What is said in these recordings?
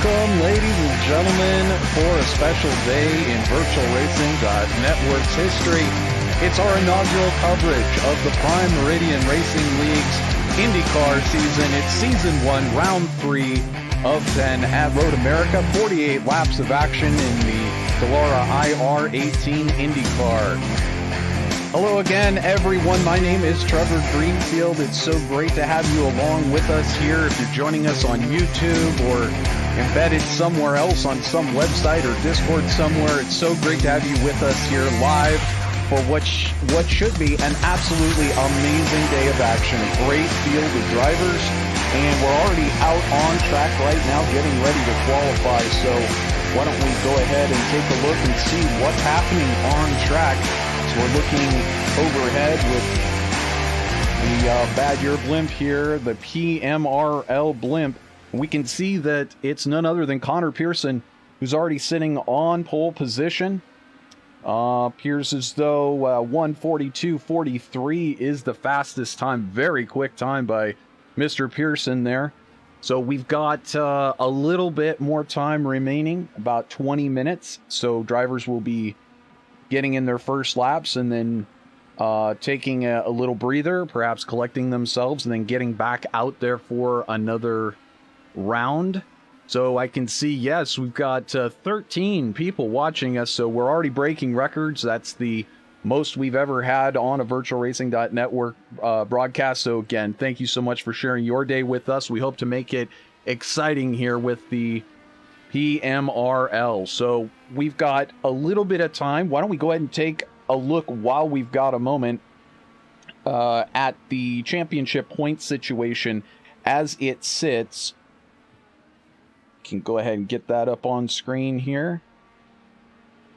Welcome, ladies and gentlemen, for a special day in VirtualRacing.Network's history. It's our inaugural coverage of the Prime Meridian Racing League's IndyCar season. It's Season 1, Round 3 of 10 at Road America. 48 laps of action in the Dallara IR18 IndyCar. Hello again, everyone. My name is Trevor Greenfield. It's so great to have you along with us here. If you're joining us on YouTube or embedded somewhere else on some website or Discord somewhere, it's so great to have you with us here live for what should be an absolutely amazing day of action. A great field of drivers, and we're already out on track right now getting ready to qualify. So why don't we go ahead and take a look and see what's happening on track. So we're looking overhead with the Bad Year blimp here, the PMRL blimp. We can see that it's none other than Connor Pearson, who's already sitting on pole position. Appears as though 1:42.43 is the fastest time. Very quick time by Mr. Pearson there. So we've got a little bit more time remaining, about 20 minutes. So drivers will be getting in their first laps and then taking a little breather, perhaps collecting themselves, and then getting back out there for another round. So I can see, yes, we've got 13 people watching us, so we're already breaking records. That's the most we've ever had on a VirtualRacing.Network broadcast. So again, thank you so much for sharing your day with us. We hope to make it exciting here with the PMRL. So we've got a little bit of time. Why don't we go ahead and take a look while we've got a moment at the championship point situation as it sits. Can go ahead and get that up on screen here.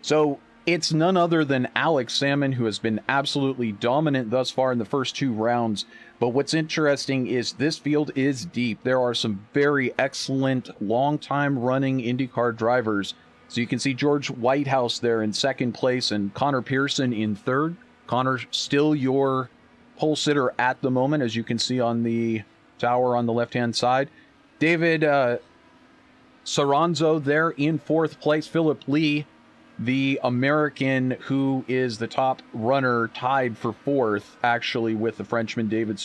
So it's none other than Alex Salmon, who has been absolutely dominant thus far in the first two rounds. But what's interesting is this field is deep. There are some very excellent, long-time running IndyCar drivers. So you can see George Whitehouse there in second place and Connor Pearson in third. Connor still your pole sitter at the moment, as you can see on the tower on the left-hand side. David Saranzo there in fourth place. Philip Lee, the American who is the top runner, tied for fourth, actually, with the Frenchman David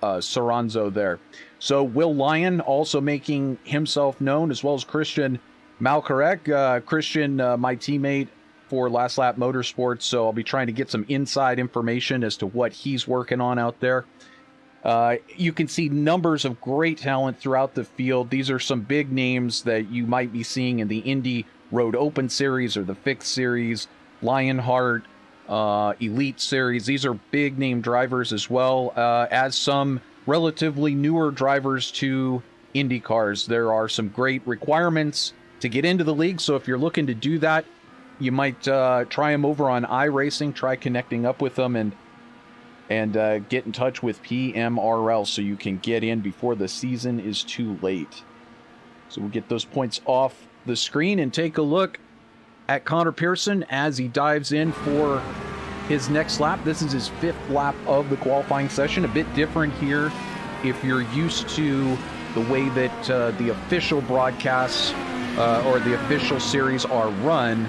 Saranzo there. So Will Lyon also making himself known, as well as Christian Malkarek. Christian, my teammate for Last Lap Motorsports, so I'll be trying to get some inside information as to what he's working on out there. You can see numbers of great talent throughout the field. These are some big names that you might be seeing in the Indy Road Open Series or the Fixed Series, Lionheart, Elite Series. These are big name drivers, as well as some relatively newer drivers to Indy cars. There are some great requirements to get into the league, so if you're looking to do that, you might try them over on iRacing. Try connecting up with them and get in touch with PMRL so you can get in before the season is too late. So we'll get those points off the screen and take a look at Connor Pearson as he dives in for his next lap. This is his fifth lap of the qualifying session. A bit different here if you're used to the way that the official broadcasts or the official series are run.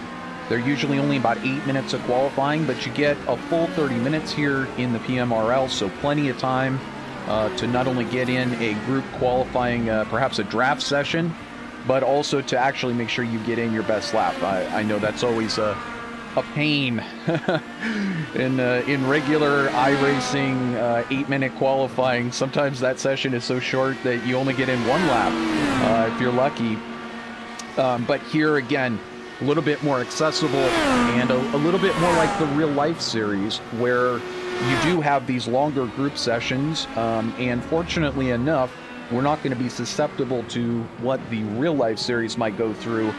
They're usually only about 8 minutes of qualifying, but you get a full 30 minutes here in the PMRL, so plenty of time to not only get in a group qualifying, perhaps a draft session, but also to actually make sure you get in your best lap. I know that's always a pain in regular iRacing 8-minute qualifying. Sometimes that session is so short that you only get in one lap if you're lucky. But here again, a little bit more accessible and a little bit more like the real life series, where you do have these longer group sessions, and fortunately enough, we're not going to be susceptible to what the real life series might go through,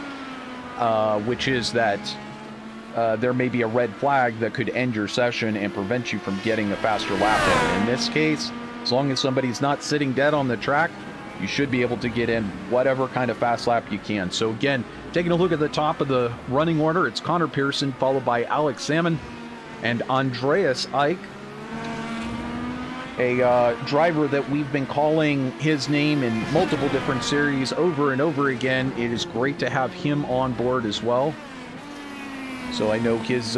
which is that there may be a red flag that could end your session and prevent you from getting a faster lap in. In this case, as long as somebody's not sitting dead on the track, you should be able to get in whatever kind of fast lap you can. So again, taking a look at the top of the running order, it's Connor Pearson, followed by Alex Salmon and Andreas Eich. a driver that we've been calling his name in multiple different series over and over again. It is great to have him on board as well. So I know his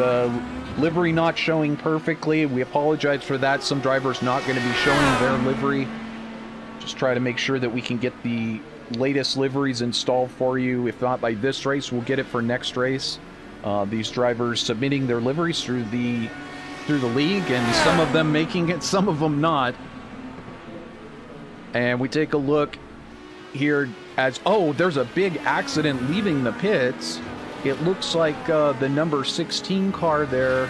livery not showing perfectly. We apologize for that. Some drivers not going to be showing their livery. Just try to make sure that we can get the latest liveries installed for you. If not by this race, we'll get it for next race. These drivers submitting their liveries through the league, and some of them making it, some of them not. And we take a look here as, oh, there's a big accident leaving the pits. It looks like the number 16 car there,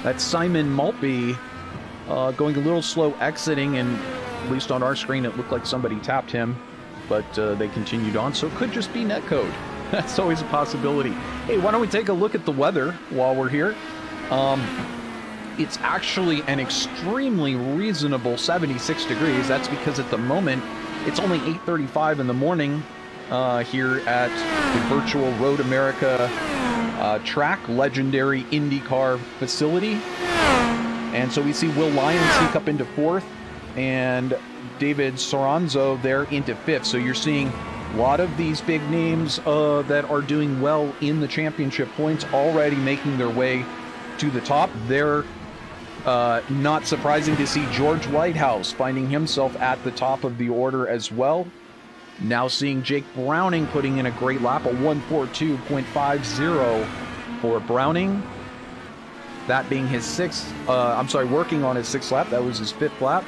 that's Simon Maltby, going a little slow exiting, and at least on our screen it looked like somebody tapped him, but they continued on, so it could just be netcode. That's always a possibility. Hey, why don't we take a look at the weather while we're here? It's actually an extremely reasonable 76 degrees. That's because at the moment it's only 8:35 in the morning here at the Virtual Road America track, legendary IndyCar facility. And so we see Will Lyon sneak up into 4th and David Soranzo there into 5th. So you're seeing a lot of these big names that are doing well in the championship points already making their way to the top. They're not surprising to see George Whitehouse finding himself at the top of the order as well. Now seeing Jake Browning putting in a great lap, a 1:42.50 for Browning. That being his working on his 6th lap. That was his 5th lap.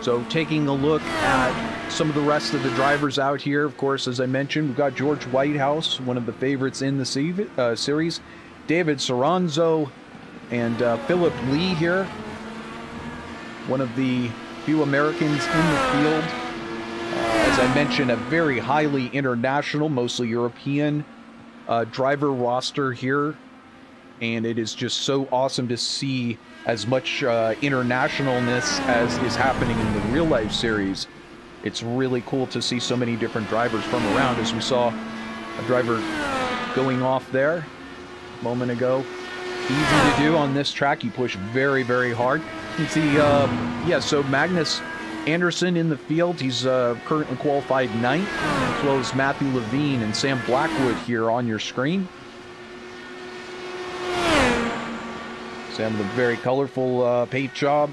So taking a look at some of the rest of the drivers out here, of course, as I mentioned, we've got George Whitehouse, one of the favorites in the series. David Soranzo and Philip Lee here, one of the few Americans in the field. As I mentioned, a very highly international, mostly European driver roster here. And it is just so awesome to see as much internationalness as is happening in the real life series. It's really cool to see so many different drivers from around, as we saw a driver going off there a moment ago. Easy to do on this track. You push very, very hard. You can see, so Magnus Anderson in the field. He's currently qualified 9th. As well as Matthew Levine and Sam Blackwood here on your screen. Sam with a very colorful paint job.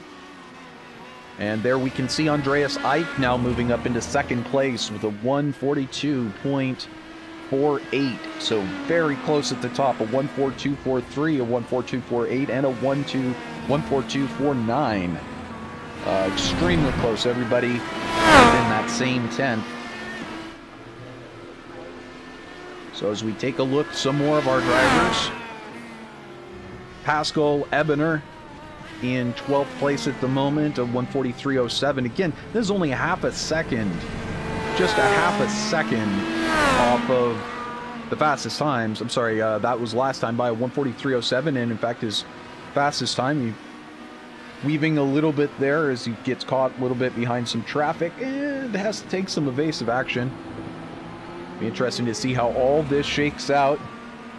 And there we can see Andreas Eick now moving up into 2nd place with a 1:42.48. So very close at the top, a 1:42.43, a 1:42.48, and a 1:42.49. Extremely close, everybody within that same 10th. So as we take a look, some more of our drivers. Pascal Ebener in 12th place at the moment, a 1:43.07. Again, this is only a half a second, just a half a second off of the fastest times. I'm sorry, that was last time by a 1:43.07, and in fact his fastest time, he weaving a little bit there as he gets caught a little bit behind some traffic and has to take some evasive action. Be interesting to see how all this shakes out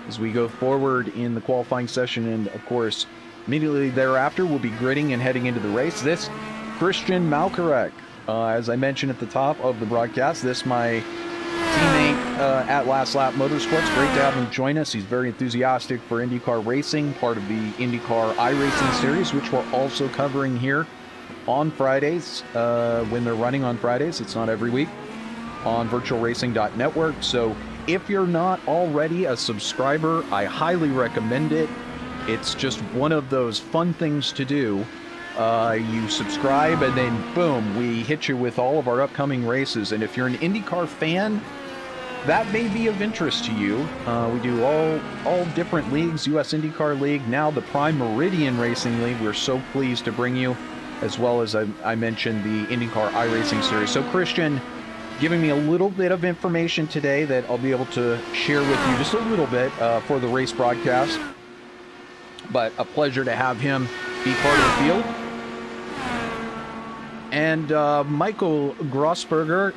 as we go forward in the qualifying session, and of course immediately thereafter we'll be gridding and heading into the race. This Christian Malkarek, as I mentioned at the top of the broadcast, this my teammate at Last Lap Motorsports. Great to have him join us. He's very enthusiastic for IndyCar racing, part of the IndyCar iRacing series, which we're also covering here on Fridays when they're running on Fridays. It's not every week on VirtualRacing.Network. So if you're not already a subscriber, I highly recommend it. It's just one of those fun things to do. You subscribe and then boom, we hit you with all of our upcoming races. And if you're an IndyCar fan, that may be of interest to you. We do all different leagues, US IndyCar League, now the Prime Meridian Racing League we're so pleased to bring you, as well as I mentioned the IndyCar iRacing series. So Christian giving me a little bit of information today that I'll be able to share with you just a little bit for the race broadcast. But a pleasure to have him be part of the field. And Michael Grossberger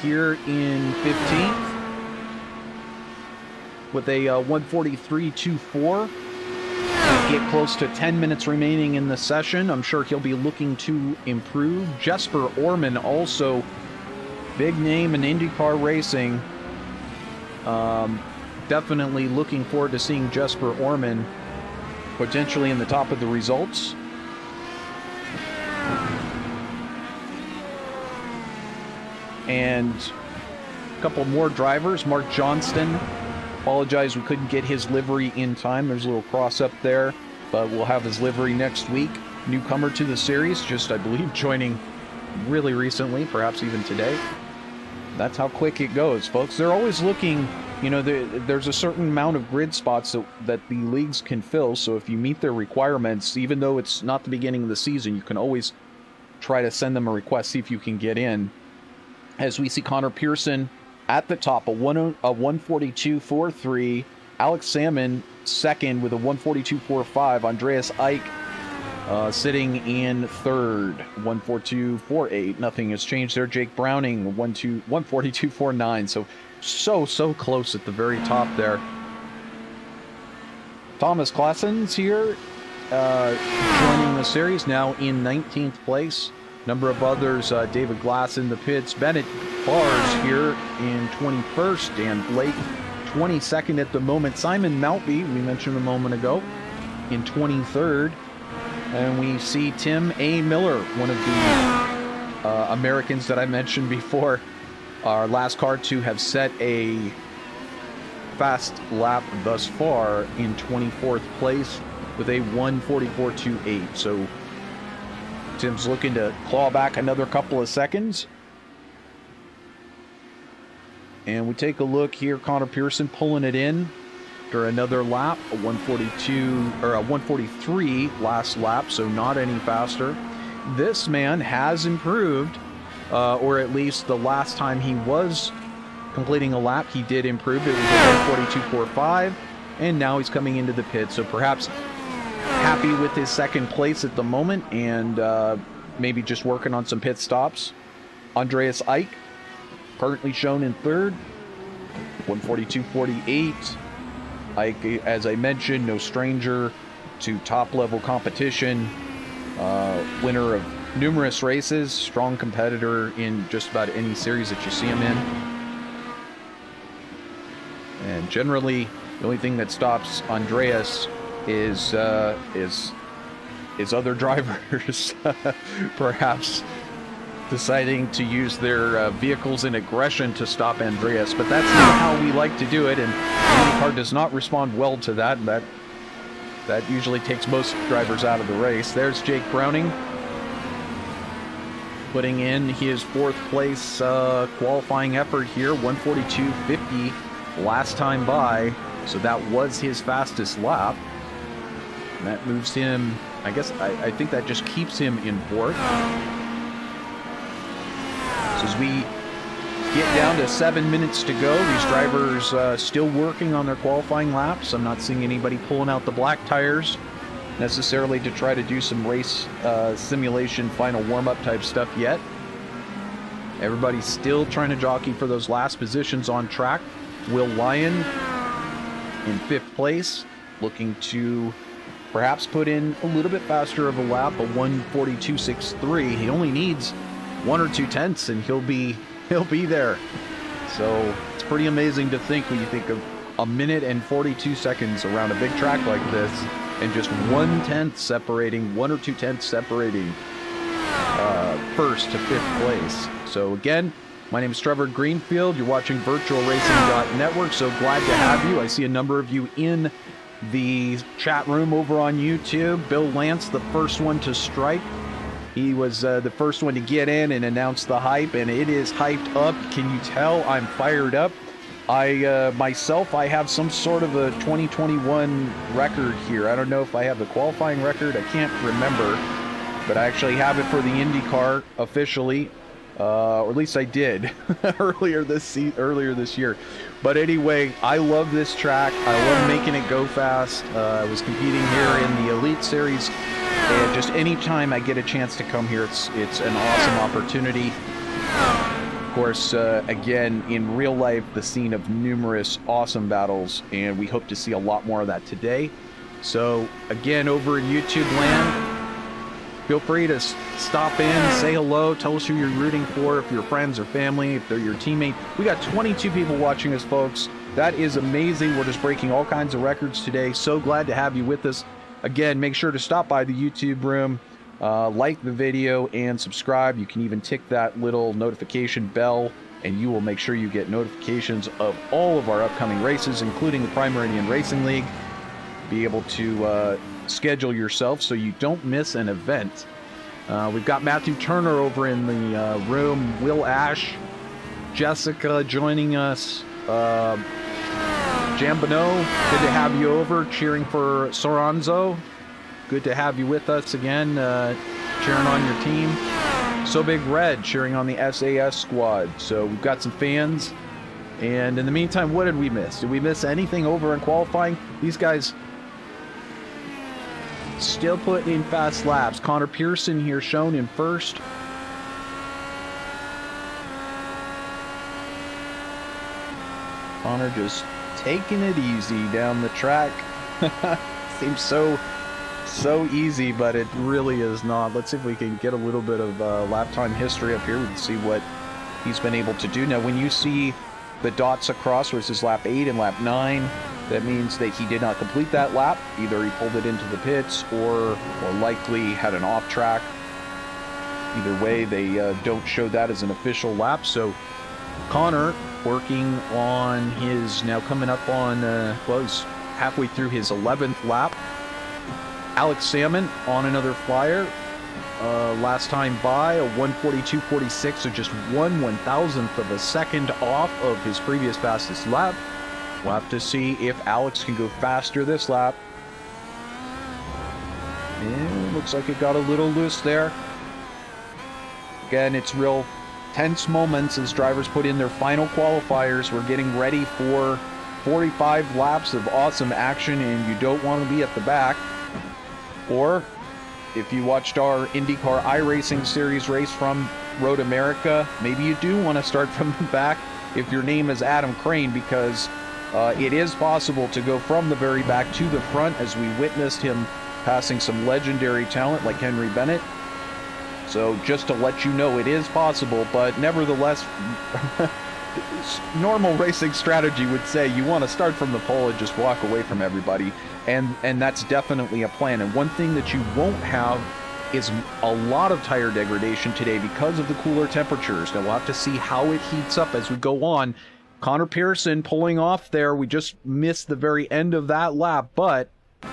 here in 15th with a 1:43.24. get close to 10 minutes remaining in the session. I'm sure he'll be looking to improve. Jesper Orman, also big name in IndyCar racing. Definitely looking forward to seeing Jesper Orman potentially in the top of the results. And a couple more drivers. Mark Johnston, apologize we couldn't get his livery in time. There's a little cross up there, but we'll have his livery next week. Newcomer to the series, just I believe joining really recently, perhaps even today. That's how quick it goes, folks. They're always looking, you know, there's a certain amount of grid spots that the leagues can fill, so if you meet their requirements, even though it's not the beginning of the season, you can always try to send them a request, see if you can get in. As we see Connor Pearson at the top, a 142.43. Alex Salmon second with a 142.45. Andreas Eick sitting in third, 142.48. Nothing has changed there. Jake Browning, 142.49. So close at the very top there. Thomas Klassen's here, joining the series, now in 19th place. Number of others, David Glass in the pits. Bennett Bars here in 21st. Dan Blake, 22nd at the moment. Simon Maltby, we mentioned a moment ago, in 23rd. And we see Tim A. Miller, one of the Americans that I mentioned before, our last car to have set a fast lap thus far, in 24th place with a 144.28. So Tim's looking to claw back another couple of seconds. And we take a look here, Connor Pearson pulling it in after another lap, a 143 last lap, so not any faster. This man has improved, or at least the last time he was completing a lap, he did improve. It was a 142.45, and now he's coming into the pit, so perhaps happy with his second place at the moment, and maybe just working on some pit stops. Andreas Eick, currently shown in third, 142.48. Eick, as I mentioned, no stranger to top-level competition, winner of numerous races, strong competitor in just about any series that you see him in. And generally, the only thing that stops Andreas is other drivers perhaps deciding to use their vehicles in aggression to stop Andreas, but that's not how we like to do it, and IndyCar does not respond well to that, and that usually takes most drivers out of the race. There's Jake Browning putting in his fourth place qualifying effort here, 142.50 last time by, so that was his fastest lap. And that moves him, I guess, I think that just keeps him in fourth. So as we get down to 7 minutes to go, these drivers still working on their qualifying laps. I'm not seeing anybody pulling out the black tires necessarily to try to do some race simulation final warm-up type stuff yet. Everybody's still trying to jockey for those last positions on track. Will Lyon in fifth place, looking to perhaps put in a little bit faster of a lap, a 142.63. He only needs 1 or 2 tenths and he'll be there. So it's pretty amazing to think when you think of a minute and 42 seconds around a big track like this, and just 1/10 separating, 1 or 2 tenths separating first to fifth place. So again, my name is Trevor Greenfield. You're watching VirtualRacing.Network. So glad to have you. I see a number of you in the chat room over on YouTube. Bill Lance, the first one to strike. He was the first one to get in and announce the hype, and it is hyped up. Can you tell I'm fired up? Myself, I have some sort of a 2021 record here. I don't know if I have the qualifying record. I can't remember, but I actually have it for the IndyCar officially, or at least I did earlier this year. But anyway, I love this track. I love making it go fast. I was competing here in the Elite Series, and just any time I get a chance to come here, it's an awesome opportunity. Of course, again, in real life, the scene of numerous awesome battles, and we hope to see a lot more of that today. So again, over in YouTube land, feel free to stop in, say hello, tell us who you're rooting for, if you're friends or family, if they're your teammate. We got 22 people watching us, folks. That is amazing. We're just breaking all kinds of records today. So glad to have you with us. Again, make sure to stop by the YouTube room, like the video, and subscribe. You can even tick that little notification bell, and you will make sure you get notifications of all of our upcoming races, including the Prime Meridian Racing League. Be able to schedule yourself so you don't miss an event. We've got Matthew Turner over in the room, Will Ash, Jessica joining us, Jambino, good to have you over, cheering for Soranzo. Good to have you with us again, cheering on your team. So Big Red cheering on the SAS squad. So we've got some fans. And in the meantime, what did we miss? Did we miss anything over in qualifying? These guys still putting in fast laps. Connor Pearson here shown in first. Connor just taking it easy down the track. Seems so easy, but it really is not. Let's see if we can get a little bit of lap time history up here. We can see what he's been able to do. Now, when you see the dots across where it says lap 8 and lap 9, that means that he did not complete that lap. Either he pulled it into the pits or likely had an off track. Either way, they don't show that as an official lap. So Connor working on his, now coming up on, well, he's halfway through his 11th lap. Alex Salmon on another flyer. Last time by, a 1:42.46, so just 1/1000th of a second off of his previous fastest lap. We'll have to see if Alex can go faster this lap. And looks like it got a little loose there. Again, it's real tense moments as drivers put in their final qualifiers. We're getting ready for 45 laps of awesome action, and you don't want to be at the back. Or if you watched our IndyCar iRacing series race from Road America, maybe you do want to start from the back if your name is Adam Crane, because it is possible to go from the very back to the front, as we witnessed him passing some legendary talent like Henry Bennett. So just to let you know, it is possible, but nevertheless, normal racing strategy would say you want to start from the pole and just walk away from everybody, and that's definitely a plan. And one thing that you won't have is a lot of tire degradation today because of the cooler temperatures. Now we'll have to see how it heats up as we go on. Connor Pearson pulling off there. We just missed the very end of that lap, but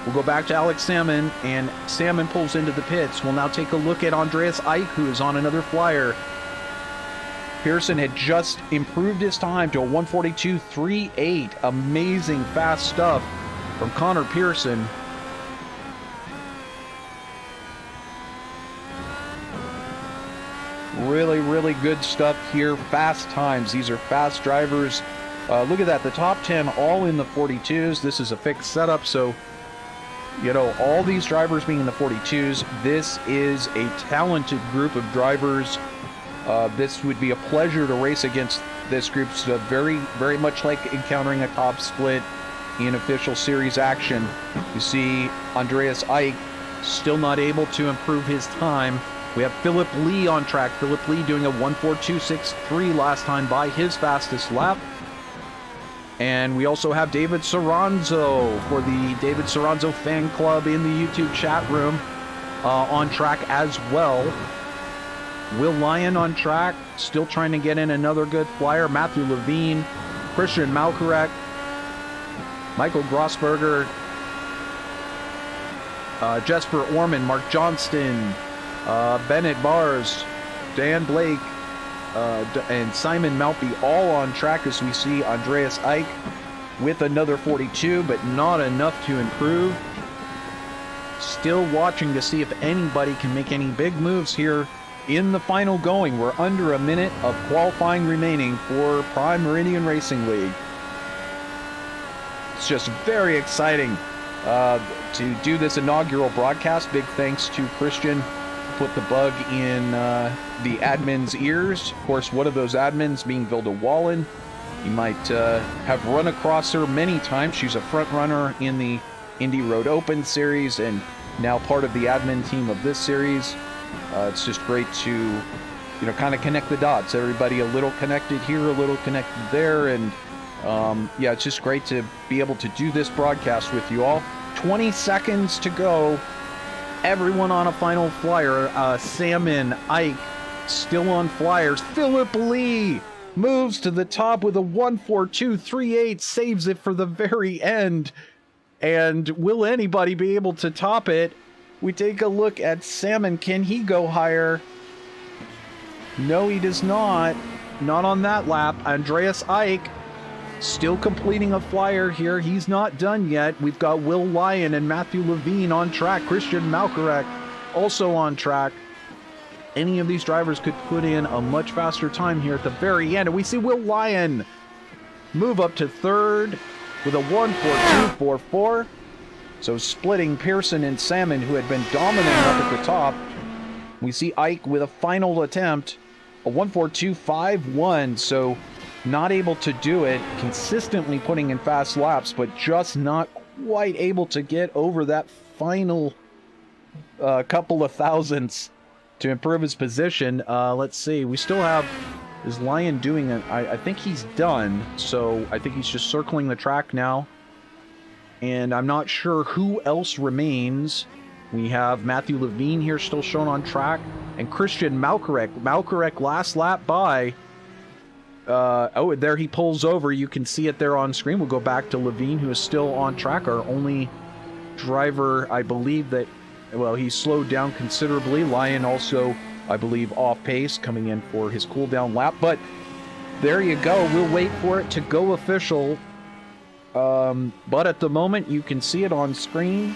we'll go back to Alex Salmon, and Salmon pulls into the pits. We'll now take a look at Andreas Eick, who is on another flyer. Pearson had just improved his time to a 1:42.38. Amazing fast stuff from Connor Pearson. Really, really good stuff here. Fast times. These are fast drivers. Look at that. The top 10 all in the 42s. This is a fixed setup, so you know, all these drivers being in the 42s, this is a talented group of drivers. This would be a pleasure to race against this group. So very, very much like encountering a top split in official series action. You see Andreas Eick still not able to improve his time. We have Philip Lee on track. Philip Lee doing a 1:42.63 last time by, his fastest lap. And we also have David Soranzo for the David Soranzo fan club in the YouTube chat room on track as well. Will Lyon on track, still trying to get in another good flyer. Matthew Levine, Christian Malkarek, Michael Grossberger, Jesper Orman, Mark Johnston, Bennett Bars, Dan Blake, and Simon Maltby all on track, as we see Andreas Eick with another 42, but not enough to improve. Still watching to see if anybody can make any big moves here in the final going. We're under a minute of qualifying remaining for Prime Meridian Racing League. It's just very exciting to do this inaugural broadcast. Big thanks to Christian, put the bug in the admin's ears. Of course, one of those admins being Vilda Wallen. You might have run across her many times. She's a front runner in the Indy Road Open series and now part of the admin team of this series. It's just great to, kind of connect the dots. Everybody a little connected here, a little connected there, and yeah, it's just great to be able to do this broadcast with you all. 20 seconds to go. Everyone on a final flyer. Salmon, Ike, still on flyers. Philip Lee moves to the top with a 1:42.38, saves it for the very end. And will anybody be able to top it? We take a look at Salmon. Can he go higher? No, he does not. Not on that lap. Andreas Ike still completing a flyer here. He's not done yet. We've got Will Lyon and Matthew Levine on track. Christian Malkarek also on track. Any of these drivers could put in a much faster time here at the very end. And we see Will Lyon move up to third with a 1:42.44. So splitting Pearson and Salmon, who had been dominant up at the top. We see Ike with a final attempt, a 1:42.51. So not able to do it, consistently putting in fast laps, but just not quite able to get over that final couple of thousandths to improve his position. Let's see, we still have, is Lyon doing it? I think he's done, so I think he's just circling the track now. And I'm not sure who else remains. We have Matthew Levine here still shown on track, and Christian Malkarek. Malkarek last lap by... oh, there he pulls over. You can see it there on screen. We'll go back to Levine, who is still on track. Our only driver, I believe that, well, he slowed down considerably. Lyon also, I believe, off pace, coming in for his cool down lap. But there you go. We'll wait for it to go official. But at the moment, you can see it on screen.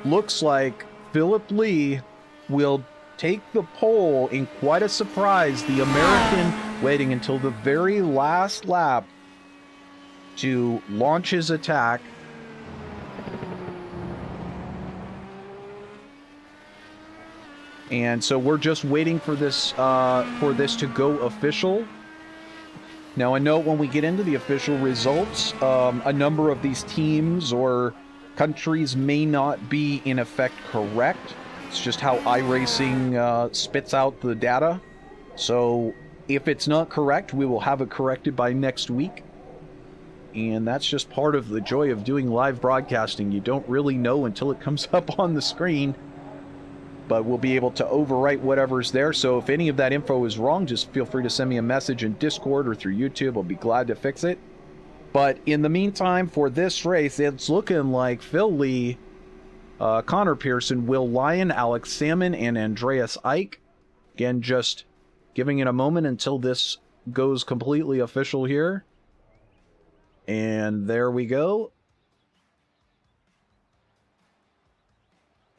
Looks like Philip Lee will take the pole in quite a surprise. The American waiting until the very last lap to launch his attack. And so we're just waiting for this to go official. Now, a note, when we get into the official results, a number of these teams or countries may not be in effect correct. It's just how iRacing spits out the data. So if it's not correct, we will have it corrected by next week. And that's just part of the joy of doing live broadcasting. You don't really know until it comes up on the screen. But we'll be able to overwrite whatever's there. So if any of that info is wrong, just feel free to send me a message in Discord or through YouTube. I'll be glad to fix it. But in the meantime, for this race, it's looking like Phil Lee, Connor Pearson, Will Lyon, Alex Salmon, and Andreas Ike. Again, just giving it a moment until this goes completely official here. And there we go.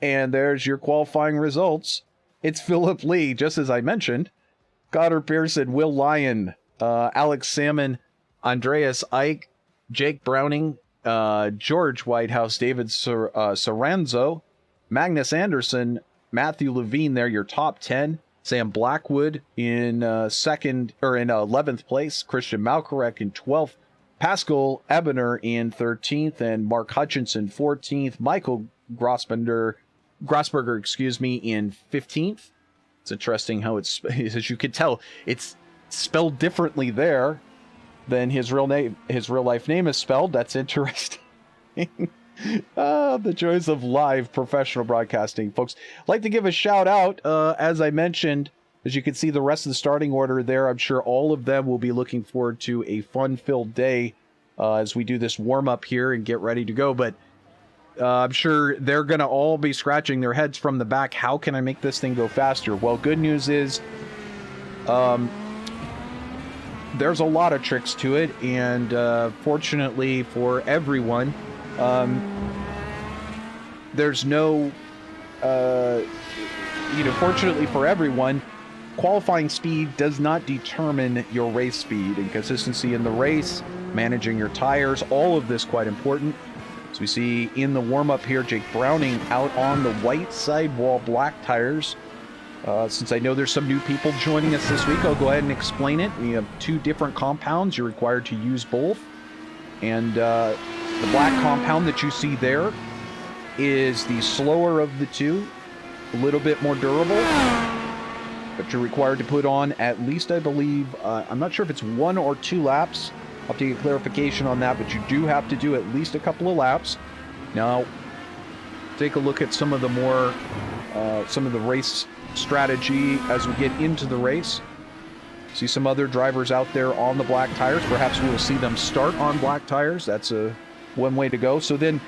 And there's your qualifying results. It's Philip Lee, just as I mentioned. Connor Pearson, Will Lyon, Alex Salmon, Andreas Ike, Jake Browning, George Whitehouse, David Soranzo, Magnus Anderson, Matthew Levine. There, your top 10. Sam Blackwood in 11th place. Christian Malkarek in 12th. Pascal Ebener in 13th, and Mark Hutchinson 14th. Michael Grasberger, in 15th. It's interesting how it's, as you can tell, it's spelled differently there than his real life name is spelled. That's interesting. The joys of live professional broadcasting, folks. I'd like to give a shout out, as I mentioned, as you can see the rest of the starting order there. I'm sure all of them will be looking forward to a fun-filled day as we do this warm-up here and get ready to go. But I'm sure they're going to all be scratching their heads from the back. How can I make this thing go faster? Well, good news is there's a lot of tricks to it, and fortunately for everyone, there's no, fortunately for everyone, qualifying speed does not determine your race speed, and consistency in the race, managing your tires, all of this quite important. So we see in the warm-up here, Jake Browning out on the white sidewall black tires. Since I know there's some new people joining us this week, I'll go ahead and explain it. We have two different compounds. You're required to use both. And The black compound that you see there is the slower of the two, a little bit more durable, but you're required to put on at least, I believe, I'm not sure if it's 1 or 2 laps. I'll have to get clarification on that, but you do have to do at least a couple of laps. Now, take a look at some of the more, some of the race strategy as we get into the race. See some other drivers out there on the black tires. Perhaps we will see them start on black tires. That's one way to go. So then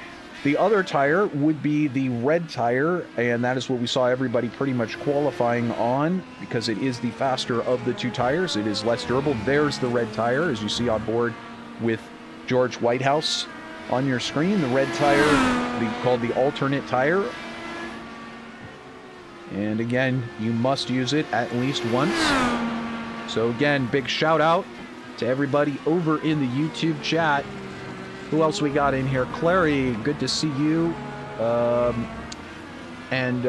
the other tire would be the red tire, and that is what we saw everybody pretty much qualifying on because it is the faster of the 2 tires. It is less durable. There's the red tire, as you see on board with George Whitehouse on your screen. The red tire, called the alternate tire. And again, you must use it at least once. So again, big shout out to everybody over in the YouTube chat. Who else we got in here? Clary, good to see you. And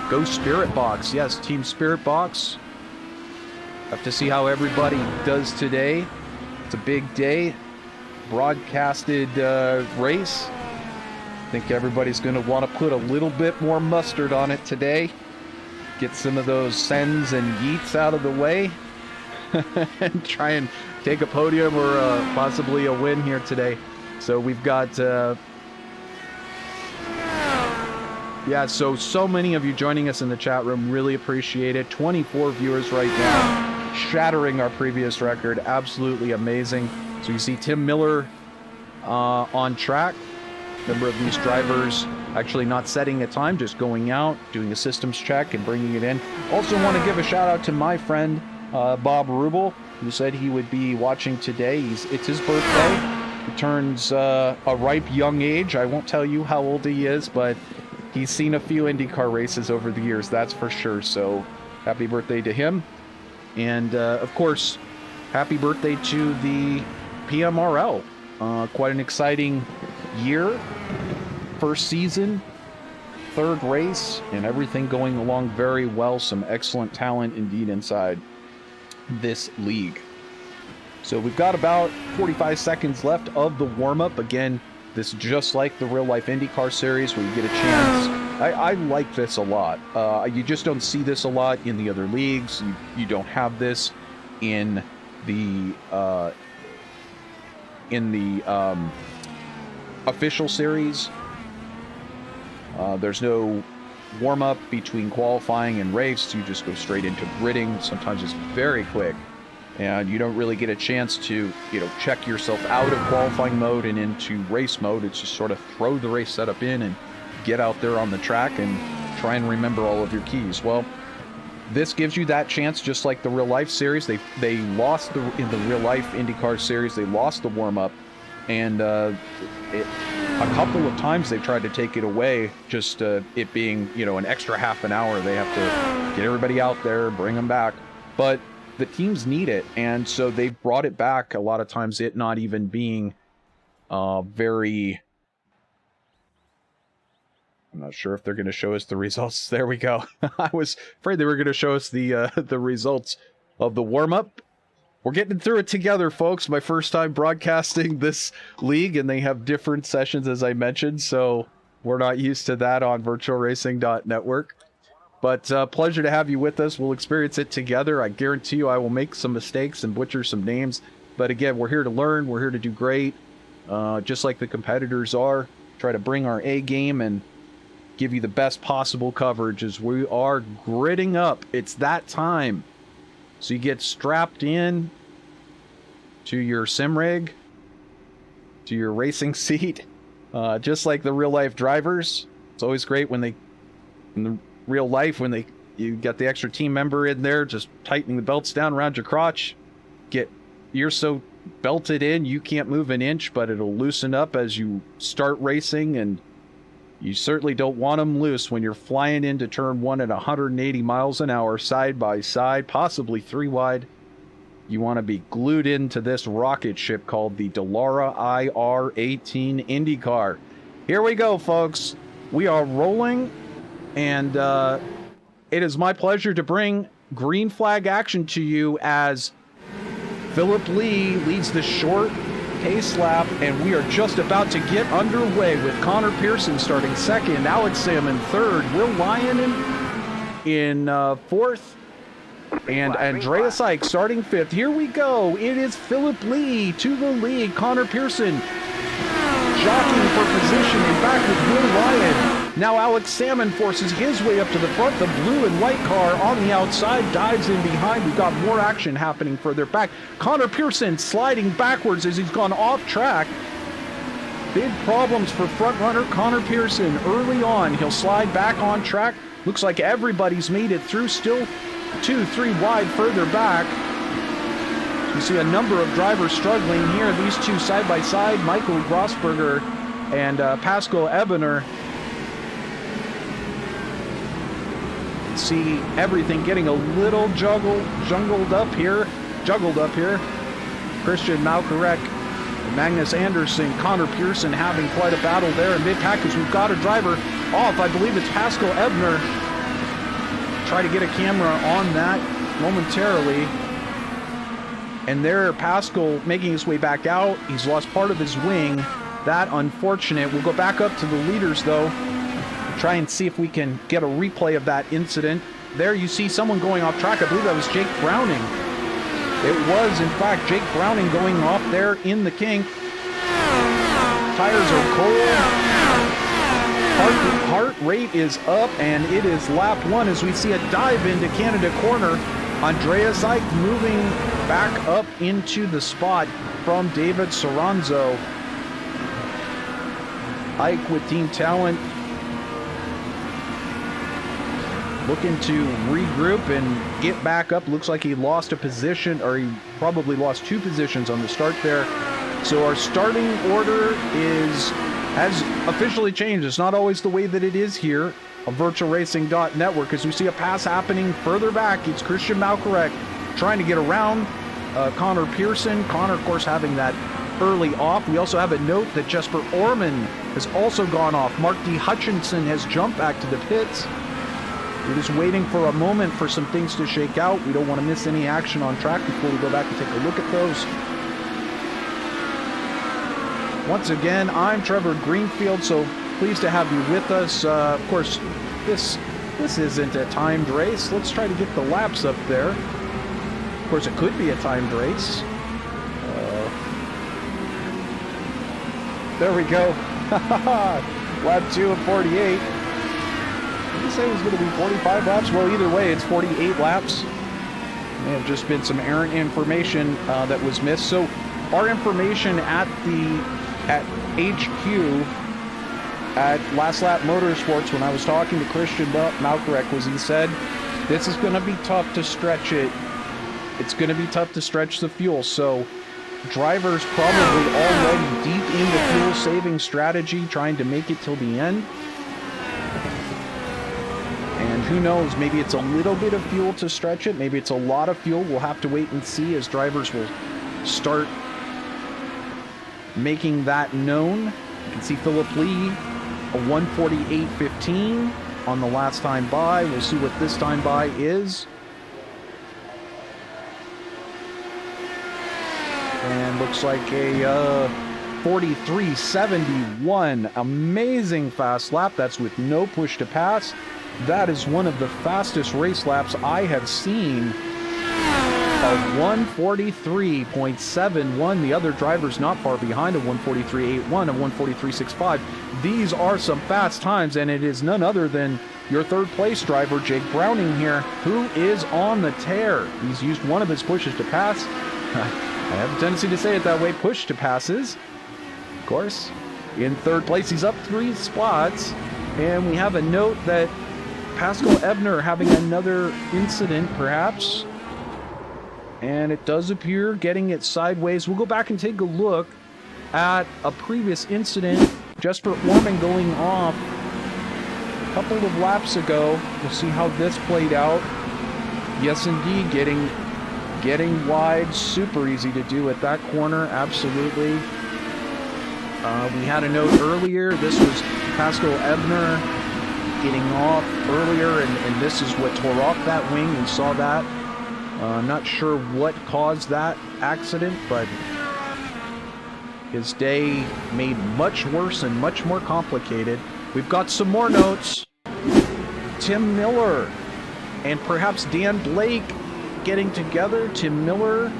Go Spirit Box. Yes, Team Spirit Box. Have to see how everybody does today. It's a big day. Broadcasted race. I think everybody's going to want to put a little bit more mustard on it today. Get some of those sends and yeets out of the way. And try and take a podium or possibly a win here today. So we've got yeah, so many of you joining us in the chat room. Really appreciate it. 24 viewers right now, shattering our previous record. Absolutely amazing. So you see Tim Miller on track. Number of these drivers actually not setting a time, just going out, doing a systems check and bringing it in. Also want to give a shout out to my friend Bob Rubel, who said he would be watching today. It's his birthday. He turns a ripe young age. I won't tell you how old he is, but he's seen a few IndyCar races over the years, that's for sure. So happy birthday to him. And of course, happy birthday to the PMRL. Quite an exciting year. First season, 3rd race, and everything going along very well. Some excellent talent indeed inside this league. So we've got about 45 seconds left of the warm-up. Again, this is just like the real-life IndyCar series where you get a chance. I like this a lot. You just don't see this a lot in the other leagues. You don't have this in the official series. There's no warm-up between qualifying and race. You just go straight into gridding. Sometimes it's very quick, and you don't really get a chance to, check yourself out of qualifying mode and into race mode. It's just sort of throw the race setup in and get out there on the track and try and remember all of your keys. Well, this gives you that chance, just like the real-life series. They lost in the real-life IndyCar series. They lost the warm-up, and a couple of times they've tried to take it away, just it being, an extra half an hour. They have to get everybody out there, bring them back. But the teams need it, and so they've brought it back a lot of times, it not even being very... I'm not sure if they're going to show us the results. There we go. I was afraid they were going to show us the results of the warm-up. We're getting through it together, folks. My first time broadcasting this league, and they have different sessions, as I mentioned, so we're not used to that on VirtualRacing.Network. But pleasure to have you with us. We'll experience it together. I guarantee you I will make some mistakes and butcher some names. But again, we're here to learn. We're here to do great, just like the competitors are. Try to bring our A game and give you the best possible coverage as we are gridding up. It's that time. So you get strapped in to your sim rig, to your racing seat, just like the real life drivers. It's always great when in the real life, when you got the extra team member in there, just tightening the belts down around your crotch. You're so belted in, you can't move an inch, but it'll loosen up as you start racing, and you certainly don't want them loose when you're flying into turn 1 at 180 miles an hour, side by side, possibly 3 wide. You want to be glued into this rocket ship called the Dallara IR-18 IndyCar. Here we go, folks. We are rolling, and it is my pleasure to bring green flag action to you as Philip Lee leads the short pace lap, and we are just about to get underway with Connor Pearson starting second, Alex Salmon third, Will Lyon in fourth, and Andreas Ike starting fifth. Here we go. It is Philip Lee to the lead. Connor Pearson jockeying for position and back with Will Lyon. Now Alex Salmon forces his way up to the front. The blue and white car on the outside dives in behind. We've got more action happening further back. Connor Pearson sliding backwards as he's gone off track. Big problems for front runner Connor Pearson early on. He'll slide back on track. Looks like everybody's made it through. Still 2-3 wide further back. You see a number of drivers struggling here. These two side by side, Michael Grossberger and Pascal Ebener. See everything getting a little juggled up here. Christian Malkarek, Magnus Anderson, Connor Pearson having quite a battle there in mid-pack as we've got a driver off. I believe it's Pascal Ebner. Try to get a camera on that momentarily. And there, Pascal making his way back out. He's lost part of his wing. That unfortunate. We'll go back up to the leaders though. Try and see if we can get a replay of that incident. There you see someone going off track. I believe that was Jake Browning. It was, in fact, Jake Browning going off there in the kink. Tires are cold. Heart rate is up, and it is lap one as we see a dive into Canada corner. Andreas Ike moving back up into the spot from David Soranzo. Ike with Team Talent looking to regroup and get back up. Looks like he lost a position, or he probably lost 2 positions on the start there. So our starting order has officially changed. It's not always the way that it is here on VirtualRacing.Network. As we see a pass happening further back, it's Christian Malkarek trying to get around Connor Pearson. Connor, of course, having that early off. We also have a note that Jesper Orman has also gone off. Mark D. Hutchinson has jumped back to the pits. We're just waiting for a moment for some things to shake out. We don't want to miss any action on track before we go back and take a look at those. Once again, I'm Trevor Greenfield, so pleased to have you with us. Of course, this isn't a timed race. Let's try to get the laps up there. Of course, it could be a timed race. There we go. Lap 2 of 48. Did you say it was going to be 45 laps? Well, either way, it's 48 laps. May have just been some errant information that was missed. So our information at HQ at Last Lap Motorsports, when I was talking to Christian Malkarek, was he said, this is going to be tough to stretch it. It's going to be tough to stretch the fuel. So drivers probably already deep into fuel saving strategy, trying to make it till the end. And who knows, maybe it's a little bit of fuel to stretch it. Maybe it's a lot of fuel. We'll have to wait and see as drivers will start making that known. You can see Philip Lee, a 1:48.15 on the last time by. We'll see what this time by is. And looks like a 43.71. Amazing fast lap. That's with no push to pass. That is one of the fastest race laps I have seen. A 1:43.71. The other driver's not far behind, a 1:43.81, a 1:43.65. These are some fast times, and it is none other than your third place driver, Jake Browning here, who is on the tear. He's used one of his pushes to pass. I have a tendency to say it that way, push to passes. Of course, in third place, he's up 3 spots. And we have a note that Pascal Ebner having another incident, perhaps. And it does appear getting it sideways. We'll go back and take a look at a previous incident. Jesper Orman going off a couple of laps ago. We'll see how this played out. Yes, indeed, getting wide, super easy to do at that corner, absolutely. We had a note earlier. This was Pascal Ebner getting off earlier, and this is what tore off that wing. We saw that. Not sure what caused that accident, but His day made much worse and much more complicated. We've got some more notes. Tim Miller and perhaps Dan Blake getting together. Tim Miller,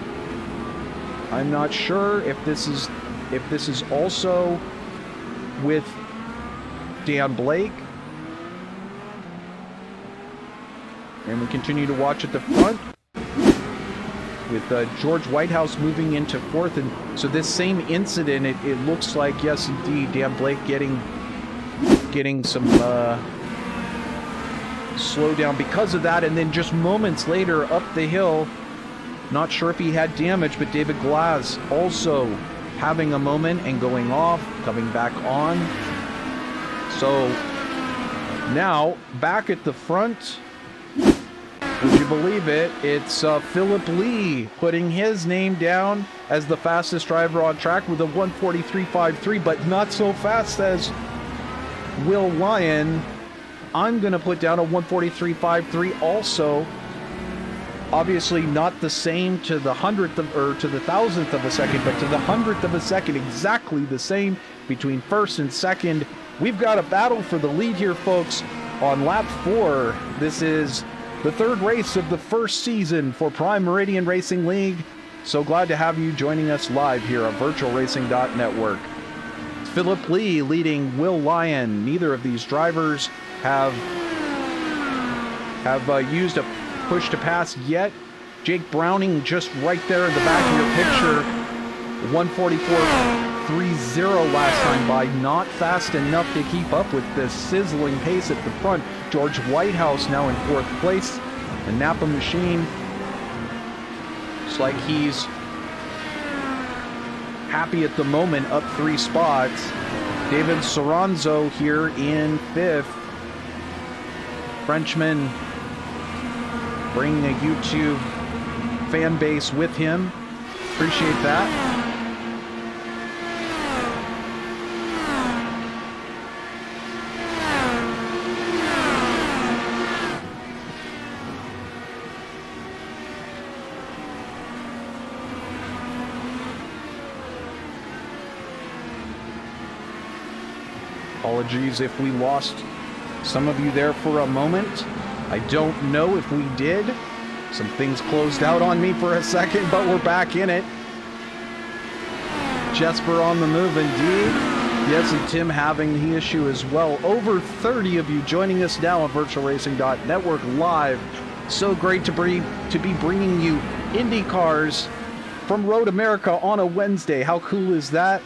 I'm not sure if this is also with Dan Blake. And we continue to watch at the front with George Whitehouse moving into fourth. And so this same incident, it looks like, yes, indeed, Dan Blake getting some slowdown because of that. And then just moments later up the hill, not sure if he had damage, but David Glass also having a moment and going off, coming back on. So now back at the front, would you believe it? It's Philip Lee putting his name down as the fastest driver on track with a 1:43.53, but not so fast as Will Lyon. I'm going to put down a 1:43.53 also. Obviously not the same to the hundredth of, or to the thousandth of a second, but to the hundredth of a second, exactly the same between first and second. We've got a battle for the lead here, folks, on lap 4. This is the third race of the first season for Prime Meridian Racing League. So glad to have you joining us live here on VirtualRacing.Network. Philip Lee leading Will Lyon. Neither of these drivers have used a push to pass yet. Jake Browning just right there in the back of your picture. 1:44.30 last time by. Not fast enough to keep up with this sizzling pace at the front. George Whitehouse now in fourth place. The Napa machine. Looks like he's happy at the moment, up 3 spots. David Soranzo here in 5th. Frenchman bringing a YouTube fan base with him. Appreciate that. Apologies if we lost some of you there for a moment. I don't know if we did. Some things closed out on me for a second, but we're back in it. Jesper on the move indeed. Yes, and Tim having the issue as well. Over 30 of you joining us now on VirtualRacing.Network live. So great to be bringing you IndyCars from Road America on a Wednesday. How cool is that?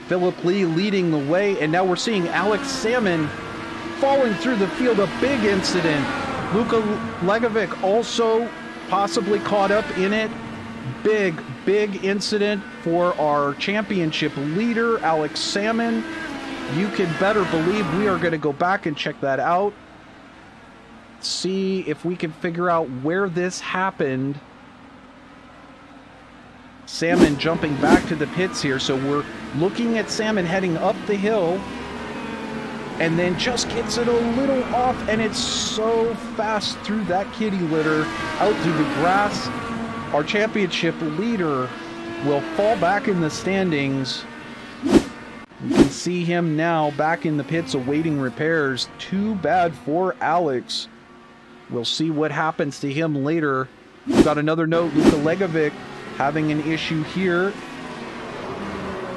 Philip Lee leading the way, and now we're seeing Alex Salmon falling through the field. A big incident. Luka Legovic also possibly caught up in it. Big incident for our championship leader, Alex Salmon. You can better believe we are going to go back and check that out. See if we can figure out where this happened. Salmon jumping back to the pits here, so we're looking at Salmon heading up the hill, and then just gets it a little off, and it's so fast through that kitty litter, out through the grass. Our championship leader will fall back in the standings. You can see him now back in the pits awaiting repairs. Too bad for Alex. We'll see what happens to him later. We've got another note, Luka Legovic having an issue here,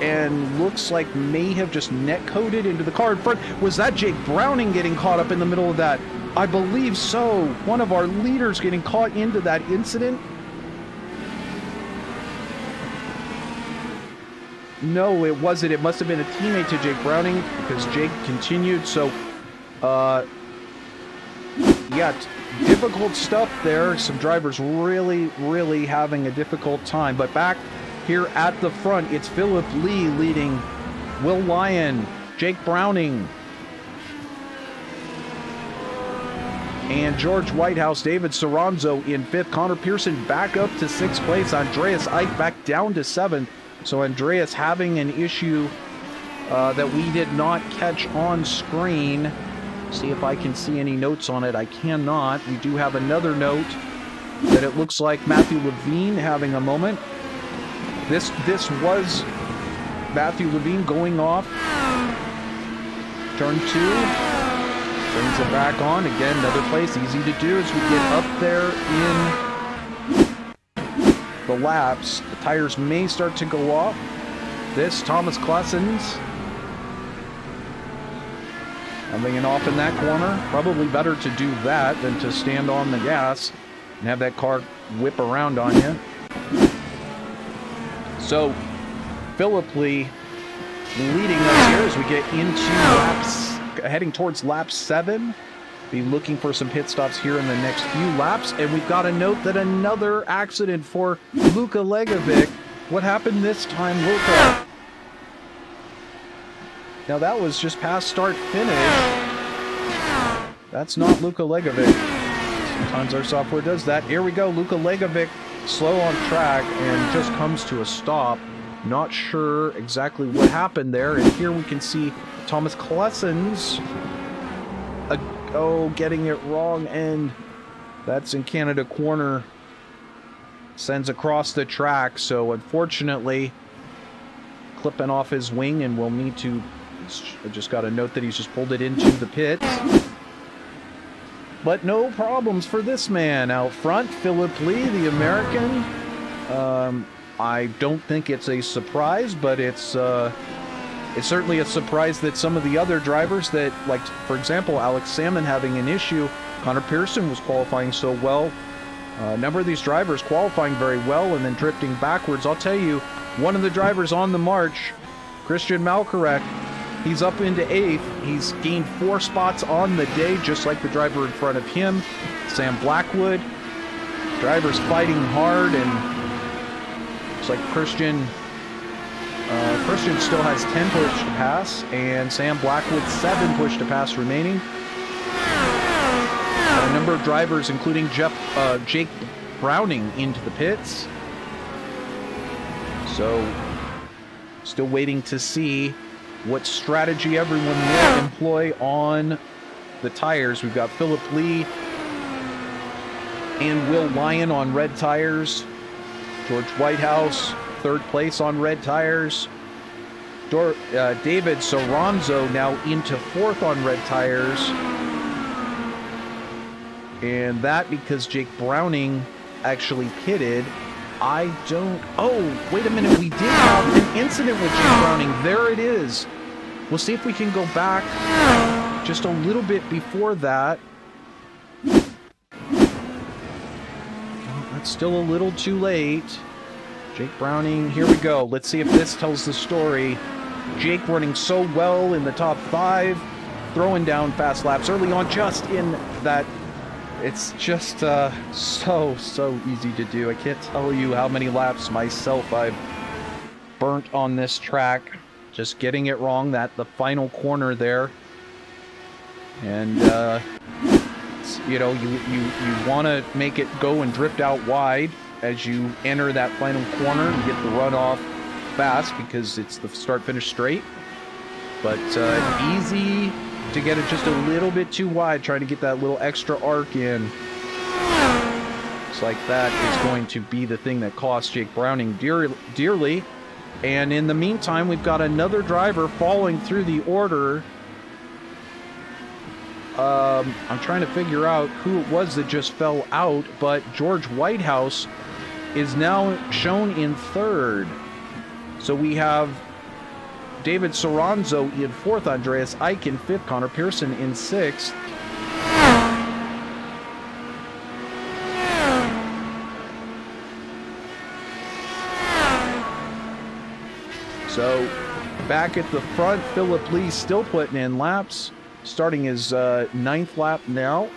and looks like may have just net-coded into the car in front. Was that Jake Browning getting caught up in the middle of that? I believe so. One of our leaders getting caught into that incident. No, it wasn't. It must have been a teammate to Jake Browning, because Jake continued. So, yeah, difficult stuff there. Some drivers really having a difficult time. But back here at the front, it's Philip Lee leading Will Lyon, Jake Browning, and George Whitehouse. David Soranzo in 5th. Connor Pearson back up to 6th place. Andreas Ike back down to 7th. So Andreas having an issue that we did not catch on screen. See if I can see any notes on it. I cannot. We do have another note that it looks like Matthew Levine having a moment. This was Matthew Levine going off. Turn 2. Brings it back on. Again, another place. Easy to do as we get up there in the laps. The tires may start to go off. This, Thomas Klessens. Coming in off in that corner. Probably better to do that than to stand on the gas and have that car whip around on you. So, Philip Lee leading us here as we get into heading towards lap 7. Be looking for some pit stops here in the next few laps. And we've got to note that another accident for Luka Legovic. What happened this time, Luka? Now that was just past start finish. That's not Luka Legovic. Sometimes our software does that. Here we go, Luka Legovic slow on track and just comes to a stop. Not sure exactly what happened there. And here we can see Thomas Klessens getting it wrong, and that's in Canada corner. Sends across the track, so unfortunately clipping off his wing, and we'll need to I just got a note that he's just pulled it into the pits. But no problems for this man out front, Philip Lee, the American. I don't think it's a surprise, but it's certainly a surprise that some of the other drivers that, like, for example, Alex Salmon having an issue. Connor Pearson was qualifying so well. A number of these drivers qualifying very well and then drifting backwards. I'll tell you, one of the drivers on the march, Christian Malkorek, he's up into 8th. He's gained 4 spots on the day, just like the driver in front of him, Sam Blackwood. Drivers fighting hard, and looks like Christian still has 10 push to pass, and Sam Blackwood 7 push to pass remaining. A number of drivers, including Jake Browning, into the pits. So, still waiting to see what strategy everyone will employ on the tires. We've got Philip Lee and Will Lyon on red tires. George Whitehouse, 3rd place on red tires. David Soranzo now into 4th on red tires. And that because Jake Browning actually pitted. Oh, wait a minute. We did have an incident with Jake Browning. There it is. We'll see if we can go back just a little bit before that. It's still a little too late. Jake Browning, here we go. Let's see if this tells the story. Jake running so well in the top 5, throwing down fast laps early on, just in that. It's just so easy to do. I can't tell you how many laps myself I've burnt on this track. Just getting it wrong, that the final corner there. And, you know, you want to make it go and drift out wide as you enter that final corner and get the runoff fast because it's the start-finish straight. But easy to get it just a little bit too wide, trying to get that little extra arc in. Looks like that is going to be the thing that costs Jake Browning dearly. And in the meantime, we've got another driver falling through the order. I'm trying to figure out who it was that just fell out, but George Whitehouse is now shown in 3rd. So we have David Soranzo in 4th, Andreas Ike in 5th, Connor Pearson in 6th. So, back at the front, Philip Lee still putting in laps, starting his 9th lap now.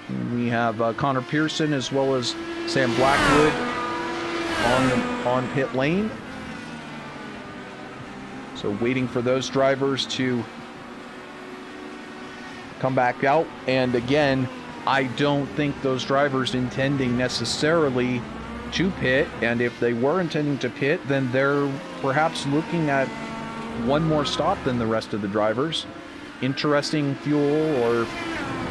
And we have Connor Pearson as well as Sam Blackwood on pit lane. So waiting for those drivers to come back out. And again, I don't think those drivers intending necessarily to pit. And if they were intending to pit, then they're perhaps looking at one more stop than the rest of the drivers. Interesting fuel or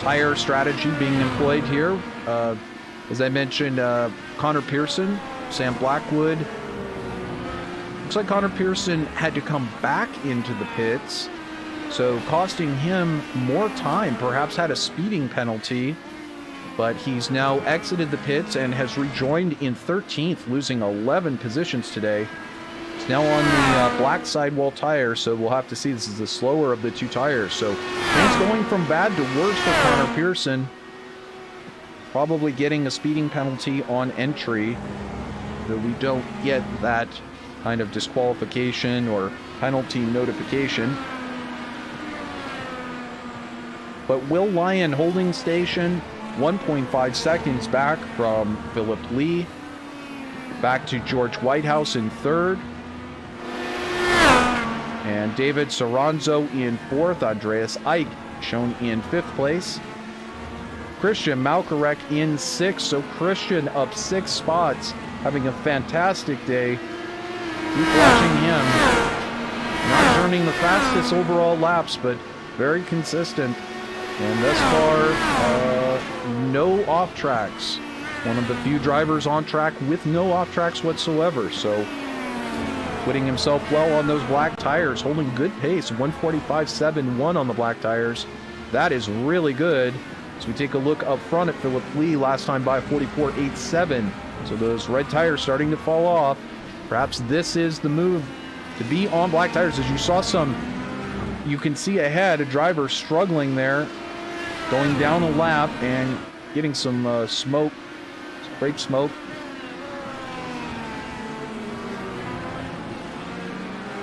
tire strategy being employed here. As I mentioned, Connor Pearson, Sam Blackwood. Looks like Connor Pearson had to come back into the pits, so costing him more time, perhaps had a speeding penalty, but he's now exited the pits and has rejoined in 13th, losing 11 positions today. It's now on the black sidewall tire, so we'll have to see. This is the slower of the two tires, so things going from bad to worse for Connor Pearson. Probably getting a speeding penalty on entry, though we don't get that kind of disqualification or penalty notification. But Will Lyon holding station, 1.5 seconds back from Philip Lee. Back to George Whitehouse in third. And David Soranzo in fourth. Andreas Ike shown in fifth place. Christian Malkarek in sixth. So Christian up 6 spots, having a fantastic day. Keep watching him. Not turning the fastest overall laps, but very consistent. And thus far, no off tracks. One of the few drivers on track with no off tracks whatsoever. So putting himself well on those black tires, holding good pace. 145.71 on the black tires. That is really good. So we take a look up front at Philip Lee, last time by 44.87. So those red tires starting to fall off. Perhaps this is the move to be on black tires. As you saw you can see ahead a driver struggling there, going down a lap and getting some smoke, some brake smoke.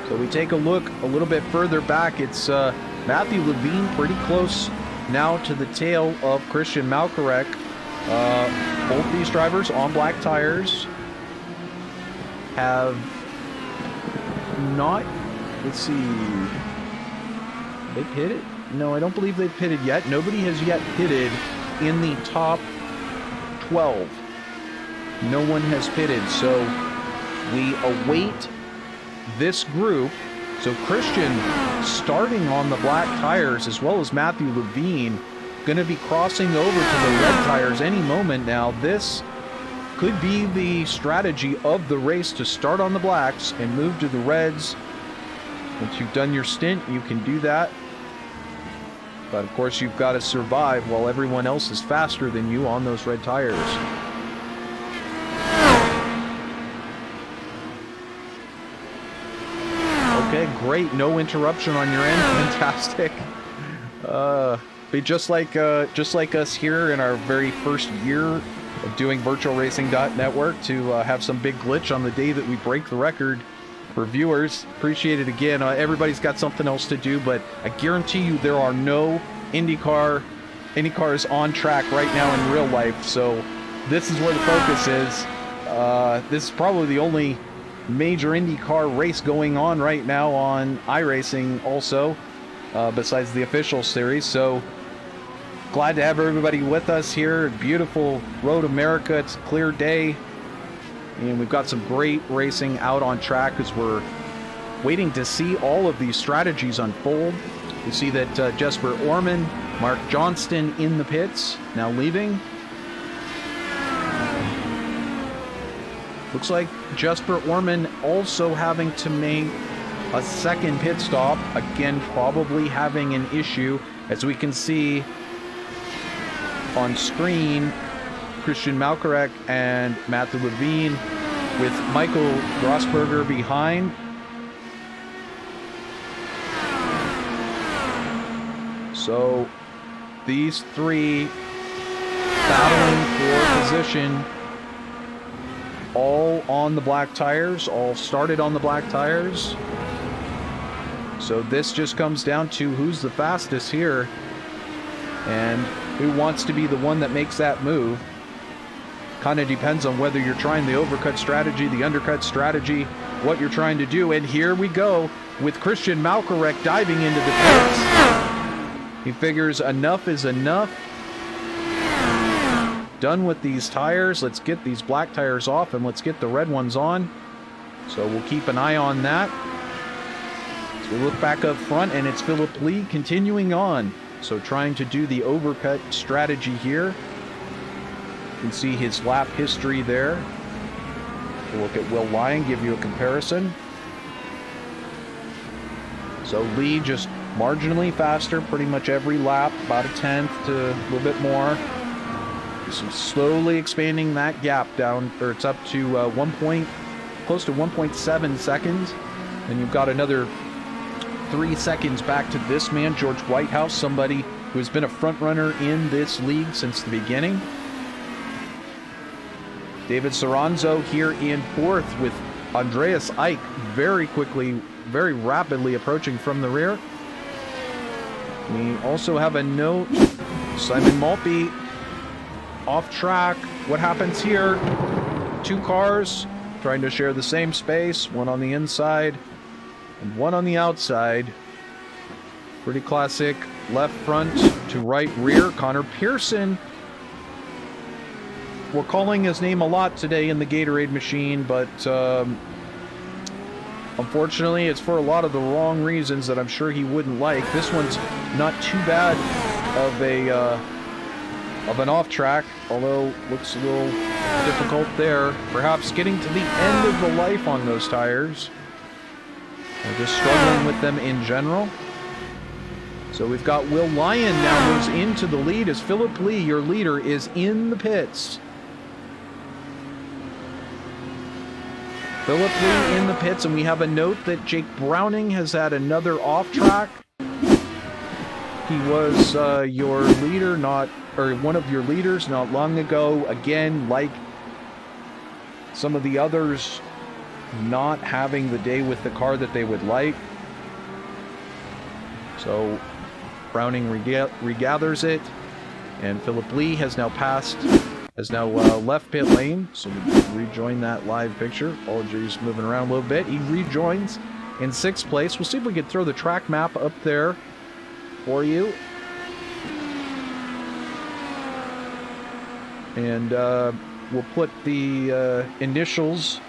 So we take a look a little bit further back. It's Matthew Levine pretty close now to the tail of Christian Malkarek. Both these drivers on black tires have not, let's see, they pitted? No, I don't believe they've pitted yet. Nobody has yet pitted in the top 12. No one has pitted, so we await this group. So Christian starting on the black tires, as well as Matthew Levine, going to be crossing over to the red tires any moment now. This could be the strategy of the race, to start on the blacks and move to the reds. Once you've done your stint, you can do that. But of course, you've got to survive while everyone else is faster than you on those red tires. Okay, great. No interruption on your end. Fantastic. Be just like us here in our very first year of doing VirtualRacing.Network, to have some big glitch on the day that we break the record for viewers. Appreciate it again. Everybody's got something else to do, but I guarantee you there are no IndyCars on track right now in real life. So this is where the focus is. This is probably the only major IndyCar race going on right now on iRacing also, besides the official series. So glad to have everybody with us here. Beautiful Road America. It's a clear day, and we've got some great racing out on track as we're waiting to see all of these strategies unfold. You see that Jesper Orman, Mark Johnston in the pits, now leaving. Looks like Jesper Orman also having to make a second pit stop. Again, probably having an issue. As we can see on screen, Christian Malkarek and Matthew Levine with Michael Grossberger behind. So these three battling for position, all on the black tires, all started on the black tires. So this just comes down to who's the fastest here and who wants to be the one that makes that move. Kind of depends on whether you're trying the overcut strategy, the undercut strategy, what you're trying to do. And here we go with Christian Malkarek diving into the pits. He figures enough is enough. Done with these tires. Let's get these black tires off and let's get the red ones on. So we'll keep an eye on that. So we look back up front, and it's Philip Lee continuing on. So trying to do the overcut strategy here. can see his lap history there. We'll look at Will Lyon, give you a comparison. So Lee just marginally faster pretty much every lap, about a tenth to a little bit more. So slowly expanding that gap down, or it's up to close to 1.7 seconds. Then you've got another 3 seconds back to this man, George Whitehouse, somebody who has been a front runner in this league since the beginning. David Soranzo here in fourth with Andreas Eick very quickly, very rapidly approaching from the rear. We also have a note, Simon Maltby off track. What happens here? Two cars trying to share the same space, one on the inside and one on the outside. Pretty classic left front to right rear. Connor Pearson, we're calling his name a lot today in the Gatorade machine, but unfortunately it's for a lot of the wrong reasons that I'm sure he wouldn't like. This one's not too bad of an off track, although looks a little difficult there. Perhaps getting to the end of the life on those tires, or just struggling with them in general. So we've got Will Lyon now moves into the lead as Philip Lee, your leader, is in the pits. Philip Lee in the pits, and we have a note that Jake Browning has had another off track. He was your leader, one of your leaders not long ago. Again, like some of the others, not having the day with the car that they would like. So Browning regathers it, and Philip Lee has now left pit lane, so we rejoin that live picture. Apologies, moving around a little bit. He rejoins in sixth place. We'll see if we can throw the track map up there for you. And we'll put the initials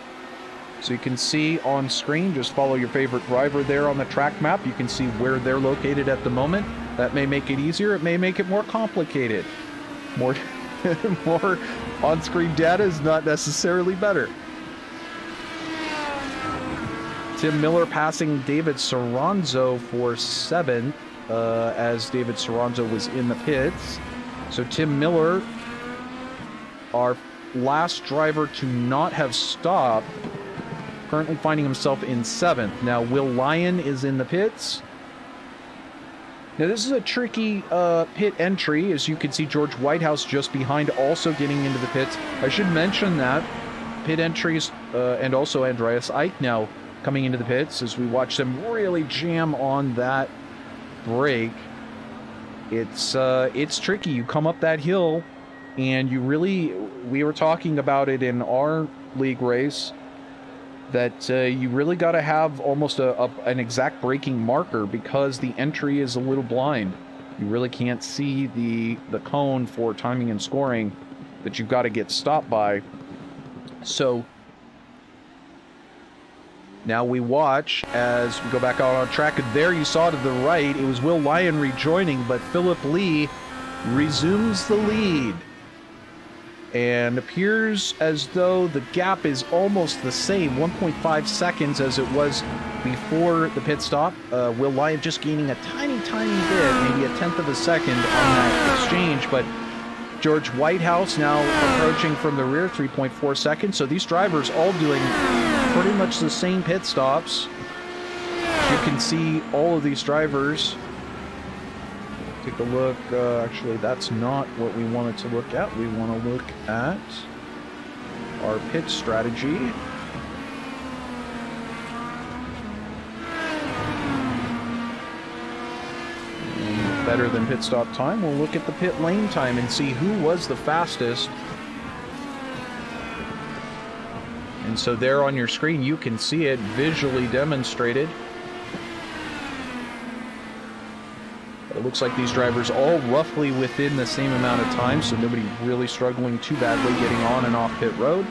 so you can see on screen. Just follow your favorite driver there on the track map. You can see where they're located at the moment. That may make it easier. It may make it more complicated. More on-screen data is not necessarily better. Tim Miller passing David Soranzo for 7th as David Soranzo was in the pits. So Tim Miller, our last driver to not have stopped, currently finding himself in 7th. Now Will Lyon is in the pits. Now this is a tricky pit entry. As you can see, George Whitehouse just behind, also getting into the pits. I should mention that pit entries and also Andreas Eick now coming into the pits as we watch them really jam on that brake. It's tricky. You come up that hill and we were talking about it in our league race, that you really got to have almost an exact braking marker because the entry is a little blind. You really can't see the cone for timing and scoring that you've got to get stopped by. So now we watch as we go back out on track. There you saw to the right, it was Will Lyon rejoining, but Philip Lee resumes the lead. And appears as though the gap is almost the same, 1.5 seconds as it was before the pit stop. Will Lyon just gaining a tiny bit, maybe a tenth of a second on that exchange, but George Whitehouse now approaching from the rear, 3.4 seconds. So these drivers all doing pretty much the same pit stops. You can see all of these drivers. Take a look. Actually, that's not what we wanted to look at. We want to look at our pit strategy. And better than pit stop time, we'll look at the pit lane time and see who was the fastest. And so there on your screen, you can see it visually demonstrated. It looks like these drivers all roughly within the same amount of time, so nobody really struggling too badly getting on and off pit road.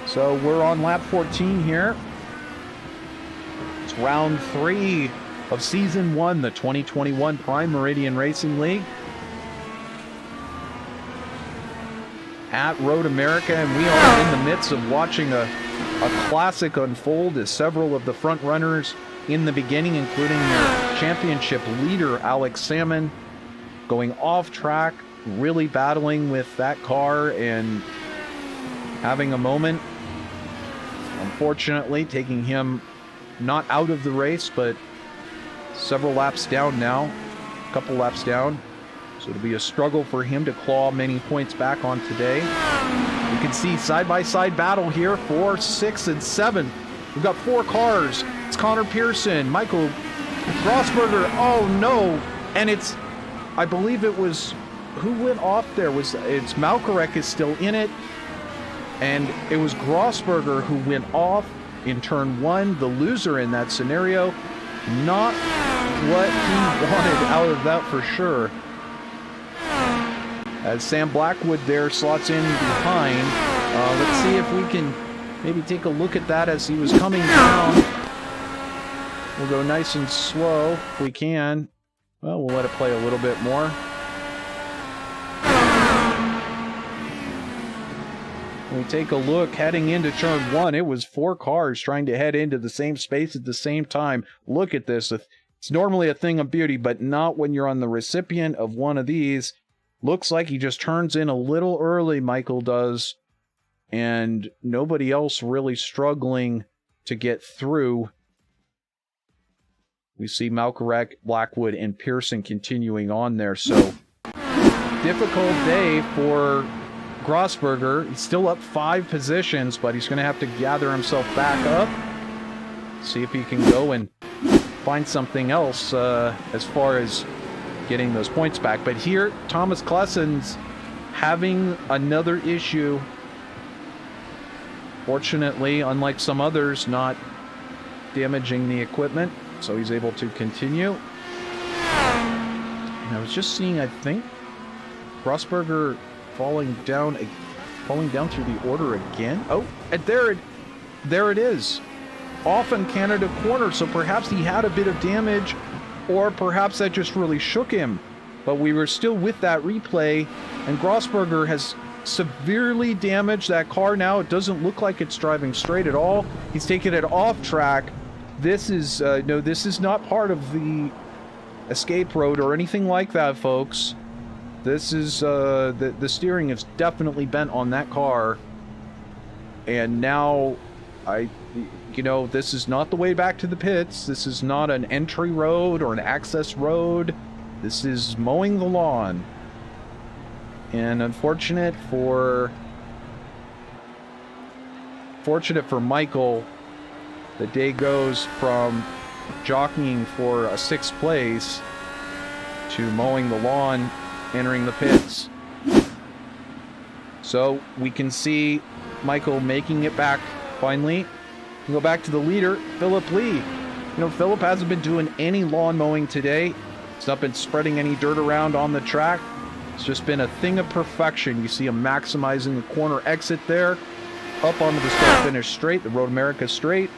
So we're on lap 14 here. It's round 3 of Season 1, the 2021 Prime Meridian Racing League at Road America, and we are in the midst of watching a classic unfold as several of the front runners in the beginning, including their championship leader, Alex Salmon, going off track, really battling with that car and having a moment. Unfortunately, taking him not out of the race, but several laps down now, a couple laps down. So it'll be a struggle for him to claw many points back on today. You can see side-by-side battle here, 4, 6, and 7. We've got 4 cars. It's Connor Pearson, Michael Grossberger. Oh no! And it's, I believe it was, who went off there? It's Malkarek is still in it. And it was Grossberger who went off in turn 1, the loser in that scenario. Not what he wanted out of that for sure. As Sam Blackwood there slots in behind. Let's see if we can maybe take a look at that as he was coming down. We'll go nice and slow if we can. Well, we'll let it play a little bit more. When we take a look heading into turn 1, it was 4 cars trying to head into the same space at the same time. Look at this. It's normally a thing of beauty, but not when you're on the recipient of one of these. Looks like he just turns in a little early, Michael does, and nobody else really struggling to get through. We see Malkarek, Blackwood, and Pearson continuing on there, so difficult day for Grossberger. He's still up 5 positions, but he's going to have to gather himself back up, see if he can go and find something else as far as getting those points back. But here, Thomas Klessen's having another issue. Fortunately, unlike some others, not damaging the equipment, so he's able to continue. And I was just seeing, I think, Grossberger falling down through the order again. Oh, and there it is. Off in Canada corner, so perhaps he had a bit of damage, or perhaps that just really shook him. But we were still with that replay, and Grossberger has severely damaged that car now. It doesn't look like it's driving straight at all. He's taken it off track. This is, no, this is not part of the escape road or anything like that, folks. This is, the steering is definitely bent on that car. And now, this is not the way back to the pits. This is not an entry road or an access road. This is mowing the lawn. And unfortunate for Michael, the day goes from jockeying for a 6th place to mowing the lawn, entering the pits. So we can see Michael making it back finally. We go back to the leader, Philip Lee. Philip hasn't been doing any lawn mowing today. He's not been spreading any dirt around on the track. It's just been a thing of perfection. You see him maximizing the corner exit there. Up onto the start finish straight, the Road America straight.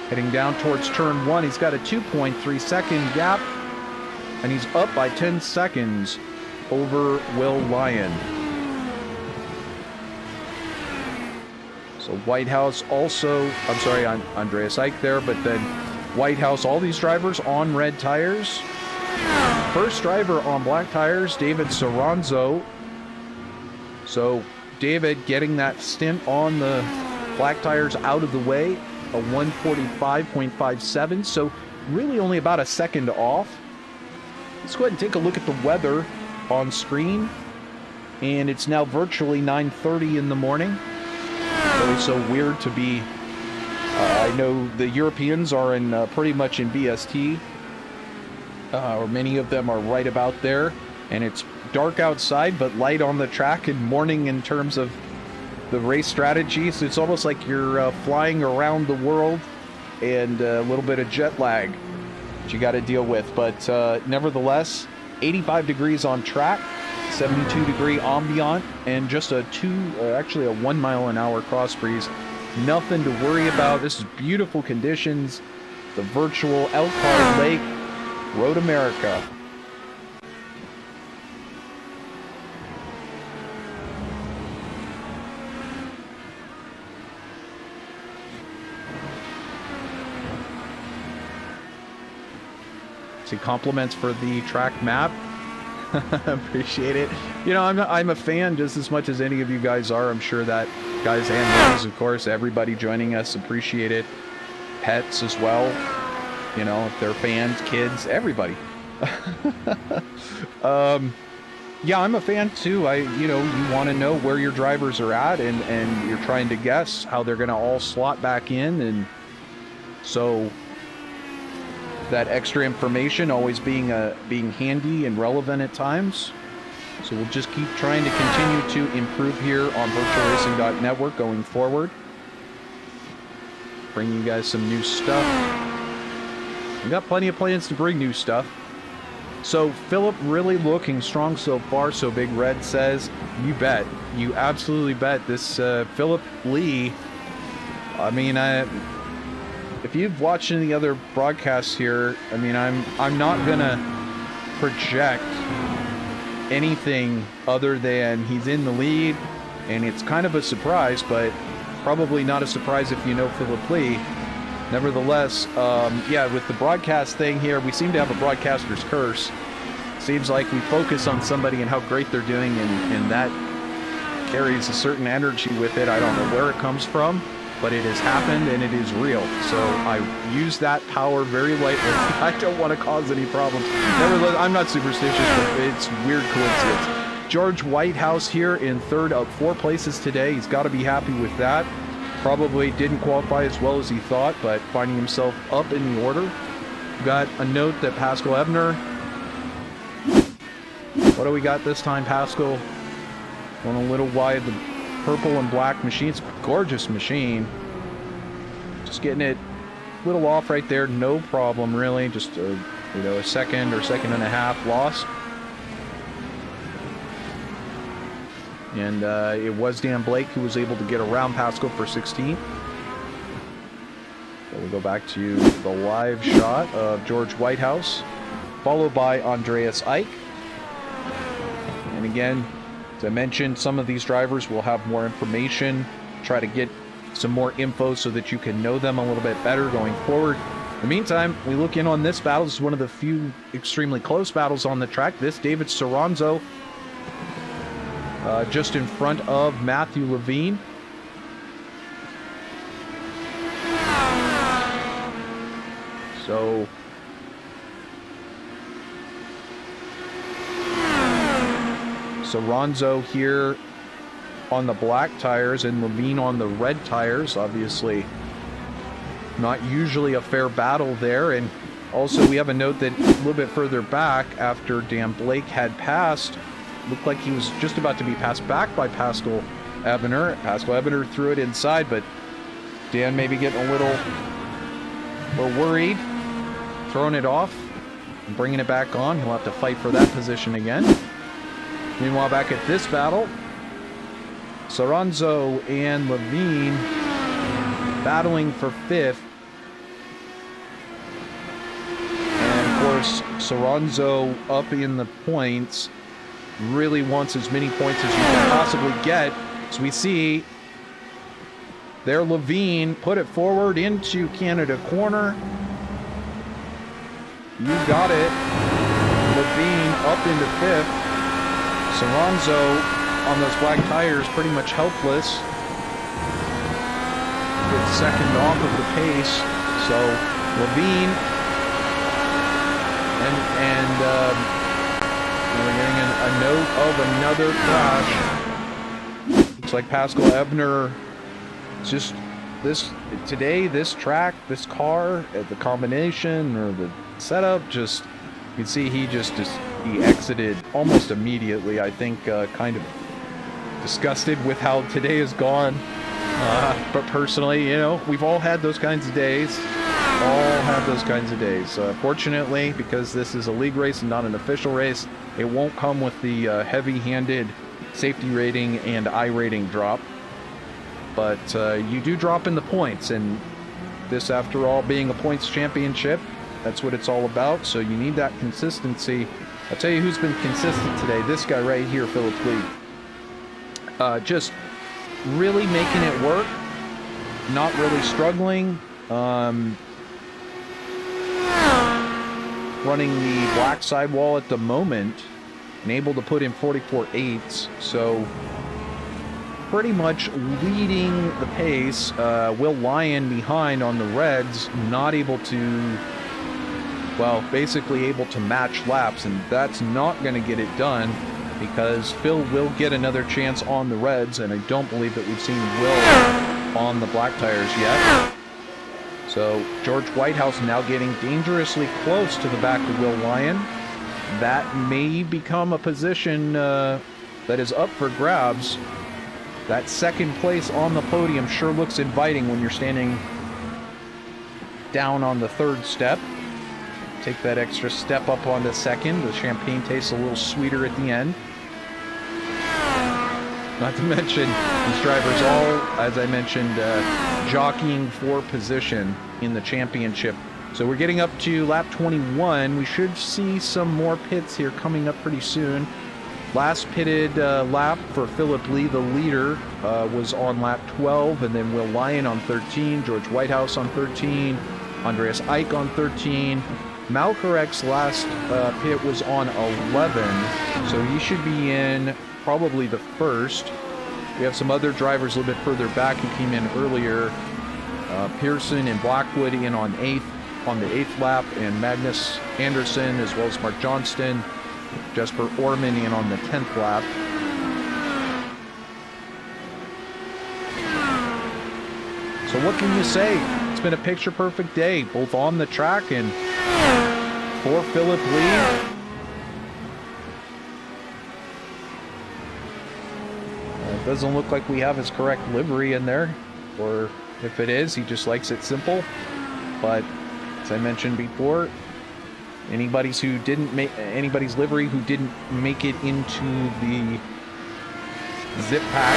Heading down towards turn 1. He's got a 2.3 second gap. And he's up by 10 seconds over Will Lyon. So Whitehouse also, Andreas Eick there, but then Whitehouse, all these drivers on red tires. First driver on black tires, David Soranzo. So David getting that stint on the black tires out of the way, a 145.57, so really only about a second off. Let's go ahead and take a look at the weather on screen. And it's now virtually 9:30 in the morning. Always so weird to be, I know the Europeans are in pretty much in BST, or many of them are right about there, and it's dark outside but light on the track, and morning in terms of the race strategies. It's almost like you're flying around the world, and a little bit of jet lag that you got to deal with. But nevertheless, 85 degrees on track, 72 degree ambient, and just actually a 1 mile an hour cross breeze Nothing to worry about. This is beautiful conditions. The virtual Elkhart Lake, Road America. See compliments for the track map. Appreciate it. You know, I'm a fan just as much as any of you guys are. I'm sure that guys and ladies, of course, everybody joining us, appreciate it. Pets as well. You know, if they're fans, kids, everybody. Yeah, I'm a fan too. You know, you want to know where your drivers are at, and you're trying to guess how they're going to all slot back in, and so that extra information always being handy and relevant at times. So we'll just keep trying to continue to improve here on VirtualRacing.Network going forward. Bring you guys some new stuff. We got plenty of plans to bring new stuff. So Philip really looking strong so far, so Big Red says. You bet. You absolutely bet. This Philip Lee, I mean, if you've watched any other broadcasts here, I mean, I'm not gonna project anything other than he's in the lead, and it's kind of a surprise, but probably not a surprise if you know Philip Lee. Nevertheless, yeah, with the broadcast thing here, we seem to have a broadcaster's curse. Seems like we focus on somebody and how great they're doing, and that carries a certain energy with it. I don't know where it comes from, but it has happened and it is real. So I use that power very lightly. I don't want to cause any problems. Nevertheless, I'm not superstitious, but it's weird coincidence. George Whitehouse here in third of 4 places today. He's got to be happy with that. Probably didn't qualify as well as he thought, but finding himself up in the order. Got a note that Pascal Ebner. What do we got this time, Pascal? Going a little wide. The purple and black machine. It's a gorgeous machine. Just getting it a little off right there. No problem, really. Just a second or second and a half loss. And it was Dan Blake who was able to get around Pascal for 16th. So we go back to the live shot of George Whitehouse, followed by Andreas Eick. And again, as I mentioned, some of these drivers will have more information, try to get some more info so that you can know them a little bit better going forward. In the meantime, we look in on this battle. This is one of the few extremely close battles on the track. This David Soranzo just in front of Matthew Levine. So Soranzo here on the black tires and Levine on the red tires. Obviously not usually a fair battle there. And also we have a note that a little bit further back, after Dan Blake had passed, looked like he was just about to be passed back by Pascal Ebner. Pascal Ebner threw it inside, but Dan maybe getting a little worried, throwing it off and bringing it back on. He'll have to fight for that position again. Meanwhile, back at this battle, Soranzo and Levine battling for 5th. And of course, Soranzo up in the points, really wants as many points as you can possibly get. So we see there Levine put it forward into Canada corner. You got it. Levine up into 5th. Soranzo on those black tires pretty much helpless. Good second off of the pace. So Levine and we're getting a note of another crash. Looks like Pascal Ebner just this track, this car, the combination or the setup, just you can see he exited almost immediately. I think kind of disgusted with how today has gone. But personally, you know, we've all had those kinds of days. Fortunately, because this is a league race and not an official race, it won't come with the heavy-handed safety rating and I rating drop. but you do drop in the points, and this, after all, being a points championship, that's what it's all about, so you need that consistency. I'll tell you who's been consistent today. This guy right here, Philip Lee. Just really making it work, not really struggling. Running the black sidewall at the moment and able to put in 44.8s, so pretty much leading the pace. Will Lyon behind on the reds, not able to, well, basically able to match laps, and that's not going to get it done because Phil will get another chance on the reds, and I don't believe that we've seen Will on the black tires yet. So George Whitehouse now getting dangerously close to the back of Will Lyon. That may become a position that is up for grabs. That second place on the podium sure looks inviting when you're standing down on the third step. Take that extra step up on the second. The champagne tastes a little sweeter at the end. Not to mention, these drivers all, as I mentioned, jockeying for position in the championship. So we're getting up to lap 21. We should see some more pits here coming up pretty soon. Last pitted lap for Philip Lee, the leader, was on lap 12, and then Will Lyon on 13, George Whitehouse on 13, Andreas Eick on 13. Malkorek's last pit was on 11, so he should be in probably the first. We have some other drivers a little bit further back who came in earlier. Pearson and Blackwood in on the 8th lap, and Magnus Anderson as well as Mark Johnston, Jesper Orman in on the 10th lap. So what can you say? It's been a picture-perfect day, both on the track and for Philip Lee. It doesn't look like we have his correct livery in there, or if it is, he just likes it simple. But as I mentioned before, anybody's livery who didn't make it into the zip pack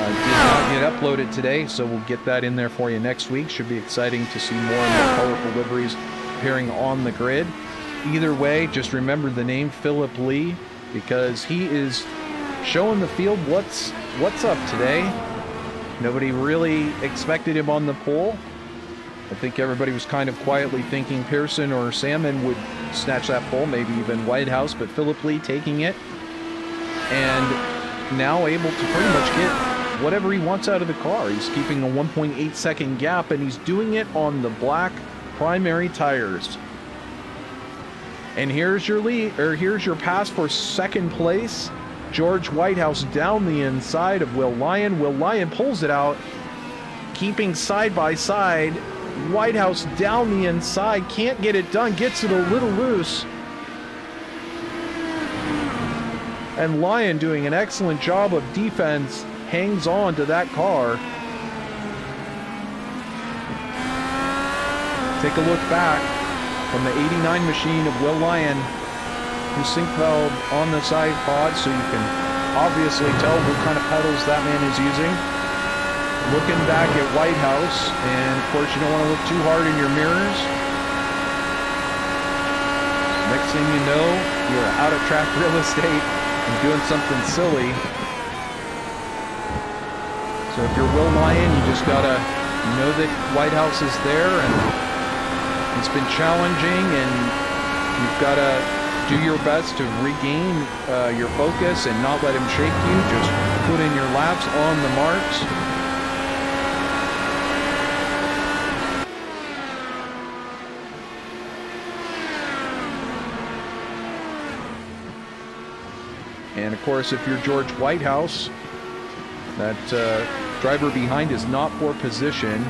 did not get uploaded today, so we'll get that in there for you next week. Should be exciting to see more and more colorful liveries appearing on the grid. Either way, just remember the name Philip Lee, because he is showing the field what's up today. Nobody really expected him on the pole. I think everybody was kind of quietly thinking Pearson or Salmon would snatch that pole, maybe even Whitehouse, but Philip Lee taking it and now able to pretty much get whatever he wants out of the car. He's keeping a 1.8 second gap, and he's doing it on the black primary tires. And here's your lead, or here's your pass for second place. George Whitehouse down the inside of Will Lyon. Will Lyon pulls it out, keeping side by side. Whitehouse down the inside, can't get it done, gets it a little loose. And Lyon, doing an excellent job of defense, hangs on to that car. Take a look back from the 89 machine of Will Lyon, whose sync valve on the side pod, so you can obviously tell what kind of pedals that man is using. Looking back at Whitehouse, and of course you don't want to look too hard in your mirrors. Next thing you know, you're out of track real estate and doing something silly. So if you're Will Lyon, you just gotta know that Whitehouse is there, and it's been challenging, and you've gotta do your best to regain your focus and not let him shake you. Just put in your laps on the marks. And of course, if you're George Whitehouse, that driver behind is not for position.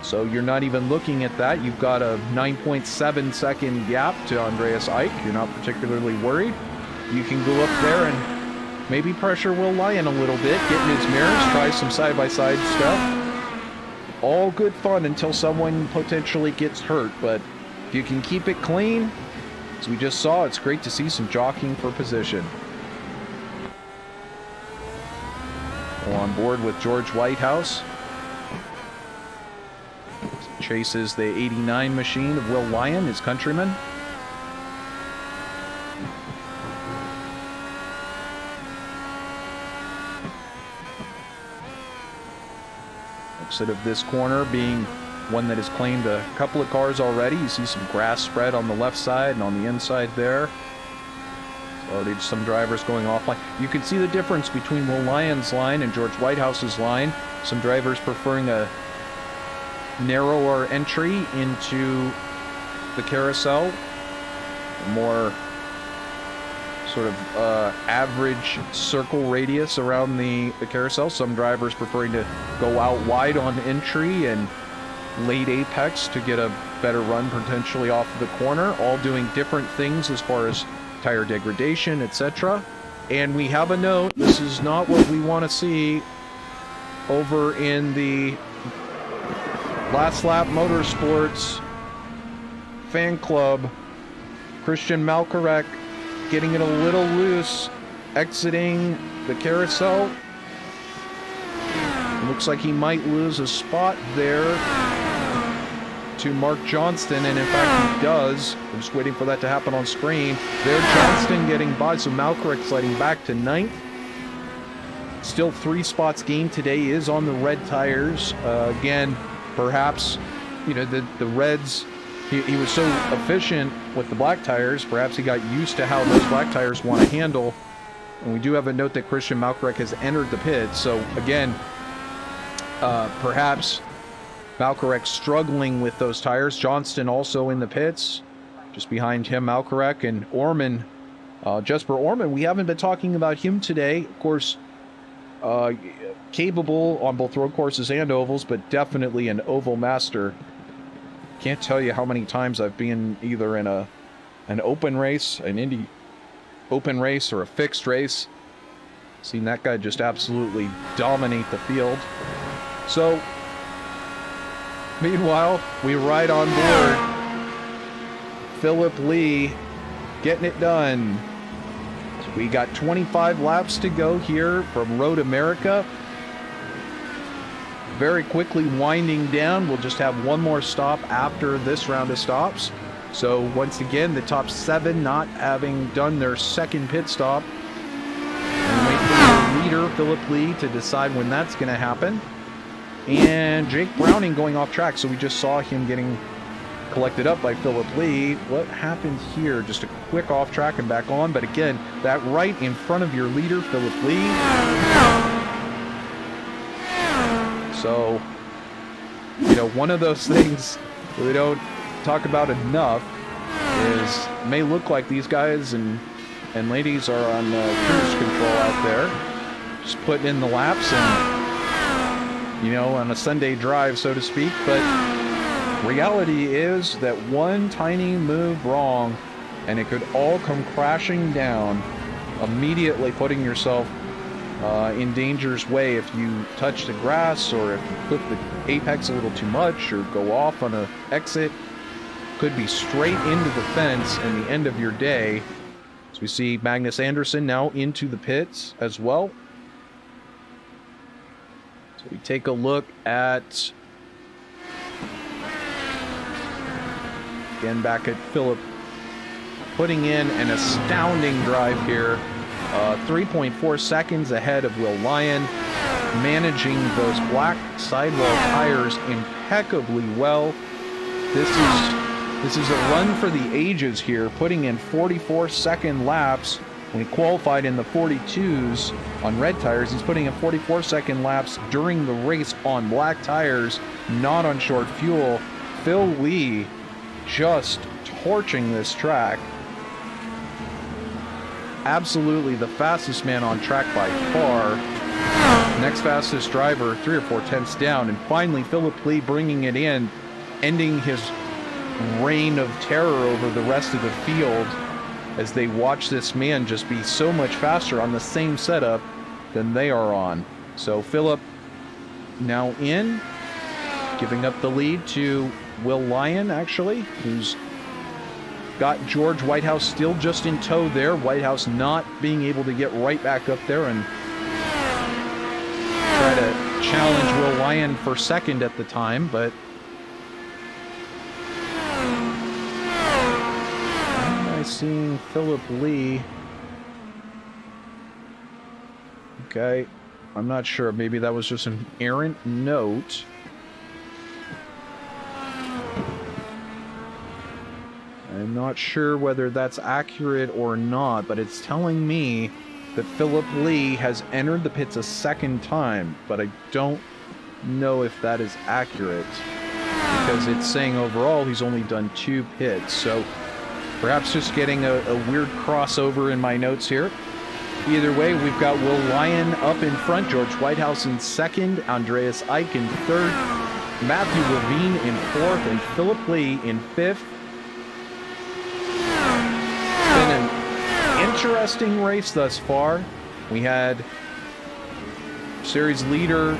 So you're not even looking at that. You've got a 9.7 second gap to Andreas Eick. You're not particularly worried. You can go up there and maybe pressure Will Lyon a little bit, get in his mirrors, try some side-by-side stuff. All good fun until someone potentially gets hurt. But if you can keep it clean, as we just saw, it's great to see some jockeying for position. We're on board with George Whitehouse. Chases the 89 machine of Will Lyon, his countryman. Exit of this corner being one that has claimed a couple of cars already. You see some grass spread on the left side and on the inside there. Already some drivers going offline. You can see the difference between Will Lyon's line and George Whitehouse's line. Some drivers preferring a narrower entry into the carousel, a more sort of average circle radius around the carousel. Some drivers preferring to go out wide on entry and late apex to get a better run potentially off of the corner, all doing different things as far as tire degradation, etc. And we have a note, this is not what we want to see over in the Last Lap Motorsports fan club. Christian Malkorek getting it a little loose, exiting the carousel. Looks like he might lose a spot there to Mark Johnston, and in fact he does. I'm just waiting for that to happen on screen. There, Johnston getting by, so Malkorek sliding back to 9th. Still 3 spots gained today, is on the red tires. Again, perhaps, you know, the reds, he was so efficient with the black tires, perhaps he got used to how those black tires want to handle. And we do have a note that Christian Malkorek has entered the pit, so again, perhaps Malkorek struggling with those tires. Johnston also in the pits, just behind him, Malkorek. And Orman, Jesper Orman, we haven't been talking about him today. Of course, capable on both road courses and ovals, but definitely an oval master. Can't tell you how many times I've been either in an open race, an Indy open race, or a fixed race. Seen that guy just absolutely dominate the field. So, meanwhile, we ride on board Philip Lee getting it done. So we got 25 laps to go here from Road America. Very quickly winding down. We'll just have one more stop after this round of stops. So once again, the top 7 not having done their second pit stop. And wait for the leader, Philip Lee, to decide when that's going to happen. And Jake Browning going off track, so we just saw him getting collected up by Philip Lee. What happened here? Just a quick off track and back on, but again, that right in front of your leader, Philip Lee. So, you know, one of those things we don't talk about enough is, it may look like these guys and ladies are on cruise control out there, just putting in the laps and, you know, on a Sunday drive, so to speak. But reality is that one tiny move wrong and it could all come crashing down, immediately putting yourself in danger's way if you touch the grass, or if you clip the apex a little too much, or go off on an exit. Could be straight into the fence and the end of your day. So we see Magnus Anderson now into the pits as well. So we take a look at, again, back at Philip, putting in an astounding drive here. 3.4 seconds ahead of Will Lyon, managing those black sidewall tires impeccably well. This is a run for the ages here, putting in 44-second laps. When he qualified in the 42s on red tires, he's putting in 44-second laps during the race on black tires, not on short fuel. Phil Lee just torching this track. Absolutely the fastest man on track by far. Next fastest driver, 3 or 4 tenths down. And finally, Philip Lee bringing it in, ending his reign of terror over the rest of the field as they watch this man just be so much faster on the same setup than they are on. So Philip now in, giving up the lead to Will Lyon, actually, who's got George Whitehouse still just in tow there. Whitehouse not being able to get right back up there, and try to challenge Will Lyon for second at the time, but why am I seeing Philip Lee? Okay, I'm not sure. Maybe that was just an errant note. I'm not sure whether that's accurate or not, but it's telling me that Philip Lee has entered the pits a second time, but I don't know if that is accurate, because it's saying overall he's only done 2 pits, so perhaps just getting a weird crossover in my notes here. Either way, we've got Will Lyon up in front, George Whitehouse in second, Andreas Eick in third, Matthew Levine in fourth, and Philip Lee in fifth. It's been an interesting race thus far. We had series leader,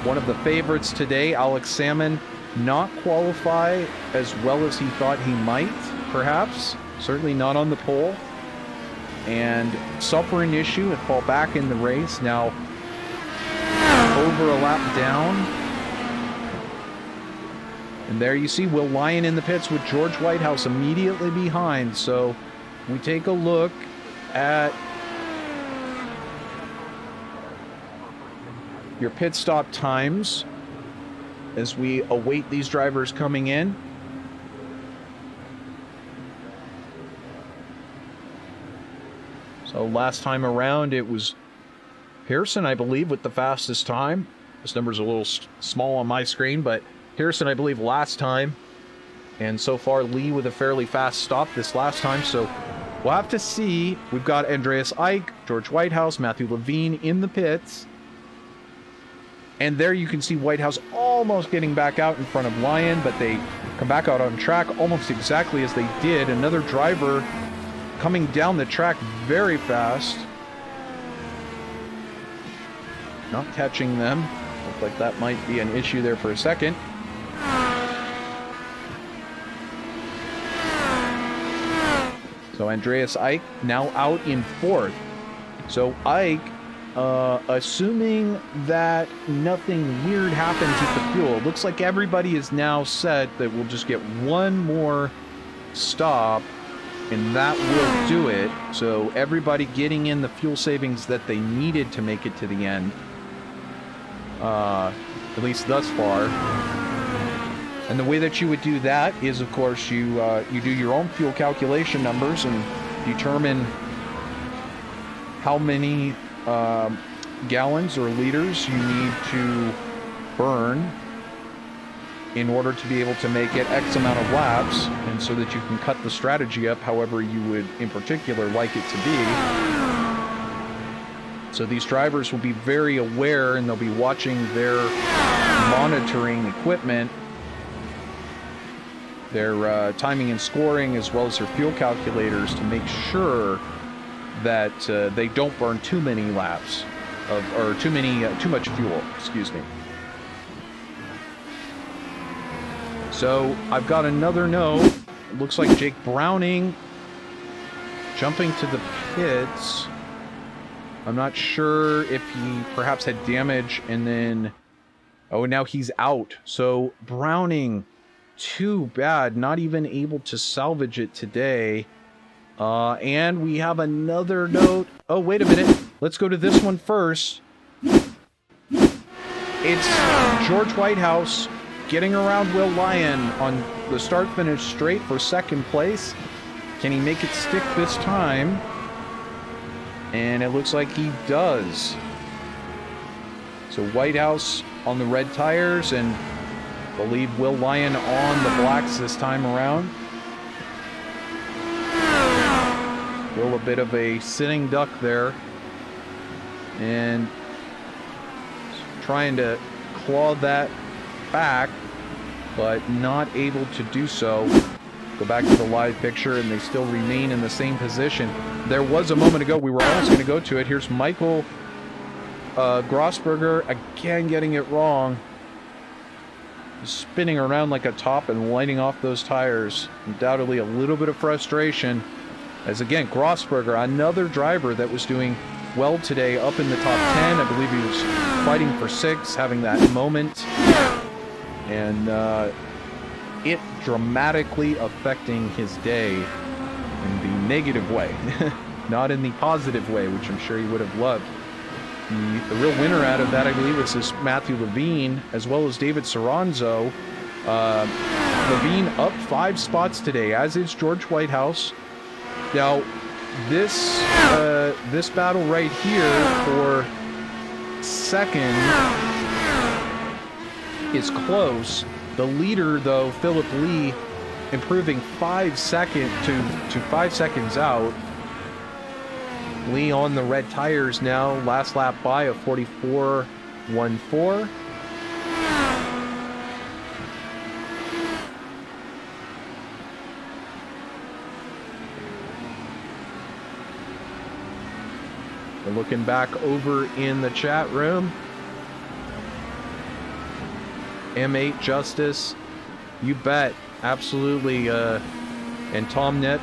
one of the favorites today, Alex Salmon, not qualify as well as he thought he might, perhaps. Certainly not on the pole. And suffer an issue and fall back in the race. Now, over a lap down. And there you see Will Lyon in the pits with George Whitehouse immediately behind. So we take a look at your pit stop times as we await these drivers coming in. So last time around it was Pearson, I believe, with the fastest time. This number's a little small on my screen, but Pearson, I believe, last time. And so far, Lee with a fairly fast stop this last time. So we'll have to see. We've got Andreas Eick, George Whitehouse, Matthew Levine in the pits. And there you can see Whitehouse almost getting back out in front of Lyon, but they come back out on track almost exactly as they did. Another driver coming down the track very fast. Not catching them. Looked like that might be an issue there for a second. So Andreas Eick now out in fourth. So Eick, assuming that nothing weird happens with the fuel, it looks like everybody is now set that we'll just get one more stop and that will do it. So everybody getting in the fuel savings that they needed to make it to the end, at least thus far. And the way that you would do that is, of course, you do your own fuel calculation numbers and determine how many gallons or liters you need to burn in order to be able to make it X amount of laps, and so that you can cut the strategy up however you would in particular like it to be. So these drivers will be very aware, and they'll be watching their monitoring equipment, their timing and scoring, as well as their fuel calculators, to make sure that they don't burn too many laps or too much fuel, excuse me. So I've got another note. It looks like Jake Browning jumping to the pits. I'm not sure if he perhaps had damage and then... Oh, now he's out. So Browning, too bad. Not even able to salvage it today. And we have another note. Oh, wait a minute. Let's go to this one first. It's George Whitehouse getting around Will Lyon on the start-finish straight for second place. Can he make it stick this time? And it looks like he does. So Whitehouse on the red tires, and I believe Will Lyon on the blacks this time around. Will a bit of a sitting duck there. And trying to claw that back, but not able to do so. Go back to the live picture, and they still remain in the same position. There was a moment ago, we were almost going to go to it. Here's Michael Grossberger, again getting it wrong. Spinning around like a top and lighting off those tires. Undoubtedly a little bit of frustration. As again, Grossberger, another driver that was doing well today, up in the top 10. I believe he was fighting for 6, having that moment. And it dramatically affecting his day in the negative way, not in the positive way, which I'm sure he would have loved. The real winner out of that, I believe, was this Matthew Levine, as well as David Soranzo. Levine up 5 spots today, as is George Whitehouse. Now, this battle right here for second is close. The leader, though, Philip Lee, improving 5 seconds to 5 seconds out. Lee on the red tires now, last lap by a 44.14. We're looking back over in the chat room. M8 Justice, you bet, absolutely. And TomNet,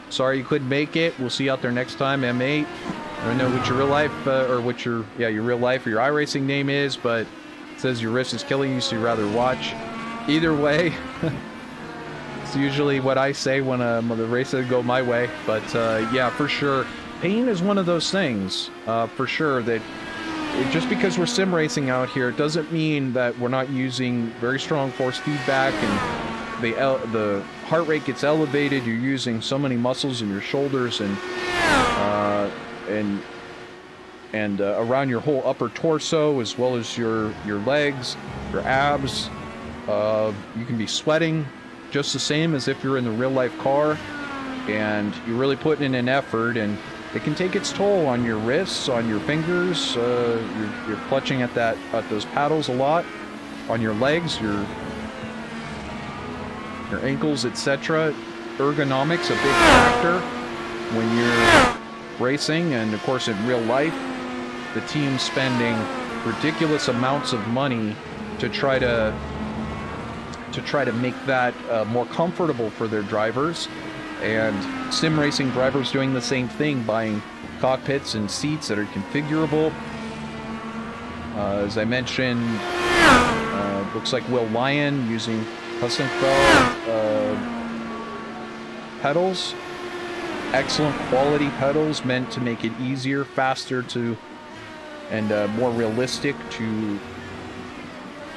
sorry you couldn't make it. We'll see you out there next time. M8, I don't know what your real life or what your real life or your iRacing name is, but it says your wrist is killing you, so you'd rather watch. Either way, it's usually what I say when the races go my way. But yeah, for sure, pain is one of those things. For sure that. Just because we're sim racing out here, it doesn't mean that we're not using very strong force feedback and the heart rate gets elevated. You're using so many muscles in your shoulders and around your whole upper torso, as well as your legs, your abs. You can be sweating just the same as if you're in the real life car, and you're really putting in an effort, and it can take its toll on your wrists, on your fingers. You're clutching at those paddles a lot, on your legs, your ankles, etc. Ergonomics a big factor when you're racing, and of course in real life, the team's spending ridiculous amounts of money to try to make that more comfortable for their drivers. And sim racing drivers doing the same thing, buying cockpits and seats that are configurable. As I mentioned, looks like Will Lyon using Hussenfeld pedals. Excellent quality pedals, meant to make it easier, faster and more realistic to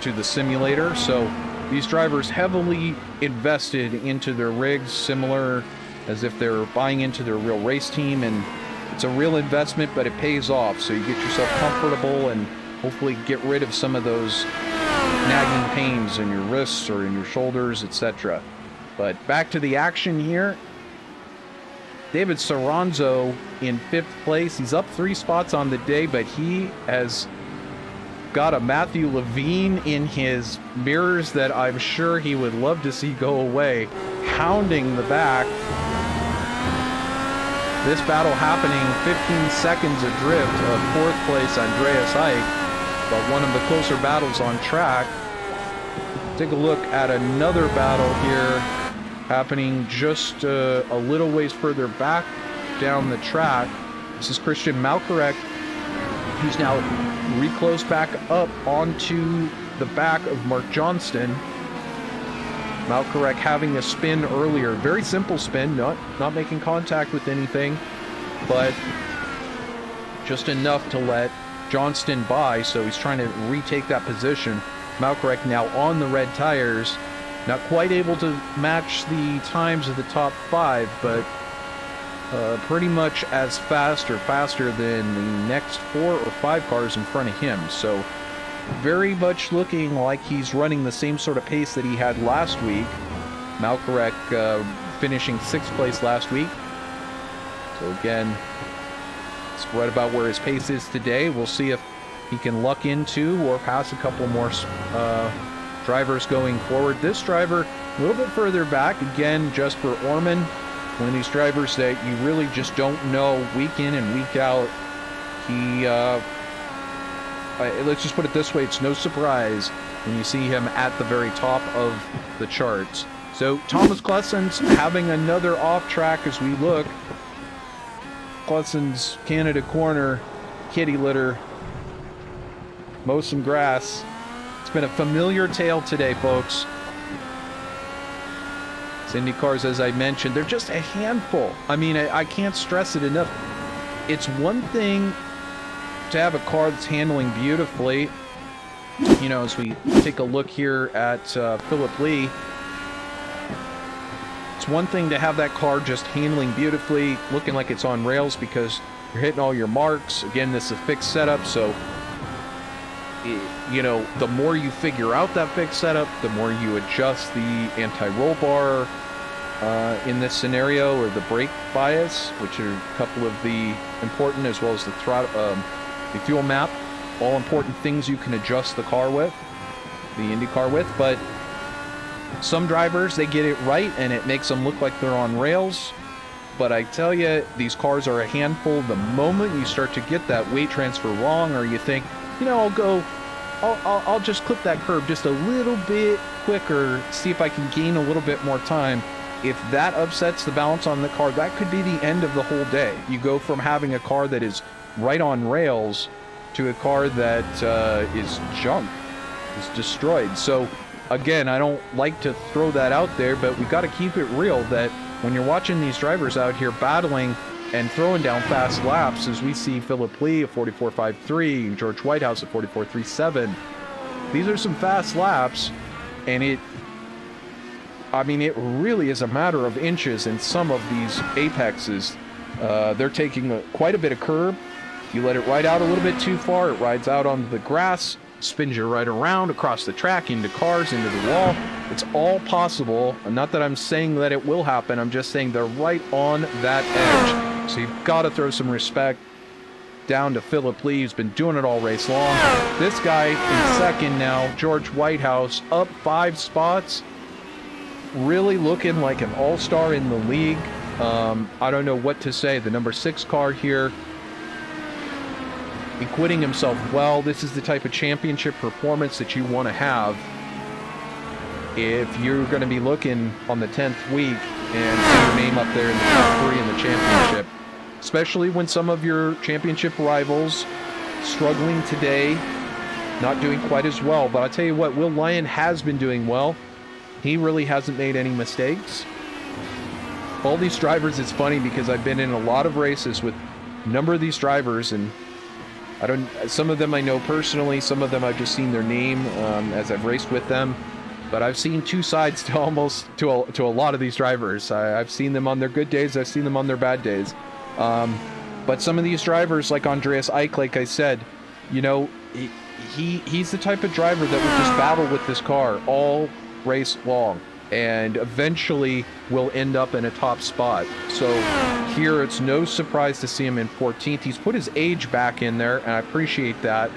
the simulator. So these drivers heavily invested into their rigs, similar as if they're buying into their real race team, and it's a real investment, but it pays off. So you get yourself comfortable and hopefully get rid of some of those nagging pains in your wrists or in your shoulders, etc. But back to the action here. David Soranzo in 5th place. He's up 3 spots on the day, but he has got a Matthew Levine in his mirrors that I'm sure he would love to see go away, hounding the back. This battle happening 15 seconds adrift of 4th place Andreas Ike, but one of the closer battles on track. Take a look at another battle here happening just a little ways further back down the track. This is Christian Malkarek, who's now reclose back up onto the back of Mark Johnston. Malkarek having a spin earlier, very simple spin, not making contact with anything, but just enough to let Johnston by, so he's trying to retake that position. Malkarek now on the red tires, not quite able to match the times of the top 5, but pretty much as fast or faster than the next 4 or 5 cars in front of him. So very much looking like he's running the same sort of pace that he had last week. Malkarek finishing 6th place last week. So again, it's right about where his pace is today. We'll see if he can luck into or pass a couple more drivers going forward. This driver a little bit further back, again, Jesper Orman. One of these drivers that you really just don't know week in and week out. He, let's just put it this way, it's no surprise when you see him at the very top of the charts. So Thomas Klessens having another off track as we look. Clausen's Canada Corner kitty litter. Mow some grass. It's been a familiar tale today, folks. IndyCars, as I mentioned, they're just a handful. I mean, I can't stress it enough. It's one thing to have a car that's handling beautifully. You know, as we take a look here at Phillip Lee, it's one thing to have that car just handling beautifully, looking like it's on rails because you're hitting all your marks. Again, this is a fixed setup, so you know, the more you figure out that fixed setup, the more you adjust the anti-roll bar in this scenario, or the brake bias, which are a couple of the important, as well as the throttle, the fuel map, all important things you can adjust the car with, the IndyCar with. But some drivers, they get it right and it makes them look like they're on rails. But I tell you, these cars are a handful. The moment you start to get that weight transfer wrong, or you think, you know, I'll just clip that curb just a little bit quicker, see if I can gain a little bit more time. If that upsets the balance on the car, that could be the end of the whole day. You go from having a car that is right on rails to a car that is junk, is destroyed. So again, I don't like to throw that out there, but we got to keep it real that when you're watching these drivers out here battling and throwing down fast laps, as we see Phillip Lee at 44.53 and George Whitehouse at 44.37, these are some fast laps, and it really is a matter of inches in some of these apexes. They're taking quite a bit of curb. You let it ride out a little bit too far, it rides out onto the grass, spins you right around across the track, into cars, into the wall. It's all possible. Not that I'm saying that it will happen, I'm just saying they're right on that edge. So you've got to throw some respect down to Phillip Lee, who's been doing it all race long. This guy in second now, George Whitehouse, up 5 spots. Really looking like an all-star in the league. I don't know what to say. The number 6 car here, acquitting himself well. This is the type of championship performance that you want to have if you're going to be looking on the 10th week and see your name up there in the top 3 in the championship. Especially when some of your championship rivals struggling today, not doing quite as well. But I'll tell you what, Will Lyon has been doing well. He really hasn't made any mistakes. All these drivers, it's funny because I've been in a lot of races with a number of these drivers, and some of them I know personally, some of them I've just seen their name as I've raced with them. But I've seen two sides to a lot of these drivers. I've seen them on their good days, I've seen them on their bad days. But some of these drivers, like Andreas Eich, like I said, you know, he's the type of driver that would just battle with this car all race long, and eventually will end up in a top spot. So here it's no surprise to see him in 14th. He's put his age back in there, and I appreciate that.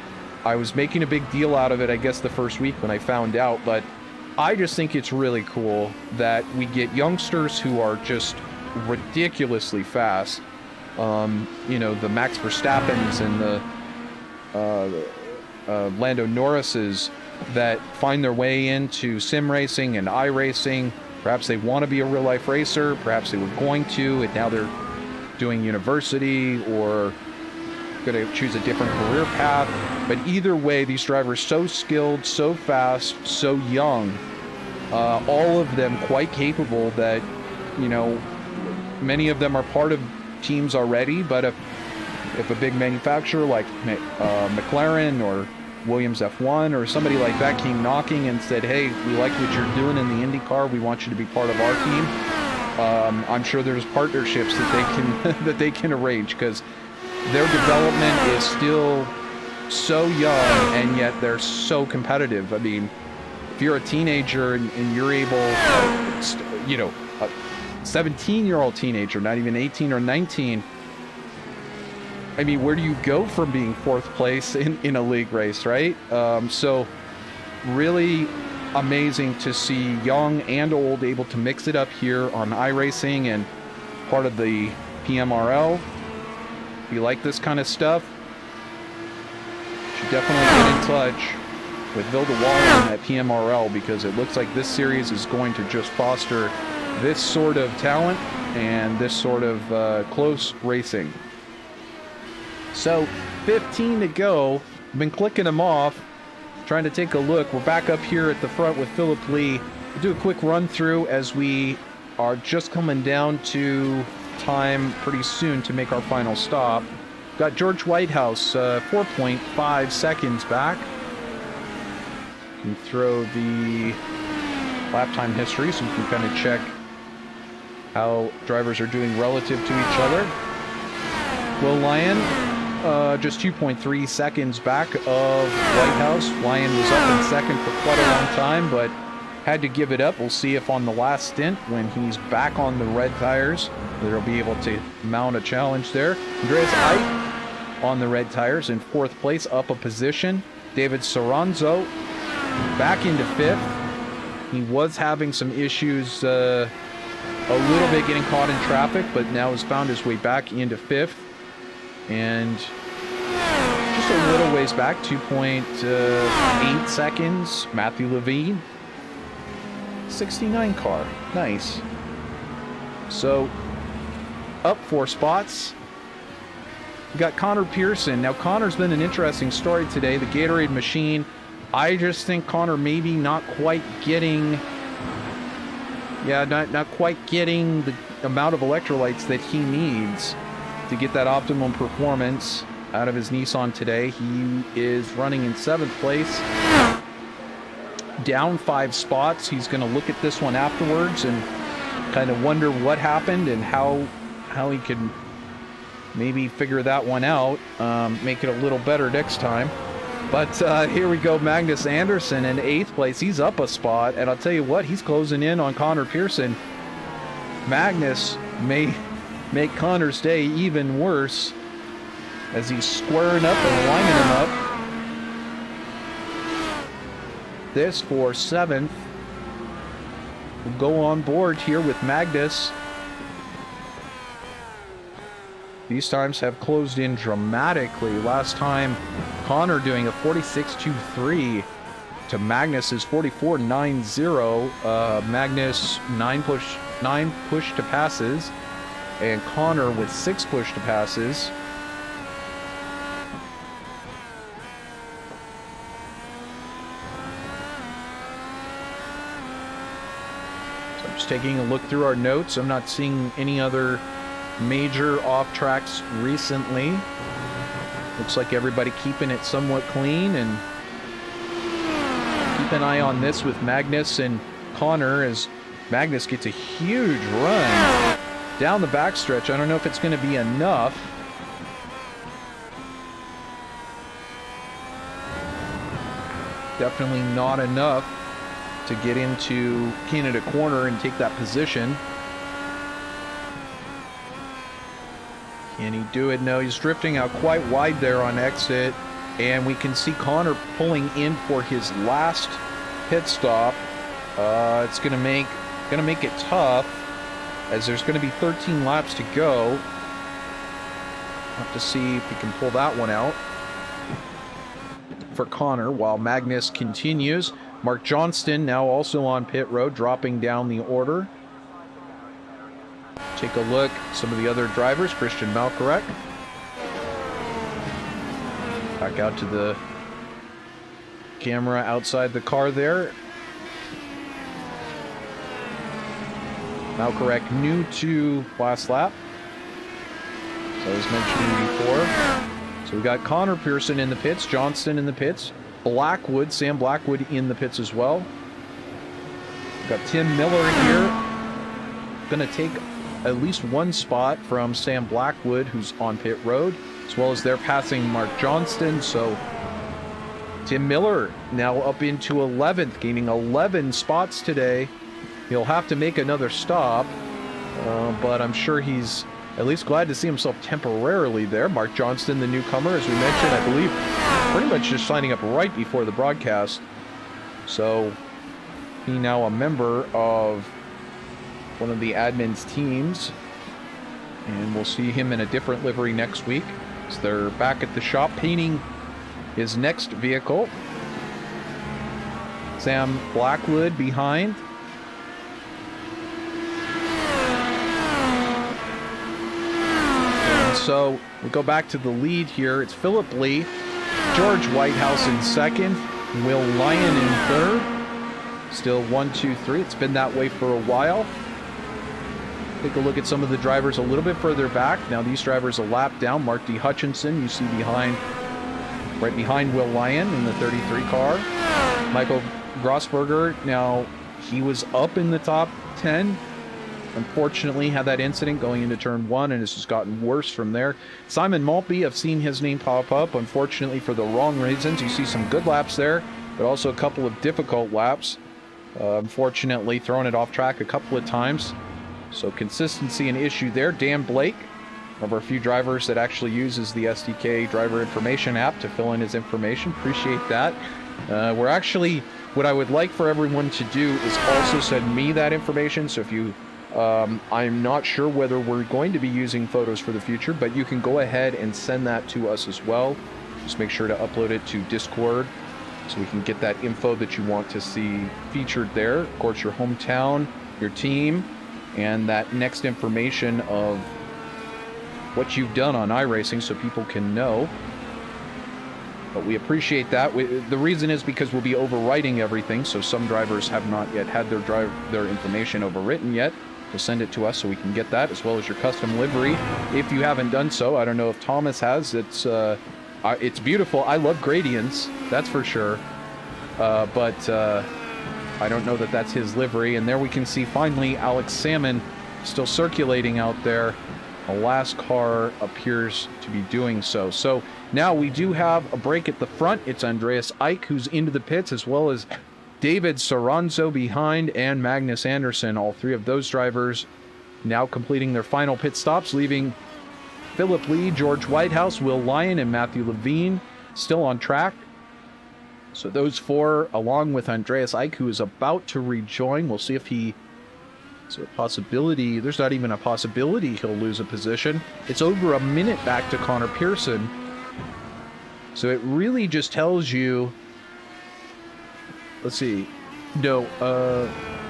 I was making a big deal out of it, I guess, the first week when I found out, but I just think it's really cool that we get youngsters who are just ridiculously fast. You know, the Max Verstappens and the Lando Norrises that find their way into sim racing and iRacing. Perhaps they want to be a real-life racer, perhaps they were going to, and now they're doing university or going to choose a different career path. But either way, these drivers so skilled, so fast, so young, all of them quite capable that, you know, many of them are part of teams already, but if a big manufacturer like McLaren or Williams F1 or somebody like that came knocking and said, hey, we like what you're doing in the IndyCar, we want you to be part of our team, I'm sure there's partnerships that they can that they can arrange, because their development is still so young and yet they're so competitive. I mean, if you're a teenager and you're able, you know, a 17-year-old teenager, not even 18 or 19, I mean, where do you go from being 4th place in a league race, right? So really amazing to see young and old able to mix it up here on iRacing and part of the PMRL. If you like this kind of stuff, you should definitely get in touch with Vilda Warren at PMRL, because it looks like this series is going to just foster this sort of talent and this sort of close racing. So 15 to go. I've been clicking them off, trying to take a look. We're back up here at the front with Philip Lee. We'll do a quick run through as we are just coming down to time pretty soon to make our final stop. Got George Whitehouse 4.5 seconds back. You can throw the lap time history so you can kind of check how drivers are doing relative to each other. Will Lyon just 2.3 seconds back of Whitehouse. Lyon was up in second for quite a long time, but had to give it up. We'll see if on the last stint, when he's back on the red tires, they'll be able to mount a challenge there. Andreas Eit on the red tires in fourth place, up a position. David Soranzo back into fifth. He was having some issues a little bit getting caught in traffic, but now has found his way back into fifth. And just a little ways back, 2.8 seconds, Matthew Levine. 69 car. Nice. So, up 4 spots. We got Connor Pearson. Now, Connor's been an interesting story today. The Gatorade machine. I just think Connor maybe not quite getting... Yeah, not quite getting the amount of electrolytes that he needs to get that optimum performance out of his Nissan today. He is running in 7th place. Down 5 spots. He's going to look at this one afterwards and kind of wonder what happened and how he can maybe figure that one out, make it a little better next time. But here we go, Magnus Anderson in 8th place. He's up a spot, and I'll tell you what, he's closing in on Connor Pearson. Magnus may make Connor's day even worse as he's squaring up and lining him up. This for 7th. We'll go on board here with Magnus. These times have closed in dramatically. Last time, Connor doing a 46.23 to Magnus's 44.90. Magnus 9 push to passes, and Connor with 6 push to passes. Taking a look through our notes, I'm not seeing any other major off tracks recently. Looks like everybody keeping it somewhat clean, and keep an eye on this with Magnus and Connor as Magnus gets a huge run down the backstretch. I don't know if it's going to be enough. Definitely not enough to get into Canada corner and take that position. Can he do it? No, he's drifting out quite wide there on exit, and we can see Connor pulling in for his last pit stop. It's gonna make it tough as there's gonna be 13 laps to go. Have to see if we can pull that one out for Connor while Magnus continues. Mark Johnston now also on pit road, dropping down the order. Take a look at some of the other drivers. Christian Malkorek. Back out to the camera outside the car there. Malkorek new to last lap, as I was mentioning before. So we got Connor Pearson in the pits, Johnston in the pits. Blackwood, Sam Blackwood in the pits as well. We've got Tim Miller here. Going to take at least one spot from Sam Blackwood, who's on pit road, as well as they're passing Mark Johnston. So Tim Miller now up into 11th, gaining 11 spots today. He'll have to make another stop, but I'm sure he's at least glad to see himself temporarily there. Mark Johnston, the newcomer, as we mentioned, I believe, pretty much just signing up right before the broadcast. So he now a member of one of the admin's teams, and we'll see him in a different livery next week. So they're back at the shop painting his next vehicle. Sam Blackwood behind. So we go back to the lead here. It's Philip Lee, George Whitehouse in second, Will Lyon in third. Still 1, 2, 3. It's been that way for a while. Take a look at some of the drivers a little bit further back. Now these drivers a lap down. Mark D. Hutchinson, you see right behind Will Lyon in the 33 car. Michael Grossberger, now he was up in the top 10. Unfortunately, had that incident going into turn 1, and it's just gotten worse from there. Simon Maltby, I've seen his name pop up, unfortunately for the wrong reasons. You see some good laps there, but also a couple of difficult laps. Unfortunately, throwing it off track a couple of times. So consistency an issue there. Dan Blake, one of our few drivers that actually uses the SDK driver information app to fill in his information. Appreciate that. What I would like for everyone to do is also send me that information. So if you, I'm not sure whether we're going to be using photos for the future, but you can go ahead and send that to us as well. Just make sure to upload it to Discord so we can get that info that you want to see featured there. Of course, your hometown, your team, and that next information of what you've done on iRacing so people can know. But we appreciate that. The reason is because we'll be overwriting everything, so some drivers have not yet had their information overwritten yet. So send it to us so we can get that, as well as your custom livery. If you haven't done so, I don't know if Thomas has. It's beautiful. I love gradients, that's for sure. But I don't know that that's his livery. And there we can see finally Alex Salmon still circulating out there. The last car appears to be doing so. So now we do have a break at the front. It's Andreas Eick who's into the pits, as well as David Soranzo behind and Magnus Anderson. All three of those drivers now completing their final pit stops, leaving Philip Lee, George Whitehouse, Will Lyon, and Matthew Levine still on track. So those four, along with Andreas Eick, who is about to rejoin. We'll see if he... Is there a possibility? There's not even a possibility he'll lose a position. It's over a minute back to Connor Pearson. So it really just tells you... Let's see. No,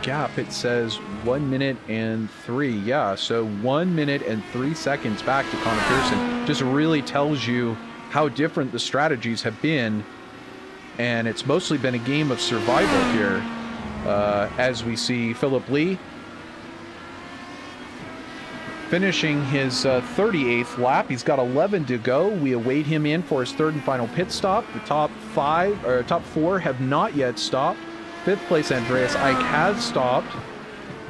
gap, it says 1 minute and 3. Yeah, so 1 minute and 3 seconds back to Connor Pearson. Just really tells you how different the strategies have been. And it's mostly been a game of survival here. As we see Philip Lee finishing his 38th lap. He's got 11 to go. We await him in for his third and final pit stop. The top four have not yet stopped. Fifth place Andreas Eick has stopped,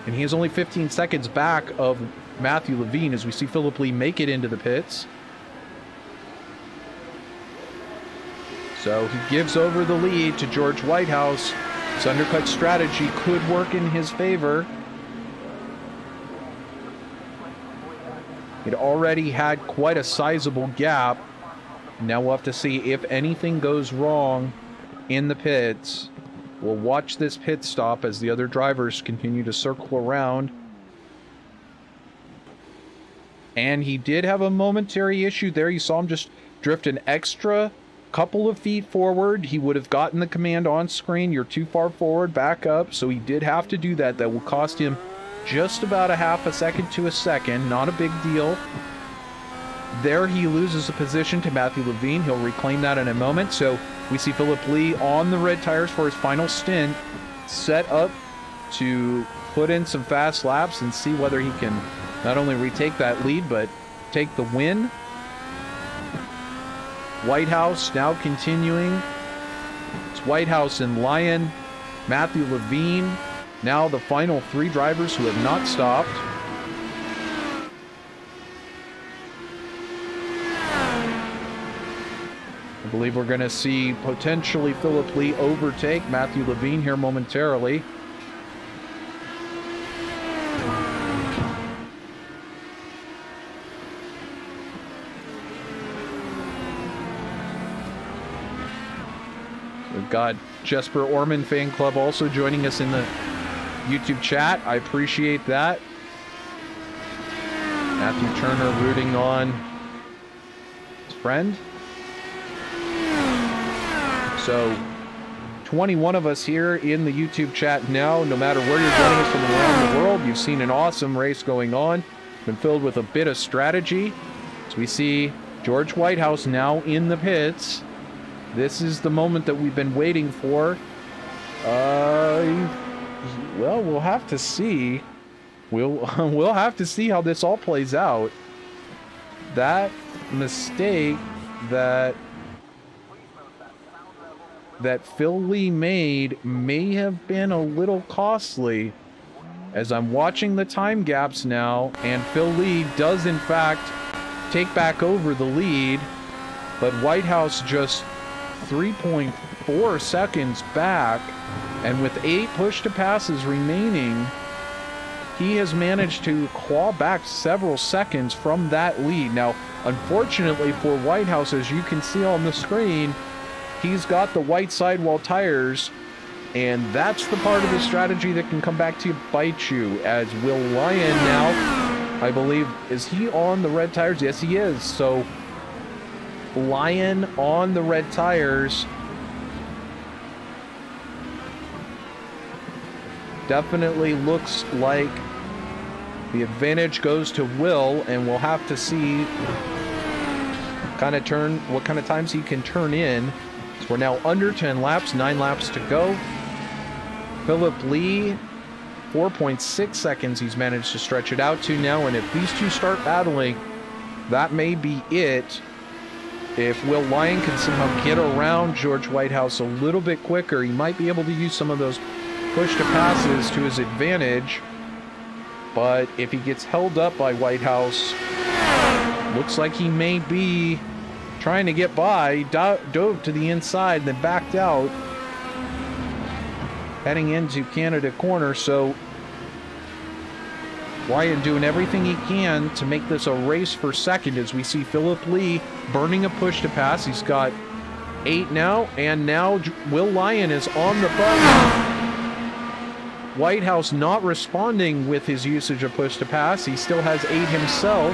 and he is only 15 seconds back of Matthew Levine as we see Philip Lee make it into the pits. So he gives over the lead to George Whitehouse. His undercut strategy could work in his favor. It already had quite a sizable gap. Now we'll have to see if anything goes wrong in the pits. We'll watch this pit stop as the other drivers continue to circle around. And he did have a momentary issue there. You saw him just drift an extra couple of feet forward. He would have gotten the command on screen. You're too far forward, back up. So he did have to do that. That will cost him just about a half a second to a second. Not a big deal. There he loses a position to Matthew Levine. He'll reclaim that in a moment. So we see Philip Lee on the red tires for his final stint, set up to put in some fast laps and see whether he can not only retake that lead, but take the win. Whitehouse now continuing. It's Whitehouse and Lyon, Matthew Levine. Now the final three drivers who have not stopped. I believe we're going to see potentially Philip Lee overtake Matthew Levine here momentarily. We've got Jesper Orman Fan Club also joining us in the YouTube chat. I appreciate that. Matthew Turner rooting on his friend. So 21 of us here in the YouTube chat now. No matter where you're joining us from around the world, you've seen an awesome race going on. Been filled with a bit of strategy. So we see George Whitehouse now in the pits. This is the moment that we've been waiting for. Well, we'll have to see. We'll have to see how this all plays out. That mistake that Phil Lee made may have been a little costly. As I'm watching the time gaps now, and Phil Lee does in fact take back over the lead, but Whitehouse just 3.4 seconds back, and with 8 push-to-passes remaining, he has managed to claw back several seconds from that lead. Now, unfortunately for Whitehouse, as you can see on the screen, he's got the white sidewall tires, and that's the part of the strategy that can come back to bite you, as Will Lyon now, I believe, is he on the red tires? Yes, he is. So, Lyon on the red tires. Definitely looks like the advantage goes to Will, and we'll have to see what kind of times he can turn in. So we're now under 10 laps, 9 laps to go. Philip Lee, 4.6 seconds he's managed to stretch it out to now, and if these two start battling, that may be it. If Will Lyon can somehow get around George Whitehouse a little bit quicker, he might be able to use some of those push-to-passes to his advantage. But if he gets held up by Whitehouse, looks like he may be trying to get by, dove to the inside, then backed out, heading into Canada corner. So Lyon doing everything he can to make this a race for second, as we see Philip Lee burning a push-to-pass. He's got 8 now, and now Will Lyon is on the button. Whitehouse not responding with his usage of push-to-pass. He still has 8 himself.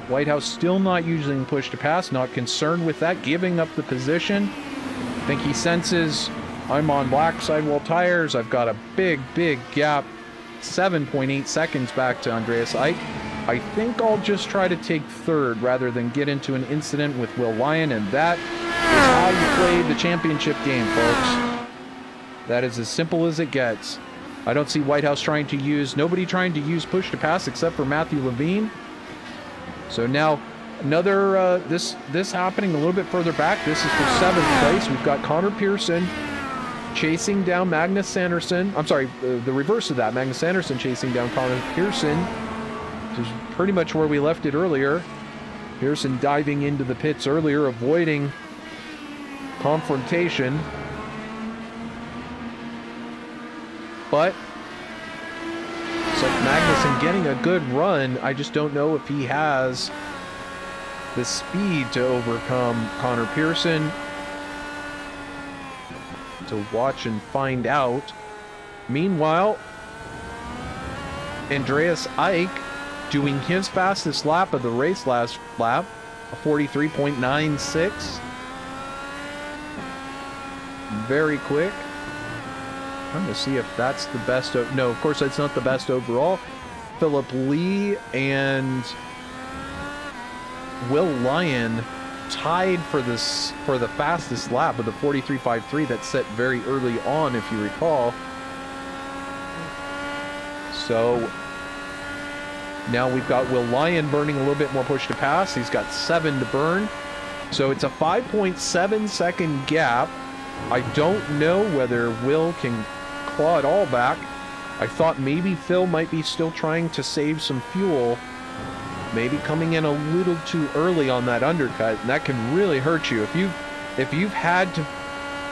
Whitehouse still not using push-to-pass, not concerned with that, giving up the position. I think he senses, I'm on black sidewall tires. I've got a big gap, 7.8 seconds back to Andreas Eick. I think I'll just try to take third rather than get into an incident with Will Lyon, and that is how you play the championship game, folks. That is as simple as it gets. I don't see Whitehouse nobody trying to use push-to-pass except for Matthew Levine. So now another, this happening a little bit further back. This is for 7th place. We've got Connor Pearson chasing down Magnus Sanderson. I'm sorry, the reverse of that. Magnus Sanderson chasing down Connor Pearson, which is pretty much where we left it earlier. Pearson diving into the pits earlier, avoiding confrontation. But it's like Magnussen getting a good run. I just don't know if he has the speed to overcome Connor Pearson. To watch and find out. Meanwhile, Andreas Eick doing his fastest lap of the race last lap, a 43.96. Very quick. Trying to see if that's the best. No, of course that's not the best overall. Philip Lee and Will Lyon tied for the fastest lap of the 43.53 that's set very early on, if you recall. So now we've got Will Lyon burning a little bit more push to pass. He's got 7 to burn. So it's a 5.7 second gap. I don't know whether Will can claw it all back. I thought maybe Phil might be still trying to save some fuel, maybe coming in a little too early on that undercut, and that can really hurt you. If you've had to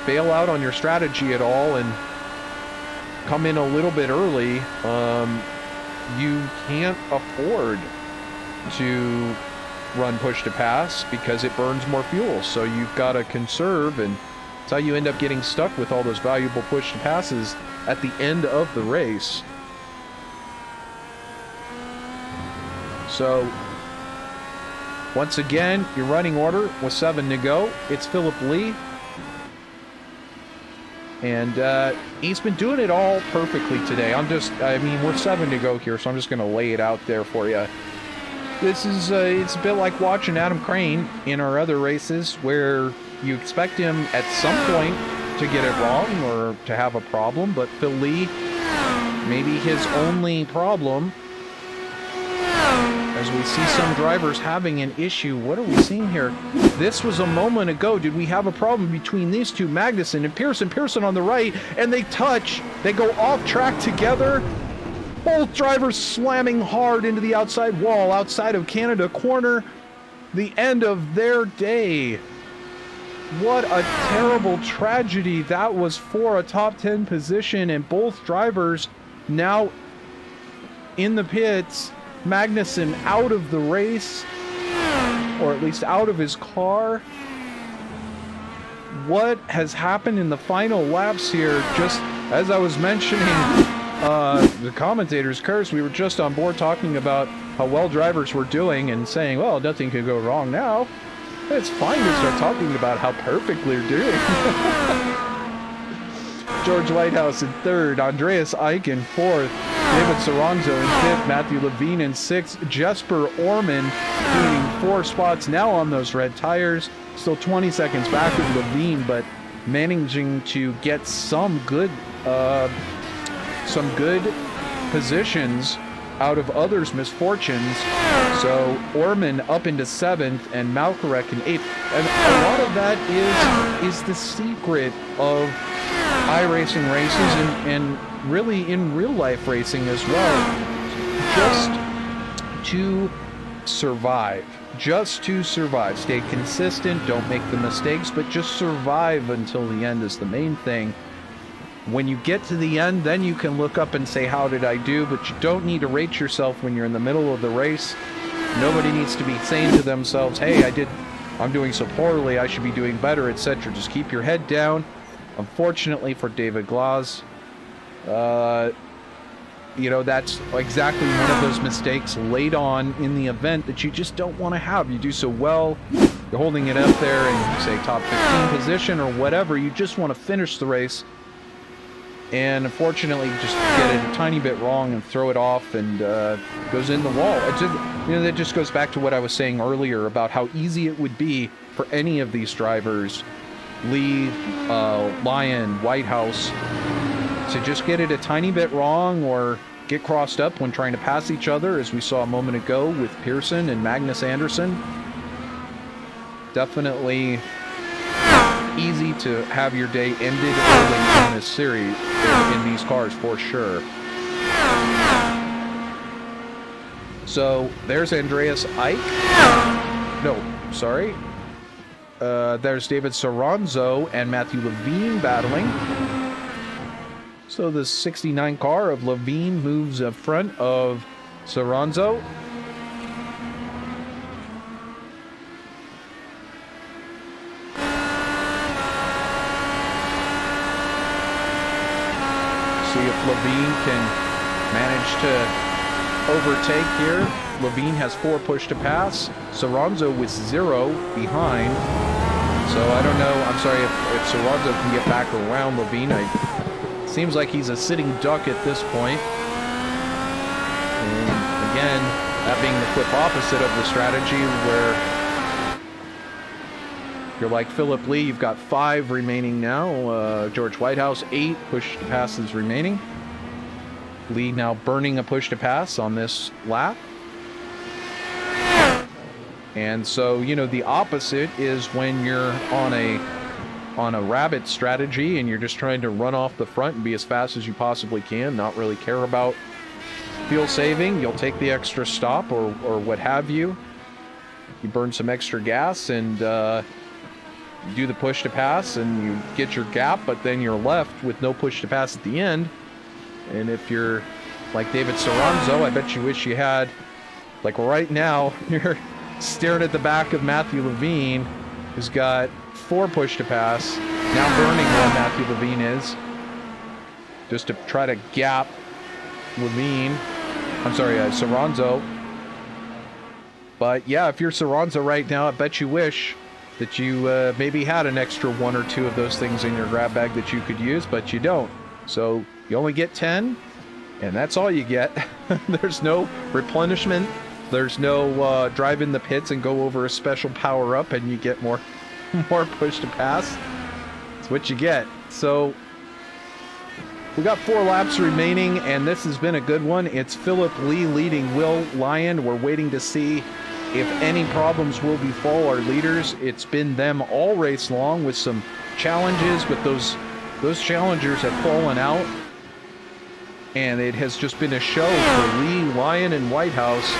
bail out on your strategy at all and come in a little bit early, you can't afford to run push to pass because it burns more fuel. So you've got to conserve, and that's how you end up getting stuck with all those valuable push to passes at the end of the race. So once again, your running order with 7 to go. It's Philip Lee. And he's been doing it all perfectly today. We're 7 to go here, so I'm just going to lay it out there for you. This is it's a bit like watching Adam Crane in our other races, where you expect him at some point to get it wrong or to have a problem, but Phil Lee, maybe his only problem, as we see some drivers having an issue. What are we seeing here? This was a moment ago. Did we have a problem between these two, Magnussen and Pearson? Pearson on the right, and they touch. They go off track together. Both drivers slamming hard into the outside wall outside of Canada corner. The end of their day. What a terrible tragedy that was for a top 10 position, and both drivers now in the pits. Magnussen out of the race, or at least out of his car. What has happened in the final laps here? Just as I was mentioning, the commentators curse. We were just on board talking about how well drivers were doing and saying, well, nothing could go wrong now. It's fine to start talking about how perfectly they're doing. George Whitehouse in third, Andreas Eick in fourth, David Soranzo in fifth, Matthew Levine in sixth, Jesper Orman gaining 4 spots now on those red tires. Still 20 seconds back with Levine, but managing to get some good positions out of others' misfortunes. So Orman up into 7th and Malkarek in 8th. And a lot of that is the secret of iRacing races and really in real life racing as well. Just to survive. Just to survive. Stay consistent, don't make the mistakes, but just survive until the end is the main thing. When you get to the end, then you can look up and say, how did I do? But you don't need to rate yourself when you're in the middle of the race. Nobody needs to be saying to themselves, hey, I'm doing so poorly, I should be doing better, etc. Just keep your head down. Unfortunately for David Glaus, that's exactly one of those mistakes late on in the event that you just don't want to have. You do so well, you're holding it up there and say top 15 position or whatever, you just want to finish the race. And unfortunately, just get it a tiny bit wrong and throw it off, and goes in the wall. That just goes back to what I was saying earlier about how easy it would be for any of these drivers, Lee, Lyon, Whitehouse, to just get it a tiny bit wrong or get crossed up when trying to pass each other, as we saw a moment ago with Pearson and Magnus Anderson. Definitely easy to have your day ended early in this series, in these cars, for sure. So there's Andreas Eick. No, sorry. There's David Soranzo and Matthew Levine battling. So the 69 car of Levine moves in front of Soranzo. See if Levine can manage to overtake here. Levine has 4 push to pass. Soranzo with 0 behind. So I don't know. I'm sorry if Soranzo can get back around Levine. Seems like he's a sitting duck at this point. And again, that being the flip opposite of the strategy where you're like Philip Lee, you've got 5 remaining now. George Whitehouse, 8 push to passes remaining. Lee now burning a push to pass on this lap. And so, the opposite is when you're on a rabbit strategy and you're just trying to run off the front and be as fast as you possibly can, not really care about fuel saving. You'll take the extra stop or what have you. You burn some extra gas and you do the push to pass and you get your gap, but then you're left with no push to pass at the end. And if you're like David Soranzo, I bet you wish you had, like right now, you're staring at the back of Matthew Levine, who's got 4 push to pass, now burning where Matthew Levine is, just to try to gap Soranzo. But yeah, if you're Soranzo right now, I bet you wish that you maybe had an extra 1 or 2 of those things in your grab bag that you could use, but you don't. So you only get 10, and that's all you get. There's no replenishment There's no drive in the pits and go over a special power-up and you get more push to pass. That's what you get. So we got 4 laps remaining, and this has been a good one. It's Philip Lee leading Will Lyon. We're waiting to see if any problems will befall our leaders. It's been them all race long with some challenges, but those challengers have fallen out. And it has just been a show for Lee, Lyon, and Whitehouse.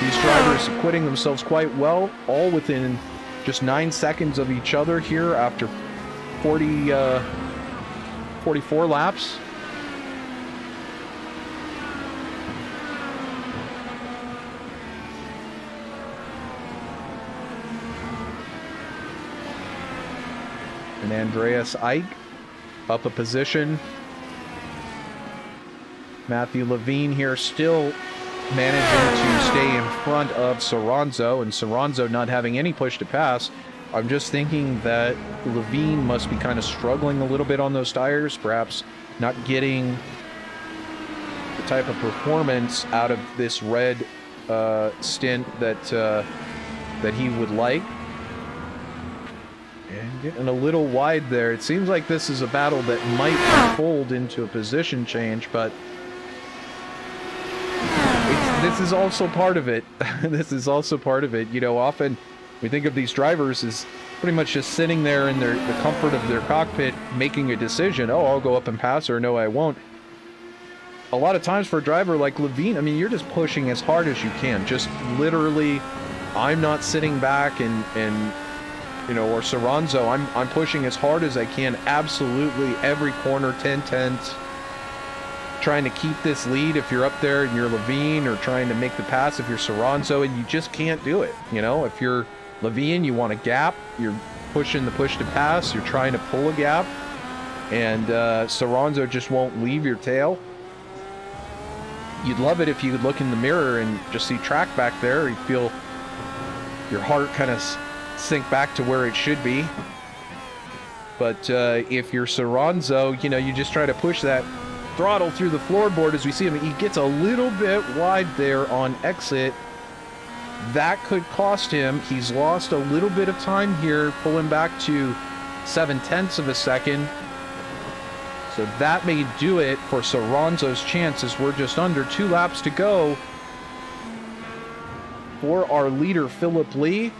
These drivers acquitting themselves quite well, all within just 9 seconds of each other here after 44 laps. And Andreas Eick up a position. Matthew Levine here still managing to stay in front of Soranzo, and Soranzo not having any push to pass. I'm just thinking that Levine must be kind of struggling a little bit on those tires, perhaps not getting the type of performance out of this red stint that he would like. And getting a little wide there. It seems like this is a battle that might unfold into a position change, but this is also part of it. This is also part of it. You know, often we think of these drivers as pretty much just sitting there in the comfort of their cockpit making a decision. Oh, I'll go up and pass, or no, I won't. A lot of times for a driver like Levine, I mean, you're just pushing as hard as you can. Just literally, I'm not sitting back and you know, or Soranzo, I'm pushing as hard as I can. Absolutely every corner, 10-10s. Trying to keep this lead if you're up there and you're Levine, or trying to make the pass if you're Soranzo, and you just can't do it. You know, if you're Levine, you want a gap, you're pushing the push to pass, you're trying to pull a gap, and Soranzo just won't leave your tail. You'd love it if you could look in the mirror and just see track back there. You feel your heart kind of sink back to where it should be. But if you're Soranzo, you know, you just try to push that throttle through the floorboard. As we see him, he gets a little bit wide there on exit. That could cost him. He's lost a little bit of time here, pulling back to 0.7 of a second. So that may do it for Soranzo's chances. We're just under 2 laps to go for our leader, Philip Lee.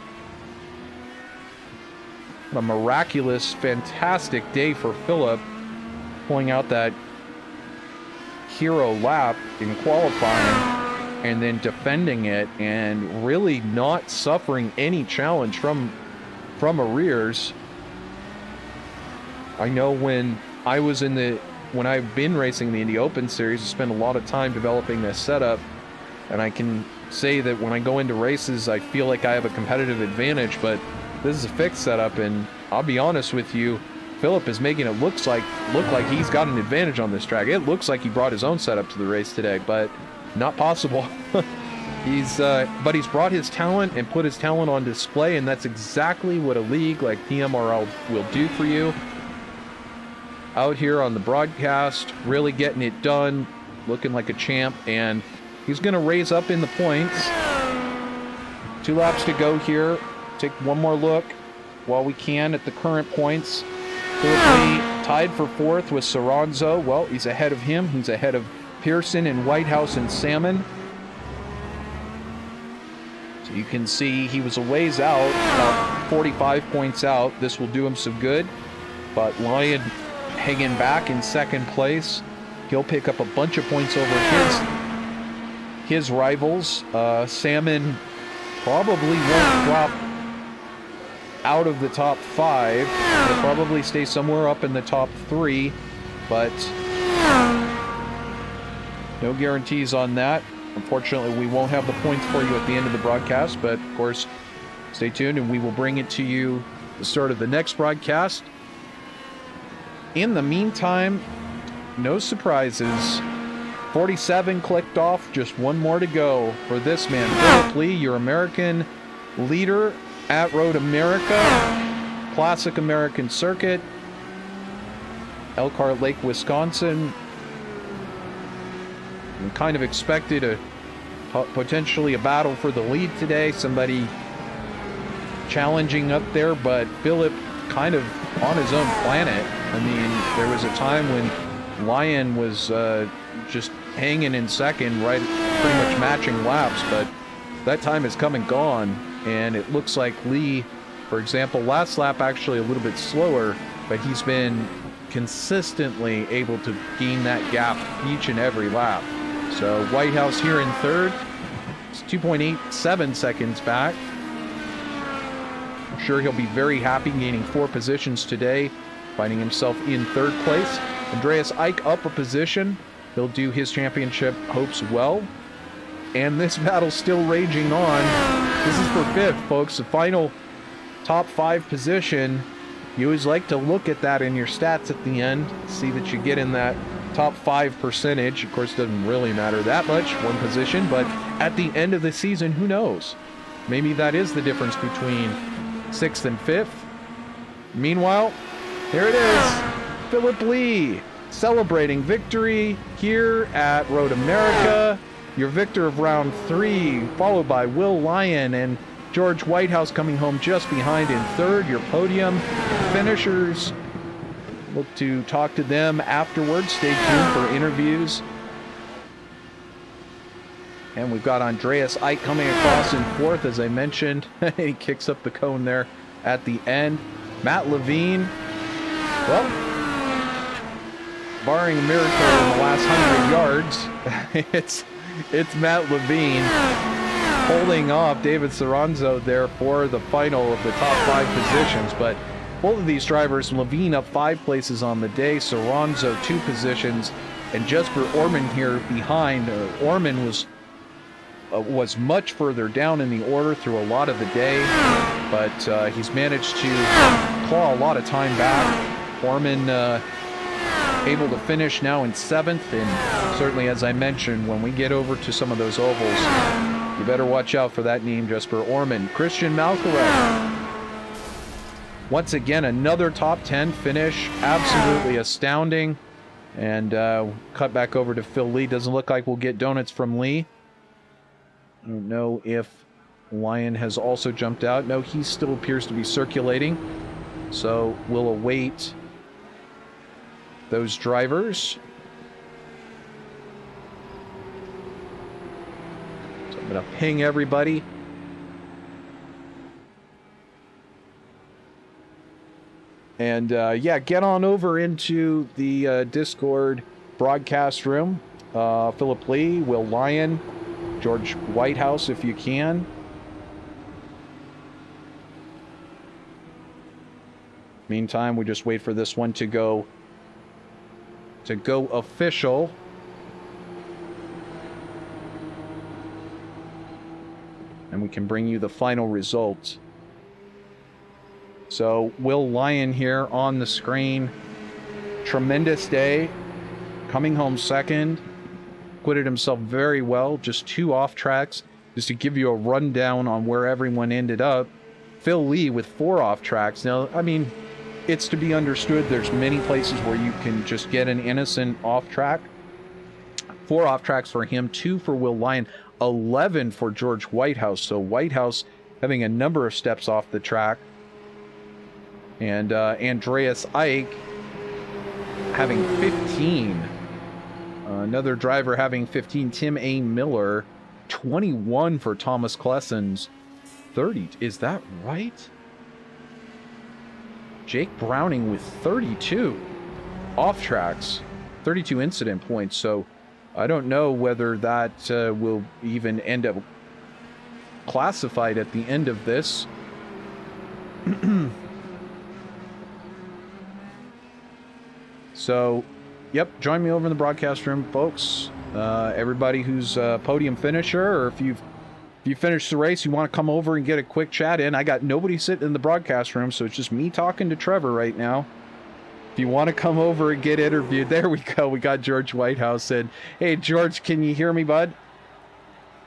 A miraculous, fantastic day for Philip, pulling out that hero lap in qualifying and then defending it and really not suffering any challenge from arrears. I know when I've been racing the Indy Open Series, I spent a lot of time developing this setup, and I can say that when I go into races, I feel like I have a competitive advantage, but this is a fixed setup, and I'll be honest with you, Philip is making it look like he's got an advantage on this track. It looks like he brought his own setup to the race today, but not possible. But he's brought his talent and put his talent on display, and that's exactly what a league like PMRL will do for you. Out here on the broadcast, really getting it done, looking like a champ, and he's going to raise up in the points. 2 laps to go here. Take one more look while we can at the current points. Philip Lee tied for 4th with Soranzo. Well, he's ahead of him. He's ahead of Pearson and Whitehouse and Salmon. So you can see he was a ways out, about 45 points out. This will do him some good. But Lyon hanging back in 2nd place. He'll pick up a bunch of points over his rivals. Salmon probably won't drop out of the top 5. He'll probably stay somewhere up in the top 3, but no guarantees on that. Unfortunately, we won't have the points for you at the end of the broadcast, but of course, stay tuned and we will bring it to you at the start of the next broadcast. In the meantime, no surprises. 47 clicked off, just one more to go for this man, Philip Lee, your American leader at Road America, Classic American Circuit, Elkhart Lake, Wisconsin. We kind of expected a Potentially a battle for the lead today. Somebody challenging up there, but Philip kind of on his own planet. I mean, there was a time when Lyon was just hanging in second, right, pretty much matching laps, but that time has come and gone, and it looks like Lee, for example, last lap actually a little bit slower, but he's been consistently able to gain that gap each and every lap. So Whitehouse here in third. It's 2.87 seconds back. I'm sure he'll be very happy gaining 4 positions today, finding himself in third place. Andreas Eich up a position. He'll do his championship hopes well. And this battle's still raging on. This is for 5th, folks. The final top 5 position. You always like to look at that in your stats at the end, see that you get in that top 5 percentage. Of course, it doesn't really matter that much, one position, but at the end of the season, who knows? Maybe that is the difference between 6th and 5th. Meanwhile, here it is. Philip Lee celebrating victory here at Road America. Your victor of round 3, followed by Will Lyon and George Whitehouse coming home just behind in third. Your podium finishers. Look to talk to them afterwards. Stay tuned for interviews. And we've got Andreas Eich coming across in 4th, as I mentioned. He kicks up the cone there at the end. Matt Levine, well, barring a miracle in the last 100 yards, it's Matt Levine holding off David Soranzo there for the final of the top 5 positions. But both of these drivers, Levine up 5 places on the day, Soranzo 2 positions, and Jesper Orman here behind. Orman was much further down in the order through a lot of the day, but he's managed to claw a lot of time back. Orman able to finish now in 7th, and certainly, as I mentioned, when we get over to some of those ovals, you better watch out for that name, Jesper Orman. Christian Malcolm, once again, another top 10 finish, absolutely astounding. And cut back over to Phil Lee. Doesn't look like we'll get donuts from Lee. I don't know if Lyon has also jumped out. No, he still appears to be circulating. So we'll await those drivers. So I'm going to ping everybody. And yeah, get on over into the Discord broadcast room. Philip Lee, Will Lyon, George Whitehouse, if you can. Meantime, we just wait for this one to go official. And we can bring you the final results. So, Will Lyon here on the screen. Tremendous day. Coming home second. Acquitted himself very well. Just 2 off tracks. Just to give you a rundown on where everyone ended up. Phil Lee with 4 off tracks. Now, I mean, it's to be understood there's many places where you can just get an innocent off track. 4 off tracks for him. 2 for Will Lyon. 11 for George Whitehouse. So Whitehouse having a number of steps off the track. And Andreas Eich having 15. Another driver having 15, Tim A. Miller. 21 for Thomas Klessens. 30. Is that right? Jake Browning with 32 off tracks. 32 incident points. So I don't know whether that will even end up classified at the end of this. So, yep, join me over in the broadcast room, folks. Everybody who's a podium finisher, or if you finished the race, you want to come over and get a quick chat in. I got nobody sitting in the broadcast room, so it's just me talking to Trevor right now. If you want to come over and get interviewed, there we go. We got George Whitehouse in. Hey, George, can you hear me, bud?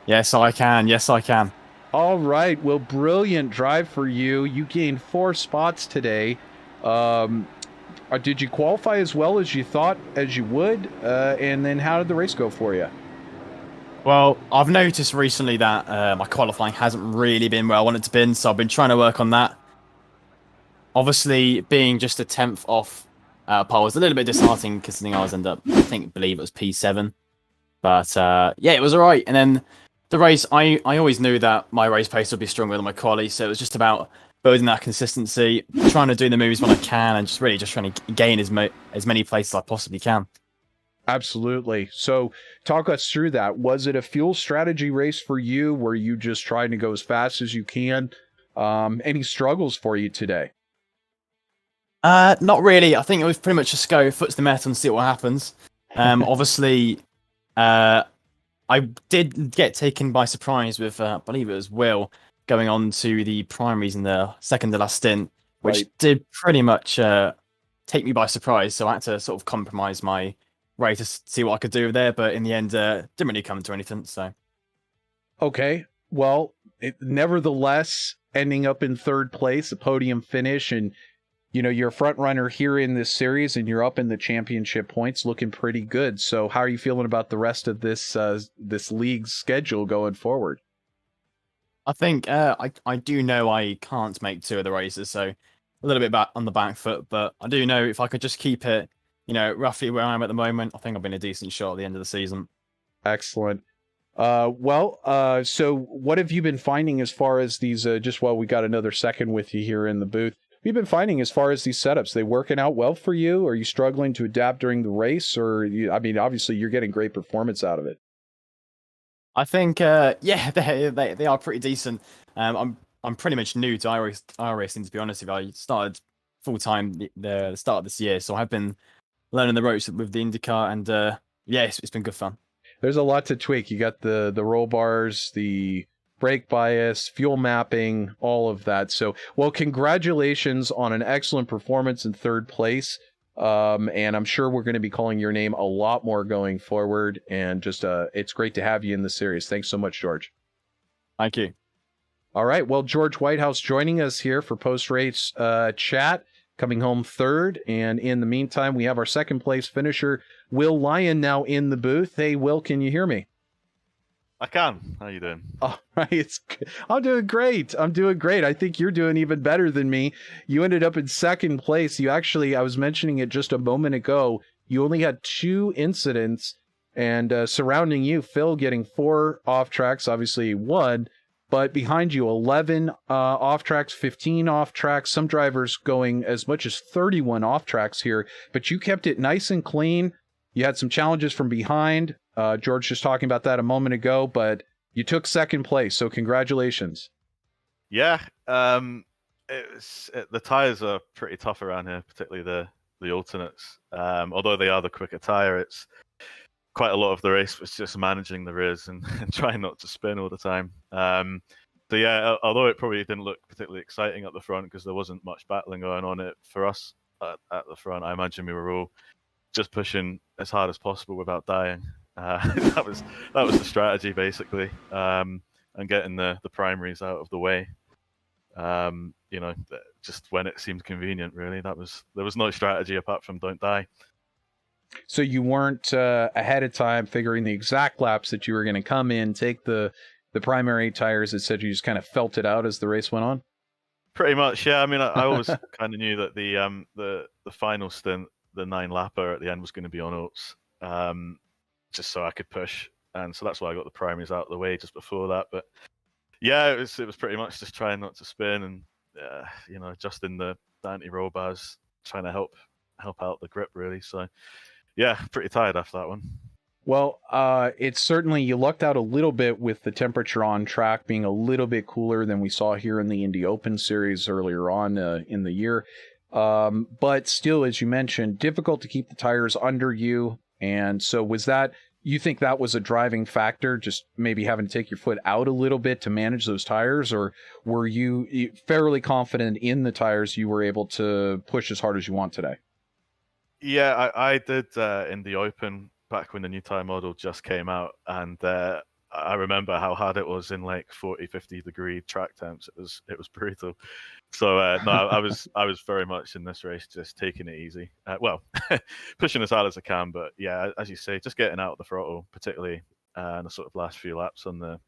Yes, I can. Yes, I can. All right. Well, brilliant drive for you. You gained 4 spots today. Did you qualify as well as you thought as you would? And then how did the race go for you? Well, I've noticed recently that my qualifying hasn't really been where I want it to be, so I've been trying to work on that. Obviously, being just a 10th off pole was a little bit disheartening considering I believe it was P7. But yeah, it was all right. And then the race, I always knew that my race pace would be stronger than my quali, so it was just about building that consistency, trying to do the moves when I can, and just trying to gain as many places as I possibly can. Absolutely. So talk us through that. Was it a fuel strategy race for you? Were you just trying to go as fast as you can? Any struggles for you today? Not really. I think it was pretty much just go foot to the metal and see what happens. Obviously, I did get taken by surprise with, I believe it was Will, going on to the primaries in the second to last stint, which Right. did pretty much take me by surprise. So I had to sort of compromise my way to see what I could do there. But in the end, didn't really come to anything. So Okay. Well, nevertheless, ending up in third place, a podium finish, and you're a front runner here in this series, and you're up in the championship points, looking pretty good. So, how are you feeling about the rest of this league's schedule going forward? I think I do know I can't make two of the races, so a little bit back on the back foot. But I do know if I could just keep it, roughly where I am at the moment, I think I've been a decent shot at the end of the season. Excellent. So what have you been finding as far as these? Just while we got another second with you here in the booth, what have you been finding as far as these setups? They working out well for you? Are you struggling to adapt during the race, or I mean, obviously you're getting great performance out of it. I think, yeah, they are pretty decent. I'm pretty much new to iRacing, to be honest with you. I started full time the start of this year, so I've been learning the ropes with the IndyCar, and yeah, it's been good fun. There's a lot to tweak. You got the roll bars, the brake bias, fuel mapping, all of that. So, well, congratulations on an excellent performance in third place. And I'm sure we're going to be calling your name a lot more going forward. And just it's great to have you in the series. Thanks so much, George. Thank you. All right. Well, George Whitehouse joining us here for post-race chat, coming home third. And in the meantime, we have our second place finisher, Will Lyon, now in the booth. Hey, Will, can you hear me? I can. How you doing? All right. I'm doing great. I think you're doing even better than me. You ended up in second place. You actually, I was mentioning it just a moment ago, you only had 2 incidents, and surrounding you, Phil getting 4 off tracks, obviously 1. But behind you, 11 off tracks, 15 off tracks, some drivers going as much as 31 off tracks here. But you kept it nice and clean. You had some challenges from behind. George just talking about that a moment ago, but you took second place. So congratulations. Yeah. The tires are pretty tough around here, particularly the alternates. Although they are the quicker tire, it's quite a lot of the race was just managing the rears and trying not to spin all the time. So yeah, although it probably didn't look particularly exciting at the front because there wasn't much battling going on it for us at the front, I imagine we were all just pushing as hard as possible without dying. That was the strategy basically, and getting the primaries out of the way. Just when it seemed convenient, really. There was no strategy apart from don't die. So you weren't ahead of time figuring the exact laps that you were going to come in, take the primary tires, etc. You just kind of felt it out as the race went on. Pretty much, yeah. I mean, I always kind of knew that the final stint, the 9-lapper at the end, was going to be on oats, just so I could push, and so that's why I got the primaries out of the way just before that. But yeah, it was pretty much just trying not to spin and adjusting the anti-roll bars, trying to help out the grip really. So yeah, pretty tired after that one. Well, it's certainly, you lucked out a little bit with the temperature on track being a little bit cooler than we saw here in the Indy Open Series earlier on in the year. But still, as you mentioned, difficult to keep the tires under you. And so you think that was a driving factor, just maybe having to take your foot out a little bit to manage those tires? Or were you fairly confident in the tires you were able to push as hard as you want today? Yeah, I did in the Open back when the new tire model just came out, and I remember how hard it was in like 40-50 degree track temps. It was brutal. So no, I was very much in this race just taking it easy. Well, pushing as hard as I can, but yeah, as you say, just getting out of the throttle, particularly and the sort of last few laps on the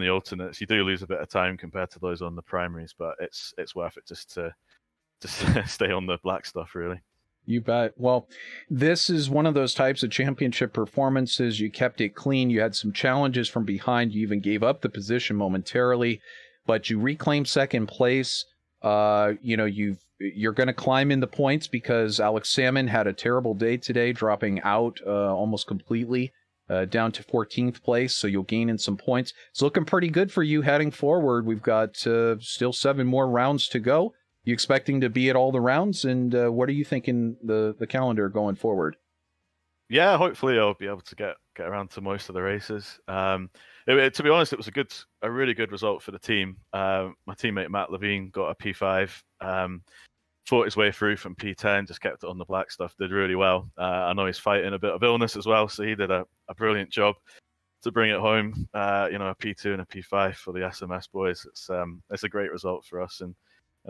alternates. You do lose a bit of time compared to those on the primaries, but it's worth it just to stay on the black stuff, really. You bet. Well, this is one of those types of championship performances. You kept it clean. You had some challenges from behind. You even gave up the position momentarily, but you reclaimed second place. You're going to climb in the points because Alex Salmon had a terrible day today, dropping out almost completely, down to 14th place. So you'll gain in some points. It's looking pretty good for you heading forward. We've got still 7 more rounds to go. You expecting to be at all the rounds, and what are you thinking the calendar going forward? Yeah, hopefully I'll be able to get around to most of the races. To be honest, it was a really good result for the team. My teammate Matt Levine got a P5, fought his way through from P10, just kept it on the black stuff, did really well. I know he's fighting a bit of illness as well, so he did a brilliant job to bring it home. A P2 and a P5 for the SMS boys. It's a great result for us, and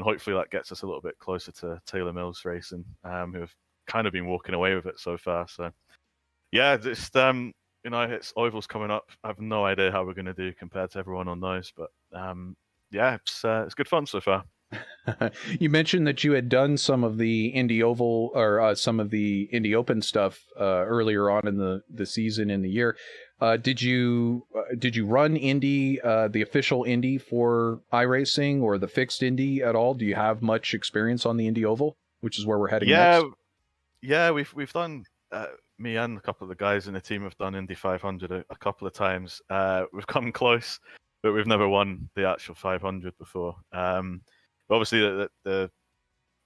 hopefully that gets us a little bit closer to Taylor Mills Racing, who have kind of been walking away with it so far. So, yeah, just it's ovals coming up. I have no idea how we're going to do compared to everyone on those, but it's good fun so far. You mentioned that you had done some of the Indy Oval or some of the Indy Open stuff earlier on in the season in the year. Did you run Indy, the official Indy for iRacing, or the fixed Indy at all? Do you have much experience on the Indy Oval, which is where we're heading next? Yeah, we've done. Me and a couple of the guys in the team have done Indy 500 a couple of times. We've come close, but we've never won the actual 500 before. Obviously,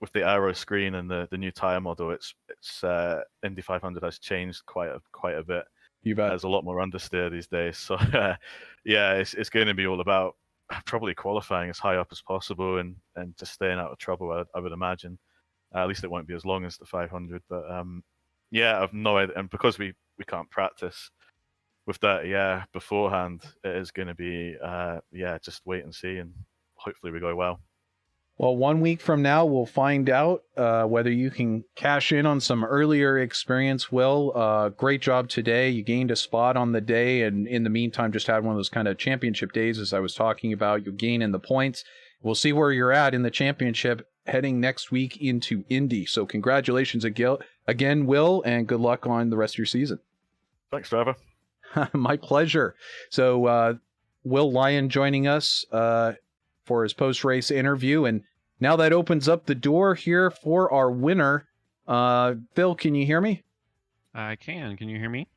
with the aero screen and the new tire model, it's Indy 500 has changed quite a bit. You bet. There's a lot more understeer these days, so it's going to be all about probably qualifying as high up as possible and just staying out of trouble. I would imagine. At least it won't be as long as the 500, but I've no idea. And because we can't practice with that beforehand, it is going to be just wait and see, and hopefully we go well. Well, 1 week from now, we'll find out whether you can cash in on some earlier experience, Will. Great job today. You gained a spot on the day, and in the meantime, just had one of those kind of championship days, as I was talking about. You'll gain in the points. We'll see where you're at in the championship heading next week into Indy. So congratulations again, Will, and good luck on the rest of your season. Thanks, Trevor. My pleasure. So Will Lyon joining us for his post-race interview, and now that opens up the door here for our winner. Phil, can you hear me? I can. Can you hear me?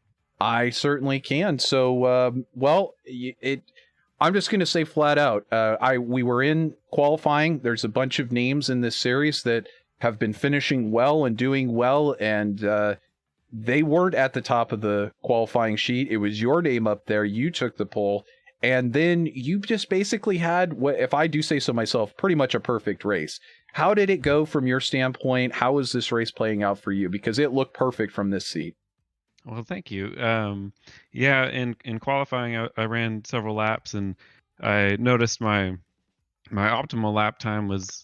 I certainly can. So, I'm just going to say flat out, we were in qualifying. There's a bunch of names in this series that have been finishing well and doing well, and they weren't at the top of the qualifying sheet. It was your name up there. You took the pole. And then you just basically had, if I do say so myself, pretty much a perfect race. How did it go from your standpoint? How is this race playing out for you? Because it looked perfect from this seat. Well, thank you. In qualifying, I ran several laps, and I noticed my optimal lap time was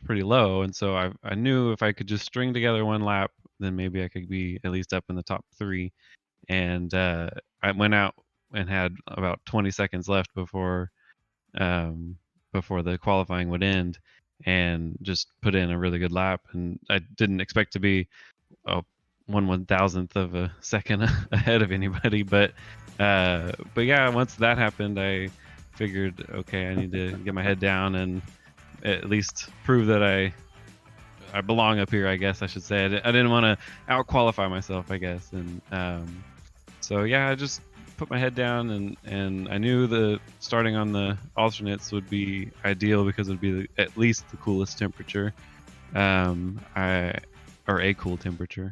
pretty low, and so I knew if I could just string together one lap, then maybe I could be at least up in the top 3. And I went out and had about 20 seconds left before the qualifying would end, and just put in a really good lap. And I didn't expect to be 1/1000th of a second ahead of anybody, but yeah, once that happened, I figured, okay, I need to get my head down and at least prove that I belong up here, I guess I should say. I didn't want to out qualify myself, I guess. And so yeah, I just put my head down, and I knew the starting on the alternates would be ideal because it would be at least the coolest temperature, or a cool temperature.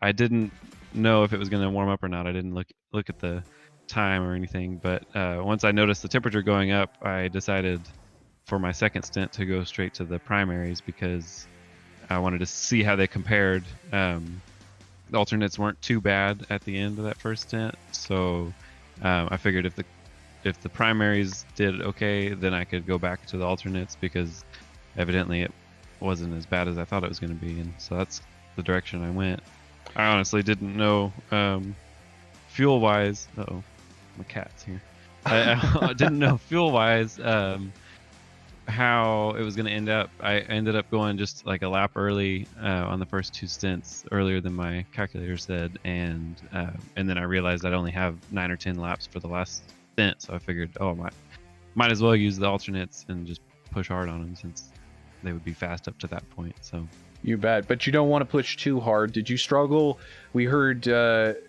I didn't know if it was going to warm up or not. I didn't look at the time or anything, but once I noticed the temperature going up, I decided for my second stint to go straight to the primaries because I wanted to see how they compared. The alternates weren't too bad at the end of that first stint, so I figured if the primaries did okay, then I could go back to the alternates, because evidently it wasn't as bad as I thought it was going to be, and so that's the direction I went. I honestly didn't know fuel wise. Oh, my cat's here. I didn't know fuel wise how it was going to end up. I ended up going just like a lap early on the first 2 stints, earlier than my calculator said, and then I realized I'd only have 9 or 10 laps for the last stint, so I figured, might as well use the alternates and just push hard on them since they would be fast up to that point. So You bet, but you don't want to push too hard. Did you struggle? We heard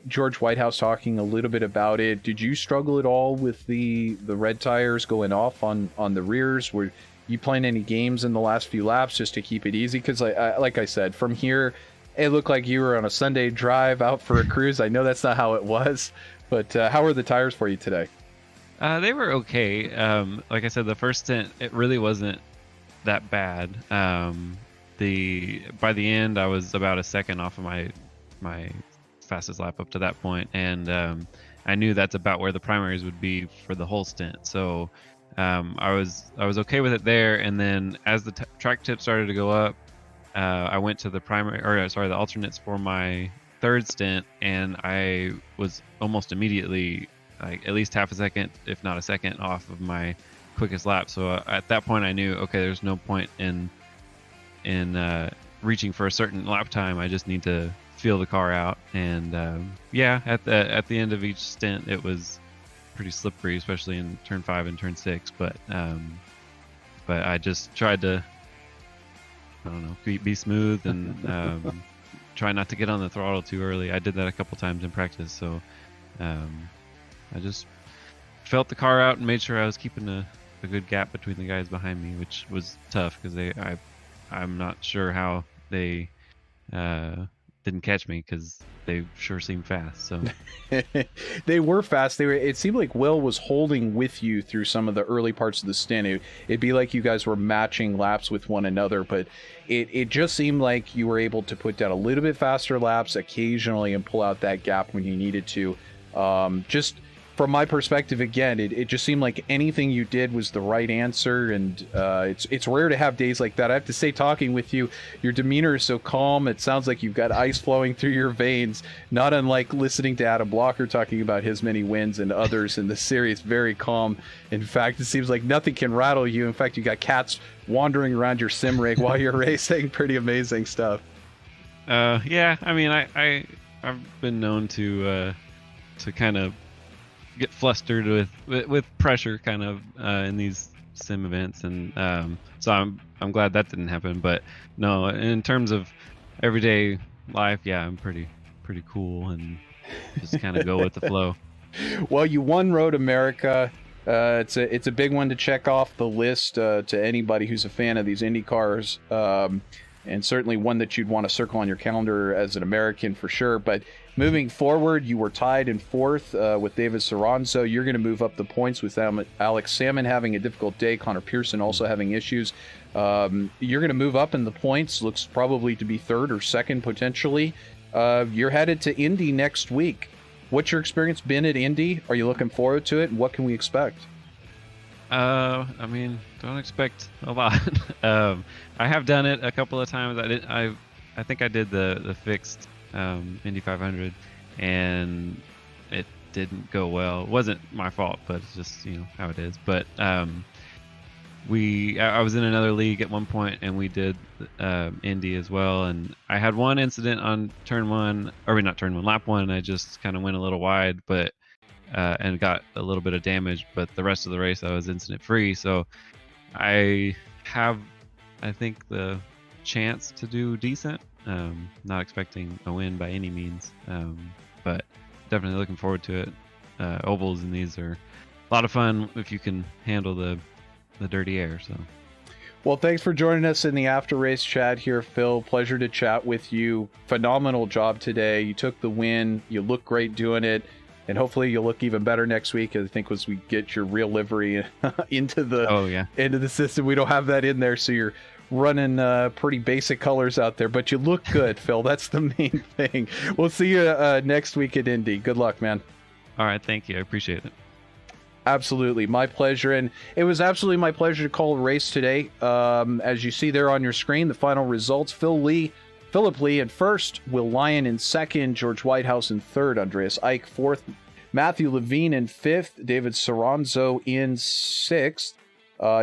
George Whitehouse talking a little bit about it. Did you struggle at all with the red tires going off on the rears? Were you playing any games in the last few laps just to keep it easy? Because like I said, from here, it looked like you were on a Sunday drive out for a cruise. I know that's not how it was, but how were the tires for you today? they were okay. Like I said, the first stint, it really wasn't that bad. By the end, I was about a second off of my fastest lap up to that point, and I knew that's about where the primaries would be for the whole stint. So I was okay with it there. And then as the track tip started to go up, I went to the the alternates for my third stint, and I was almost immediately like at least half a second, if not a second, off of my quickest lap. So at that point, I knew, okay, there's no point in reaching for a certain lap time. I just need to feel the car out. And at the end of each stint, it was pretty slippery, especially in turn 5 and turn 6. But I just tried to, I don't know, be smooth and try not to get on the throttle too early. I did that a couple times in practice, so I just felt the car out and made sure I was keeping a good gap between the guys behind me, which was tough because I'm not sure how they didn't catch me, because they sure seemed fast. So they were fast. It seemed like Will was holding with you through some of the early parts of the stint. It'd be like you guys were matching laps with one another, but it just seemed like you were able to put down a little bit faster laps occasionally and pull out that gap when you needed to. Just from my perspective, again, it just seemed like anything you did was the right answer, and it's rare to have days like that. I have to say, talking with you, your demeanor is so calm. It sounds like you've got ice flowing through your veins, not unlike listening to Adam Blocker talking about his many wins and others in the series. Very calm. In fact, it seems like nothing can rattle you. In fact, you got cats wandering around your sim rig while you're racing. Pretty amazing stuff. Yeah, I mean, I've been known to kind of get flustered with pressure kind of in these sim events, and so I'm glad that didn't happen. But no, in terms of everyday life, yeah, I'm pretty cool and just kind of go with the flow. Well, you won Road America. It's a big one to check off the list to anybody who's a fan of these Indy cars, and certainly one that you'd want to circle on your calendar as an American for sure. But moving forward, you were tied in fourth with David Soranzo. You're going to move up the points with Alex Salmon having a difficult day, Connor Pearson also having issues. You're going to move up in the points, looks probably to be third or second potentially. You're headed to Indy next week. What's your experience been at Indy? Are you looking forward to it, and what can we expect? I mean, don't expect a lot. I have done it a couple of times. I think I did the fixed Indy 500, and it didn't go well. It wasn't my fault, but it's just, how it is. But I was in another league at one point, and we did Indy as well. And I had one incident on lap 1. I just kind of went a little wide, but and got a little bit of damage. But the rest of the race, I was incident free. So I have, I think, the chance to do decent. Not expecting a win by any means, but definitely looking forward to it. Ovals in these are a lot of fun if you can handle the dirty air. So, well, thanks for joining us in the after race chat here, Phil. Pleasure to chat with you. Phenomenal job today. You took the win. You look great doing it, and hopefully you'll look even better next week. I think once we get your real livery into the system, we don't have that in there, so you're running pretty basic colors out there, but you look good, Phil. That's the main thing. We'll see you next week at Indy. Good luck, man. All right, thank you. I appreciate it. Absolutely, my pleasure. And it was absolutely my pleasure to call a race today. As you see there on your screen, the final results: Phil Lee Philip Lee in first, Will Lyon in second, George Whitehouse in third, Andreas Eick fourth, Matthew Levine in fifth, David Soranzo in sixth,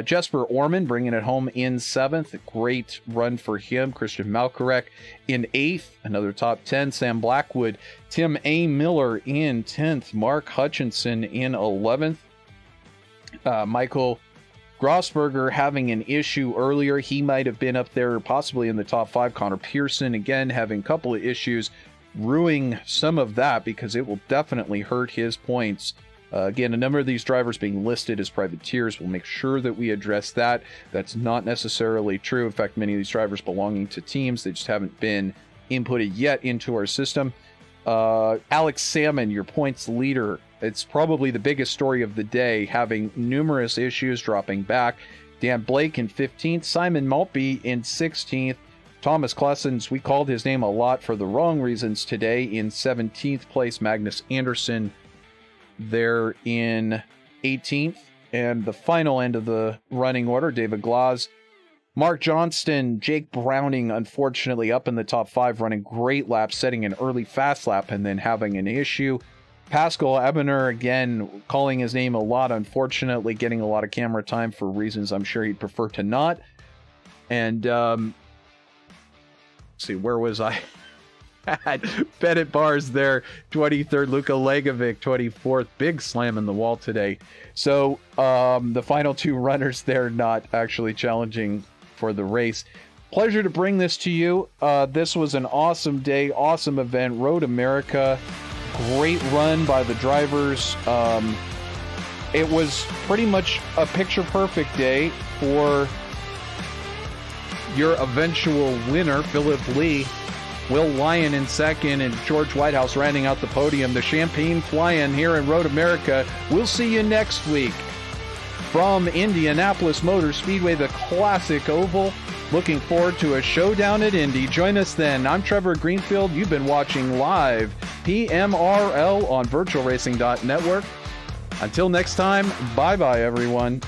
Jesper Orman bringing it home in seventh. Great run for him. Christian Malkarek in eighth, another top 10. Sam Blackwood, Tim A. Miller in 10th, Mark Hutchinson in 11th. Michael Grossberger having an issue earlier. He might have been up there possibly in the top 5. Connor Pearson, again, having a couple of issues, ruining some of that because it will definitely hurt his points. Again, a number of these drivers being listed as privateers. We'll make sure that we address that. That's not necessarily true. In fact, many of these drivers belonging to teams, they just haven't been inputted yet into our system. Alex Salmon, your points leader. It's probably the biggest story of the day, having numerous issues, dropping back. Dan Blake in 15th, Simon Maltby in 16th, Thomas Klessens, we called his name a lot for the wrong reasons today, in 17th place. Magnus Anderson there in 18th. And the final end of the running order, David Glass, Mark Johnston, Jake Browning, unfortunately up in the top 5, running great laps, setting an early fast lap and then having an issue. Pascal Ebener, again, calling his name a lot, unfortunately getting a lot of camera time for reasons I'm sure he'd prefer to not. And, let's see, where was I? Bennett Bars there, 23rd, Luka Legovic, 24th. Big slam in the wall today. So, the final 2 runners there not actually challenging for the race. Pleasure to bring this to you. This was an awesome day, awesome event. Road America. Great run by the drivers. It was pretty much a picture-perfect day for your eventual winner, Philip Lee. Will Lyon in second and George Whitehouse rounding out the podium. The champagne flying here in Road America. We'll see you next week from Indianapolis Motor Speedway, the classic oval. Looking forward to a showdown at Indy. Join us then. I'm Trevor Greenfield. You've been watching live PMRL on VirtualRacing.Network. Until next time, bye-bye, everyone.